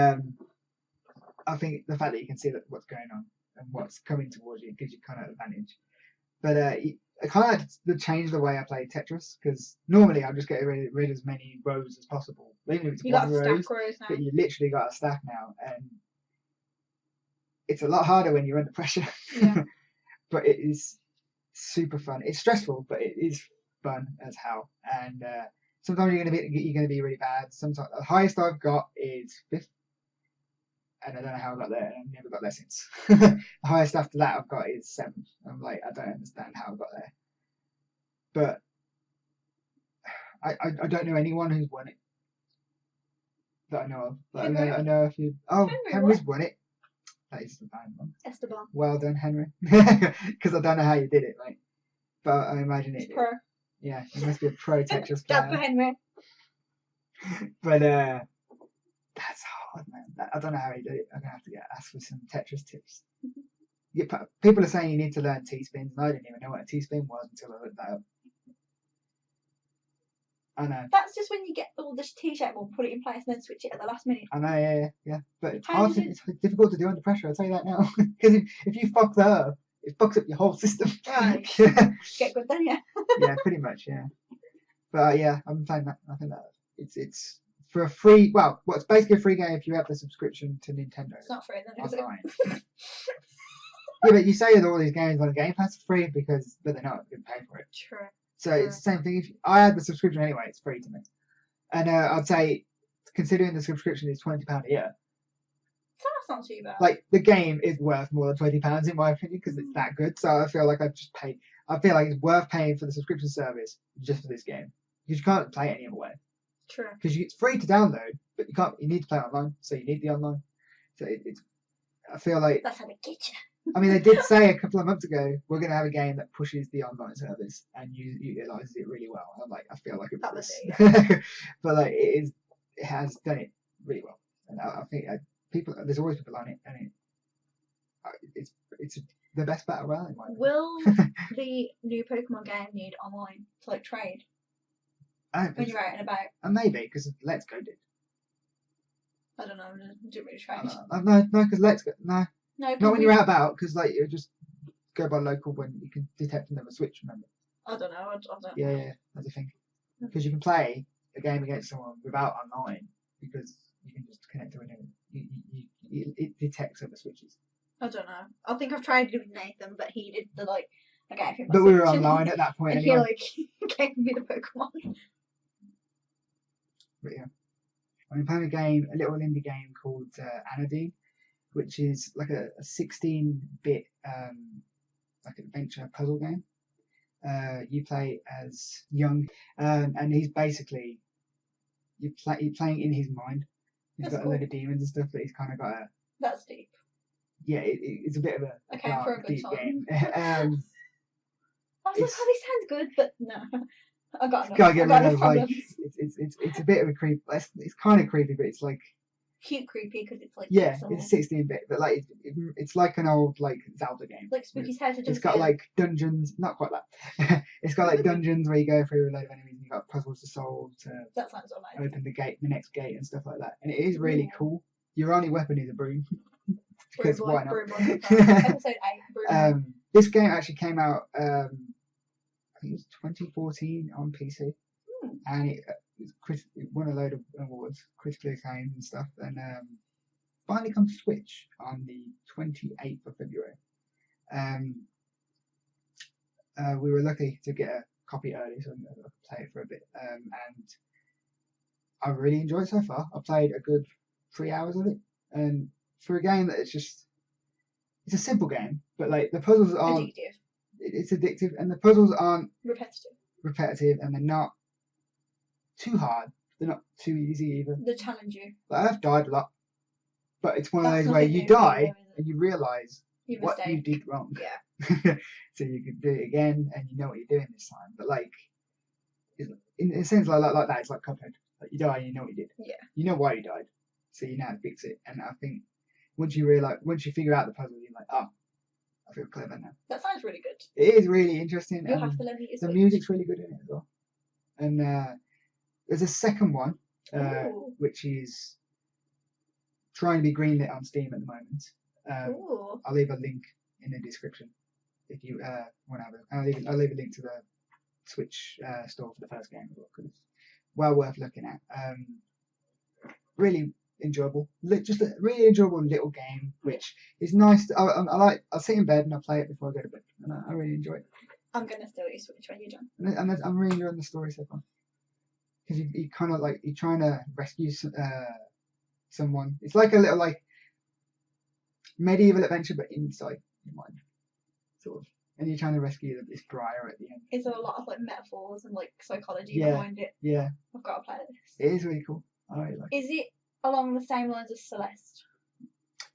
I think the fact that you can see what's going on and what's coming towards you gives you kind of advantage. But I kind of had to change the way I play Tetris because normally I'll just get rid of as many rows as possible. Even if it's one row, but you literally got a stack now, and it's a lot harder when you're under pressure. But it is super fun. It's stressful, but it is fun as hell. And sometimes you're gonna be really bad. Sometimes the highest I've got is 5th. And I don't know how I got there, and I've never got there since. The highest after that I've got is 7th. I'm like, I don't understand how I got there. But I don't know anyone who's won it that I know of. But I know a few. Oh, Henry's won it. That is the bad one. Esteban. Well done, Henry. Because I don't know how you did it, mate. But I imagine it's pro. Yeah, you must be a pro Tetris player. Dab for Henry. But that's hard, man. I don't know how he did it. I'm gonna have to ask for some Tetris tips. People are saying you need to learn T-spins, and I didn't even know what a T-spin was until I looked that up. I know. That's just when you get all the T-shape, we'll put it in place and then switch it at the last minute. I know, yeah. But it's hard. It's difficult to do under pressure. I'll tell you that now. Because if you fuck that up, it fucks up your whole system. Right. Get good then, yeah. Yeah, pretty much, yeah. But yeah, I'm playing that. I think that it's for a free. Well, it's basically a free game if you have the subscription to Nintendo. It's not free then, is it? Yeah, but you say that all these games on the Game Pass are free but they're not. You pay for it. True. So it's the same thing. If I had the subscription anyway, it's free to me. And I'd say, considering the subscription is £20 a year, that's not too bad. Like the game is worth more than £20 in my opinion because it's that good. So I feel like I feel like it's worth paying for the subscription service just for this game because you can't play it any other way. True. Because it's free to download, but you need to play online, so you need the online. So it's. I feel like that's how they get you. I mean, they did say a couple of months ago we're going to have a game that pushes the online service and utilizes it really well. I'm like, I feel like it That was was this, but like it has done it really well, and I think there's always people on it, and it's the best battle royale in my opinion. Will the new Pokemon game need online to like trade when you're out and about? Maybe because Let's Go did. I don't know. I didn't really trade. No, because Let's Go No, not when you're out about, because like you just go by local when you can detect and never switch. Remember? I don't know. I don't. Yeah, that's a thing. Because you can play a game against someone without online because you can just connect to it. It detects other switches. I don't know. I think I've tried it with Nathan, but he did the like. I gave him. But we were online at that point and anyway. he like gave me the Pokemon. But yeah, I'm playing a little indie game called Anodyne, which is like a 16-bit like adventure puzzle game. You play as Young, and he's basically you're playing in his mind. He's got a load of demons and stuff, but he's kind of got a. That's deep. Yeah, it's a bit of a dark, deep game. I was like, oh, this sounds good, but no. I got enough problems. It's a bit of a creep. It's kind of creepy, but it's like cute creepy because it's like it's 16-bit, but like it's like an old like Zelda game. Like Spooky's House. It's got like dungeons, not quite that. It's got like dungeons where you go through a load of enemies and you got puzzles to solve to that sounds amazing. Open the next gate and stuff like that, and it is really cool. Your only weapon is a broom. Because why not? Episode 8. This game actually came out. I think it was 2014 on PC, and it won a load of awards, critically acclaimed and stuff, and finally come to Switch on the 28th of February. We were lucky to get a copy early, so I could play it for a bit, and I really enjoyed it so far. I played a good 3 hours of it, and for a game that it's a simple game, but like the puzzles aren't addictive. It's addictive, and the puzzles aren't repetitive, and they're not too hard. They're not too easy either. They challenge you. Like, I've died a lot, but it's one of those where you die and you realise what you did wrong. Yeah. So you can do it again, and you know what you're doing this time. But like, in a sense like that, it's like Cuphead. Like you die and you know what you did. Yeah. You know why you died, so you know how to fix it. And I think once you figure out the puzzle, you're like, oh, I feel clever now. That sounds really good. It is really interesting. You'll have to let me use the music's really good in it as well. And there's a second one, which is trying to be greenlit on Steam at the moment. I'll leave a link in the description if you want to have it. I'll leave a link to the Switch store for the first game as well, because it's well worth looking at. Really enjoyable, just a really enjoyable little game, which is nice. I sit in bed and I play it before I go to bed, and I really enjoy it. I'm gonna steal your Switch when you're done. And I'm really enjoying the story so far, because you kind of like you're trying to rescue someone. It's like a little like medieval adventure, but inside your mind, sort of. And you're trying to rescue this briar at the end. Is there a lot of like metaphors and like psychology behind it? Yeah. I've got to play this. It is really cool. I really like it. Is it along the same lines as Celeste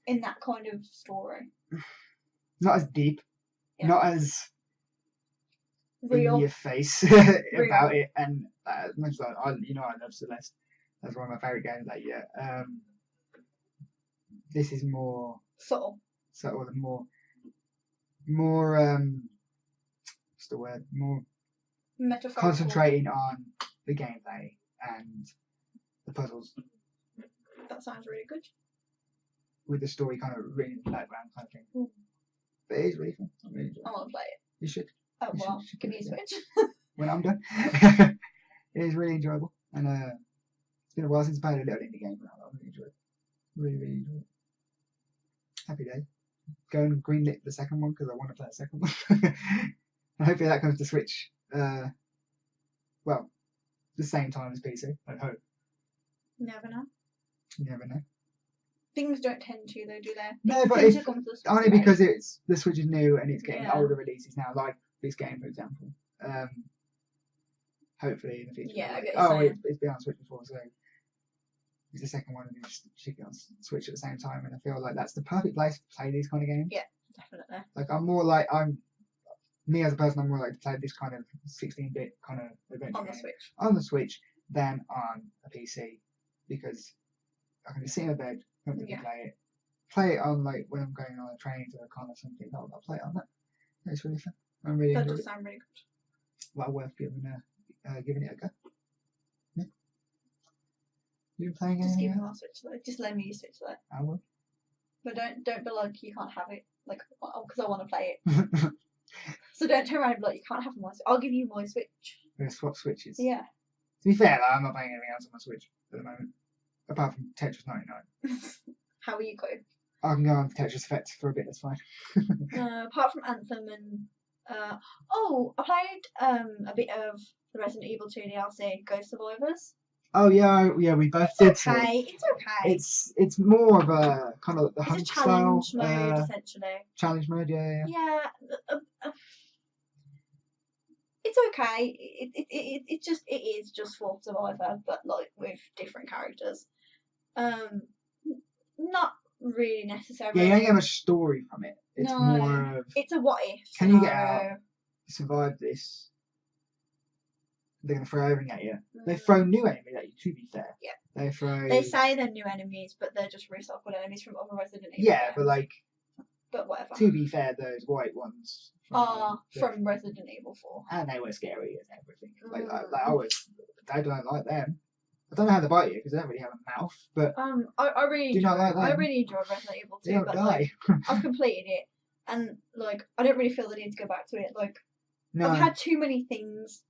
in that kind of story? Not as deep, not as real in your face about it, and as much as I love Celeste. That's one of my favourite games that year. This is more subtle and more what's the word? More concentrating on the gameplay and the puzzles. That sounds really good. With the story kind of written in the background kind of thing. But it is really fun. I really enjoy it. I want to play it. You should. Oh, well, give me a Switch. When I'm done. It is really enjoyable. And it's been a while since I played a little indie game, but I really enjoyed it. Really, really enjoyed it. Happy day. Go and greenlit the second one because I want to play the second one. And hopefully that comes to Switch. Well, the same time as PC, I hope. Never know. You never know. Things don't tend to, though, do they? No, but it's only because the Switch is new and it's getting older releases now, like this game, for example. Hopefully in the future. Yeah, it's been on Switch before, so it's the second one and you just stick it on Switch at the same time, and I feel like that's the perfect place to play these kind of games. Yeah, Definitely. Like me as a person, I'm more like to play this kind of 16-bit kind of adventure On the game Switch. on the Switch than on a PC, because I can just sit in a bed, comfortably play it on like when I'm going on a train to a con or something. I'll play it on that. It's really fun. I'm really That enjoying does it. sound really good. Well worth giving it a go. Yeah. You been playing Just anything give me else? my Switch though. Just let me use Switch though. I will. But don't be like you can't have it. Like because I want to play it. So don't turn around and be like you can't have my Switch. I'll give you my Switch. We're gonna swap Switches. Yeah. To be fair, I'm not playing anything else on my Switch at the moment, apart from Tetris 99. How are you going? I can go on Tetris Effect for a bit. That's fine. Apart from Anthem and I played a bit of the Resident Evil 2 DLC, Ghost Survivors. Oh yeah, we both did. It's okay. It's okay. It's more of a kind of the It's hunt a challenge style mode essentially. challenge mode. Yeah. It's okay. It is just for Survivor, but like with different characters. Not really necessarily. Yeah, you don't get much story from it. It's more of it's a what if. Can you get out? Survive this? They're gonna throw everything at you. They throw new enemies at you. To be fair, yeah. They say they're new enemies, but they're just recycled enemies from other Resident Evil. Yeah, games. but like. But whatever. To be fair, those white ones from Resident Evil 4, and they were scary and everything. I don't like them. I don't know how they bite you because they don't really have a mouth. But I really do not like them. I really enjoyed Resident Evil 2, they don't but die. like I've completed it, and like I don't really feel the need to go back to it. Like I've had too many things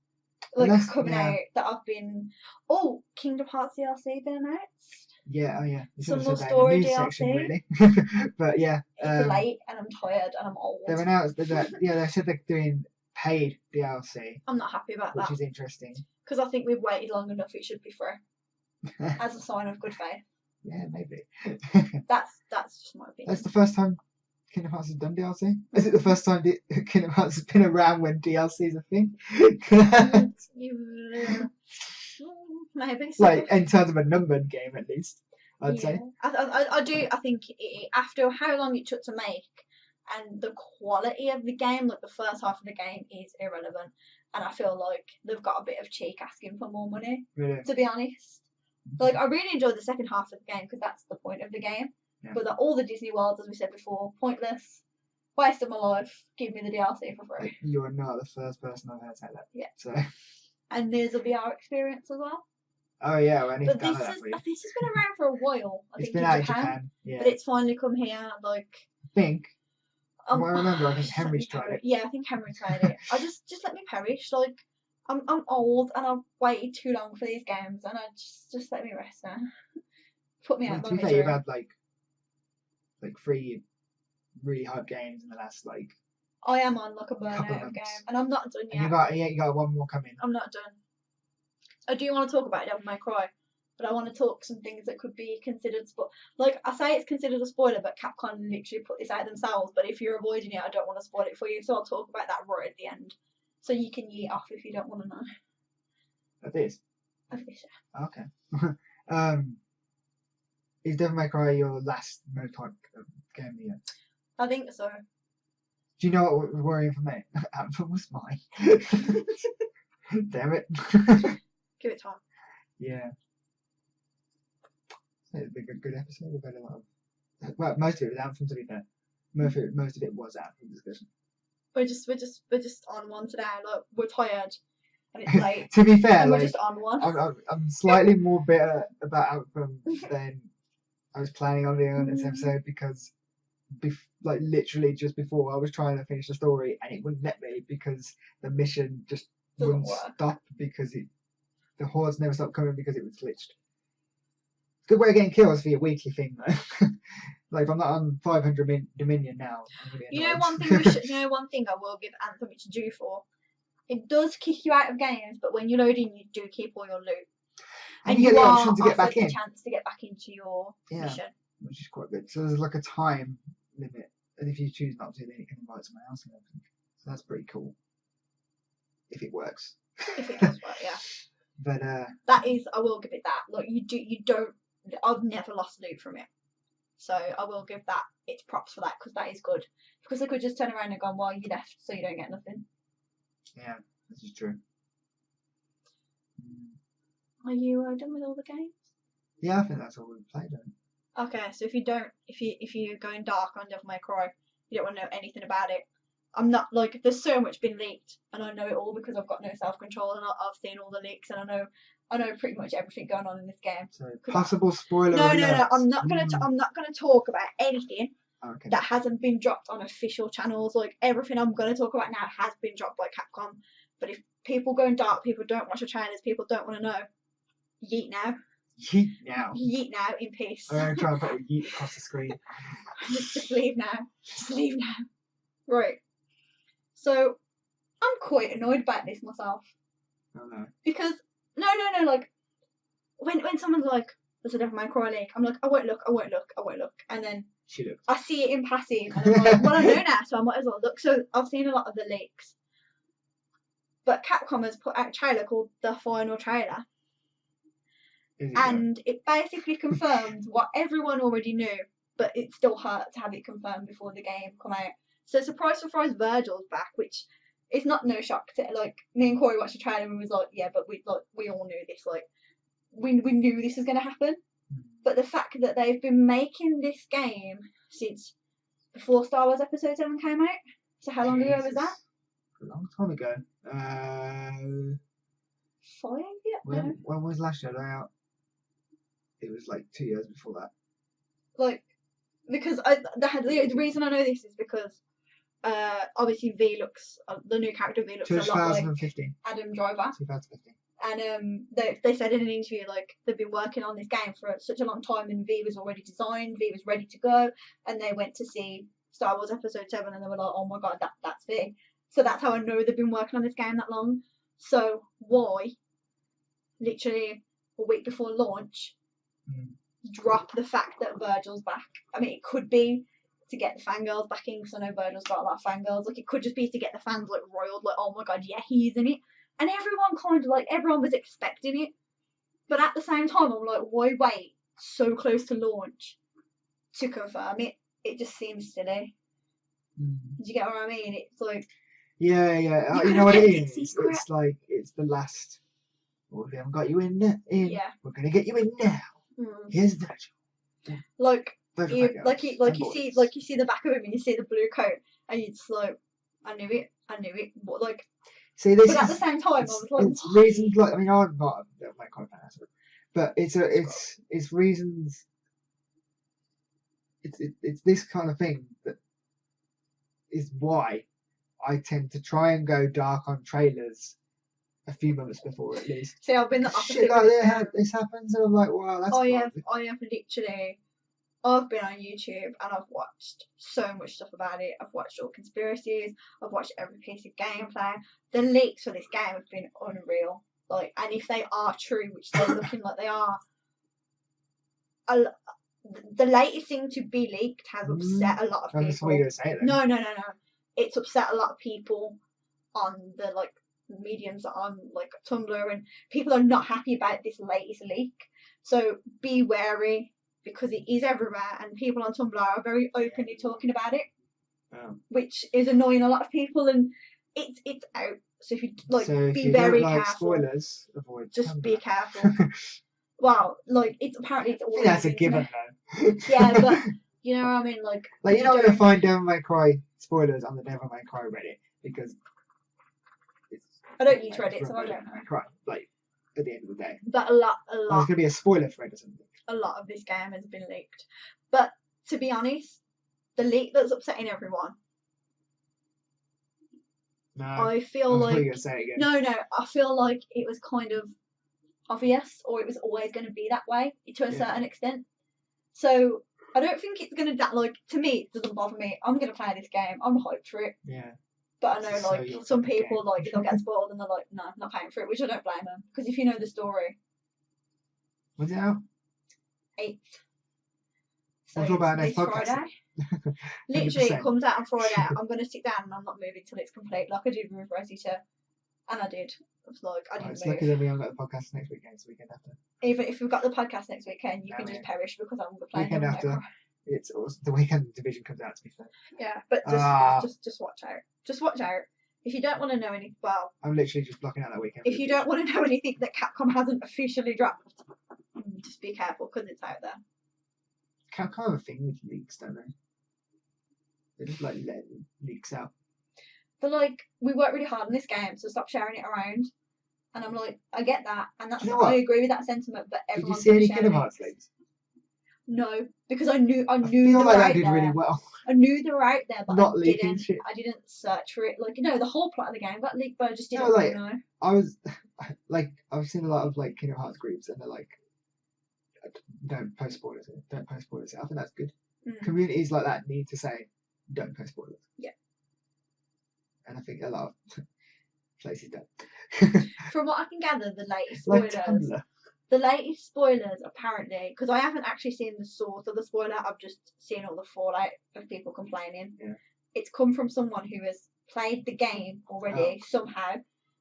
coming out that I've been. Oh, Kingdom Hearts DLC been announced. Yeah, oh yeah. Some more story DLC. Section, really. But yeah. It's late and I'm tired and I'm old. They've announced that they said they're doing paid DLC. I'm not happy about that. Which is interesting. Because I think we've waited long enough, it should be free. As a sign of good faith. Yeah, maybe. That's just my opinion. That's the first time Kingdom Hearts has done DLC? Is it the first time Kingdom Hearts has been around when DLC is a thing? Maybe so. Like in terms of a numbered game, at least I'd say. I think after how long it took to make, and the quality of the game, like the first half of the game, is irrelevant, and I feel like they've got a bit of cheek asking for more money. Really? To be honest, like I really enjoyed the second half of the game because that's the point of the game. Yeah. But all the Disney worlds, as we said before, pointless. Waste of my life. Give me the DLC for free. You are not the first person I've heard say that. Yeah. So. And there's a VR experience as well. Oh yeah, well, but this has been around for a while. I think been out in Japan. Yeah. But it's finally come here. Like I think. I remember. I think Henry's tried it. Yeah, I think Henry tried it. I just let me perish. Like I'm old and I've waited too long for these games, and I just let me rest now. Put me out. To be fair, you've had like 3 really hype games in the last I am on like a burnout game, and I'm not done yet. You got one more coming. I'm not done. I do want to talk about Devil May Cry, but I want to talk some things that could be considered I say it's considered a spoiler, but Capcom literally put this out themselves. But if you're avoiding it, I don't want to spoil it for you, so I'll talk about that right at the end, so you can yeet off if you don't want to know. Of this. Yeah. Okay. Is Devil May Cry your last type of game of the year? I think so. Do you know what was worrying for me? Anthem was mine. Damn it. Give it time. Yeah. It's been a good episode. We've had a lot of. Well, most of it was Anthem, to be fair. Most of it was Anthem discussion. We're just on one today. Like we're tired, and it's late. To be fair, we're just on one. I'm slightly more bitter about Anthem than I was planning on doing on this episode because, literally just before I was trying to finish the story and it wouldn't let me because the mission just wouldn't stop because the hordes never stopped coming because it was glitched. Good way of getting kills for your weekly thing though. If I'm not on 500 Dominion now, I'm really annoyed. one thing I will give Anthem its due for. It does kick you out of games, but when you load in, you do keep all your loot. And you get the option to get back in. The chance to get back into your mission, which is quite good. So there's a time limit, and if you choose not to, then you can invite someone else and everything. So that's pretty cool. If it works. If it does work, yeah. But that is, I will give it that. You don't. I've never lost loot from it, so I will give that it's props for that, because that is good. Because they could just turn around and go, well, you left, so you don't get nothing. Yeah, this is true. Are you done with all the games? Yeah, I think that's all we've played on. Okay, so if you're going dark on Devil May Cry, you don't want to know anything about it. I'm not like, there's so much been leaked, and I know it all because I've got no self-control, and I've seen all the leaks, and I know pretty much everything going on in this game. So possible spoiler. No. I'm not gonna talk about anything Okay. that hasn't been dropped on official channels. Like, everything I'm gonna talk about now has been dropped by Capcom. But if people go dark, people don't watch the trailers, people don't want to know. Yeet now. Yeet now. Yeet now, in peace. I'm going to try and put a yeet across the screen. Just leave now. Just leave now. Right. So, I'm quite annoyed about this myself. Oh no. Because, no, like, when someone's like, there's a Devil May Cry leak, I'm like, I won't look. And then She looks. I see it in passing, and I'm like, well, I know now, so I might as well look. So, I've seen a lot of the leaks. But Capcom has put out a trailer called The Final Trailer. And it basically confirms what everyone already knew, but it still hurt to have it confirmed before the game come out. So surprise, Virgil's back, which is not no shock to, like, me and Corey watched the trailer and was like, yeah, but we all knew this, like, we knew this was going to happen. But the fact that they've been making this game since before Star Wars Episode 7 came out, so how long ago was that? A long time ago. 5 years? When was Last Jedi out? It was like 2 years before that. Like, because the reason I know this is because obviously the new character V looks a lot like 2015. Adam Driver. 2015. And they said in an interview, like, they've been working on this game for such a long time, and V was already designed, V was ready to go, and they went to see Star Wars Episode 7 and they were like, oh my god, that's V. So that's how I know they've been working on this game that long. So why, literally a week before launch, drop the fact that Virgil's back? I mean, it could be to get the fangirls back in, because I know Virgil's got a lot of fangirls. Like, it could just be to get the fans, like, roiled, like, oh my god, yeah, he's in it. And everyone was expecting it. But at the same time, I'm like, why wait so close to launch to confirm it? It just seems silly. Do you get what I mean? It's like... Yeah. You know what it is? It's like, it's the last... Well, we haven't got you in. Yeah. We're going to get you in now. Here's Virgil. Like you see the back of him and you see the blue coat and you're just like, I knew it. But like... See, this at the same time, I was like, it's reasons like, I mean, I'm not a Devil May Cry fan, but it's reasons. It's this kind of thing that is why I tend to try and go dark on trailers a few months before, at least. See, I've been the opposite. Shit like this happens, and I'm like, wow, that's. I have literally. I've been on YouTube and I've watched so much stuff about it. I've watched all conspiracies. I've watched every piece of gameplay. The leaks for this game have been unreal. Like, and if they are true, which they're looking like they are, the latest thing to be leaked has upset a lot of people. That's what you're gonna say, then. No. It's upset a lot of people on the like mediums on like Tumblr, and people are not happy about this latest leak. So be wary, because it is everywhere, and people on Tumblr are very openly talking about it, which is annoying a lot of people, and it's out. So if you like, be very careful. Spoilers, avoid. Just be careful. Well, like, it's apparently it's all. That's a given, though. Yeah, but you know what I mean, like you're not gonna find Devil May Cry spoilers on the Devil May Cry Reddit, because I don't use Reddit, so I don't know. Cry, like, at the end of the day. But a lot. There's gonna be a spoiler thread or something. A lot of this game has been leaked, but to be honest, the leak that's upsetting everyone. No, I feel like you're gonna say it again. No, I feel like it was kind of obvious, or it was always going to be that way to a certain extent. So I don't think it's going to like, to me it doesn't bother me. I'm going to play this game. I'm hyped for it. Yeah. But I know like some people like they'll get spoiled and they're like, no, I'm not paying for it, which I don't blame them, because if you know the story. When's it out? 8th. So we'll talk about next podcast. Friday. Literally, it comes out on Friday. I'm going to sit down and I'm not moving till it's complete, like I did with Rosy 2. And I did. I was like, I didn't move. It's lucky that we haven't got the podcast next weekend, so we can have to. Even if we've got the podcast next weekend, you can just perish because I'm playing. Weekend after. It's awesome. The weekend division comes out, to be fair. Yeah, but just watch out. Just watch out. If you don't want to know anything, well, I'm literally just blocking out that weekend. if you don't want to know anything that Capcom hasn't officially dropped, just be careful because it's out there. Capcom have a thing with leaks, don't they? They just like let leaks out. But like, we worked really hard on this game, so stop sharing it around. And I'm like, I get that, and that's I agree with that sentiment. But everyone's did you see any Kingdom Hearts leaks? No, because I knew I feel like that did really well. I knew they were out there, but Not leaking shit. I didn't search for it. Like, the whole plot of the game got leaked, but I just didn't know. I was like, I've seen a lot of like Kingdom Hearts groups, and they're like, don't post spoilers. Don't post spoilers. I think that's good. Communities like that need to say, don't post spoilers. Yeah. And I think a lot of places don't. From what I can gather, the latest spoilers. The latest spoilers, apparently, because I haven't actually seen the source of the spoiler, I've just seen all the fallout of people complaining. Yeah. It's come from someone who has played the game already somehow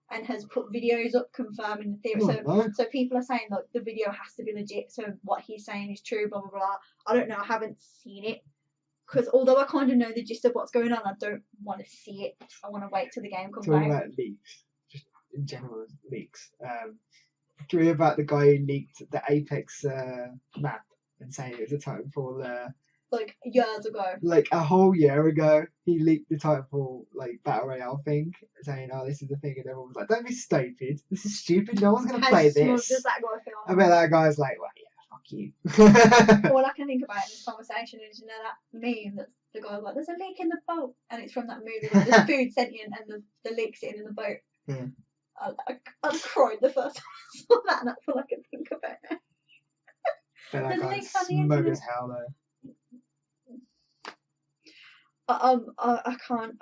and has put videos up confirming the theory. So people are saying that the video has to be legit, so what he's saying is true, blah, blah, blah. I don't know, I haven't seen it. Because although I kind of know the gist of what's going on, I don't want to see it. I want to wait till the game comes out. Talking about leaks, just in general leaks. Do you hear about the guy who leaked the Apex map and saying it was a Titanfall? Like years ago. Like a whole year ago, he leaked the Titanfall like battle royale thing, saying, "Oh, this is the thing," and everyone was like, "Don't be stupid. This is stupid. No one's gonna play this." Does that guy feel? I bet that guy's like, "Well, yeah, fuck you." All I can think about in this conversation is, that meme that the guy was like, "There's a leak in the boat," and it's from that movie where there's food sentient and the leak sitting in the boat. Yeah. I cried the first time I saw that, and that's all I can think about it. But that guy's smug as hell, though. I can't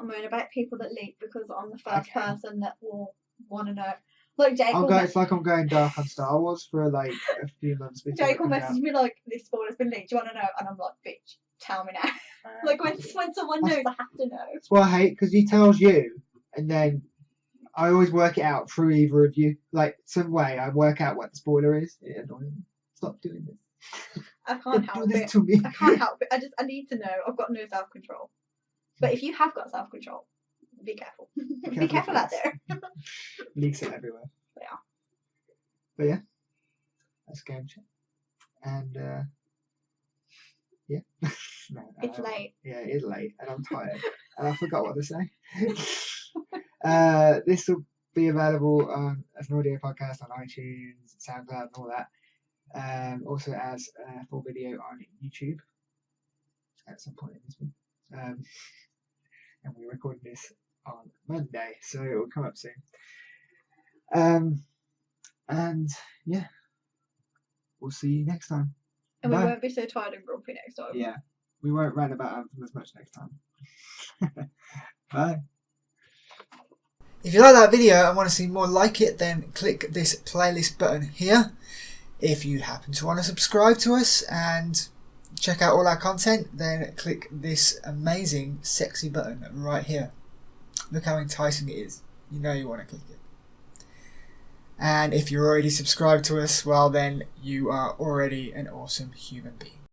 moan about people that leak because I'm the first person that will want to know. Like Jake, it's like I'm going dark on Star Wars for like a few months. Jake will message me like, "This spoiler's been leaked. Do you want to know?" And I'm like, "Bitch, tell me now." Like when someone knows, I have to know. That's what I hate, because he tells you, and then I always work it out through either of you. Like some way, I work out what the spoiler is. It annoys me. Stop doing this. I can't help it. To me. I can't help it. I need to know. I've got no self-control. But if you have got self-control, be careful. Be careful out there. Leaks are everywhere. They are. But yeah, that's game chat. And yeah. No, it's late. Yeah, it is late, and I'm tired, and I forgot what to say. This will be available as an audio podcast on iTunes, SoundCloud, and all that. Also as a full video on YouTube at some point in this week. And we're recording this on Monday, so it will come up soon. And yeah, we'll see you next time. And we won't be so tired and grumpy next time. Yeah, we won't rant about Anthem as much next time. Bye. If you like that video and want to see more like it, then click this playlist button here. If you happen to want to subscribe to us and check out all our content, then click this amazing sexy button right here. Look how enticing it is. You know you want to click it. And if you're already subscribed to us, well then you are already an awesome human being.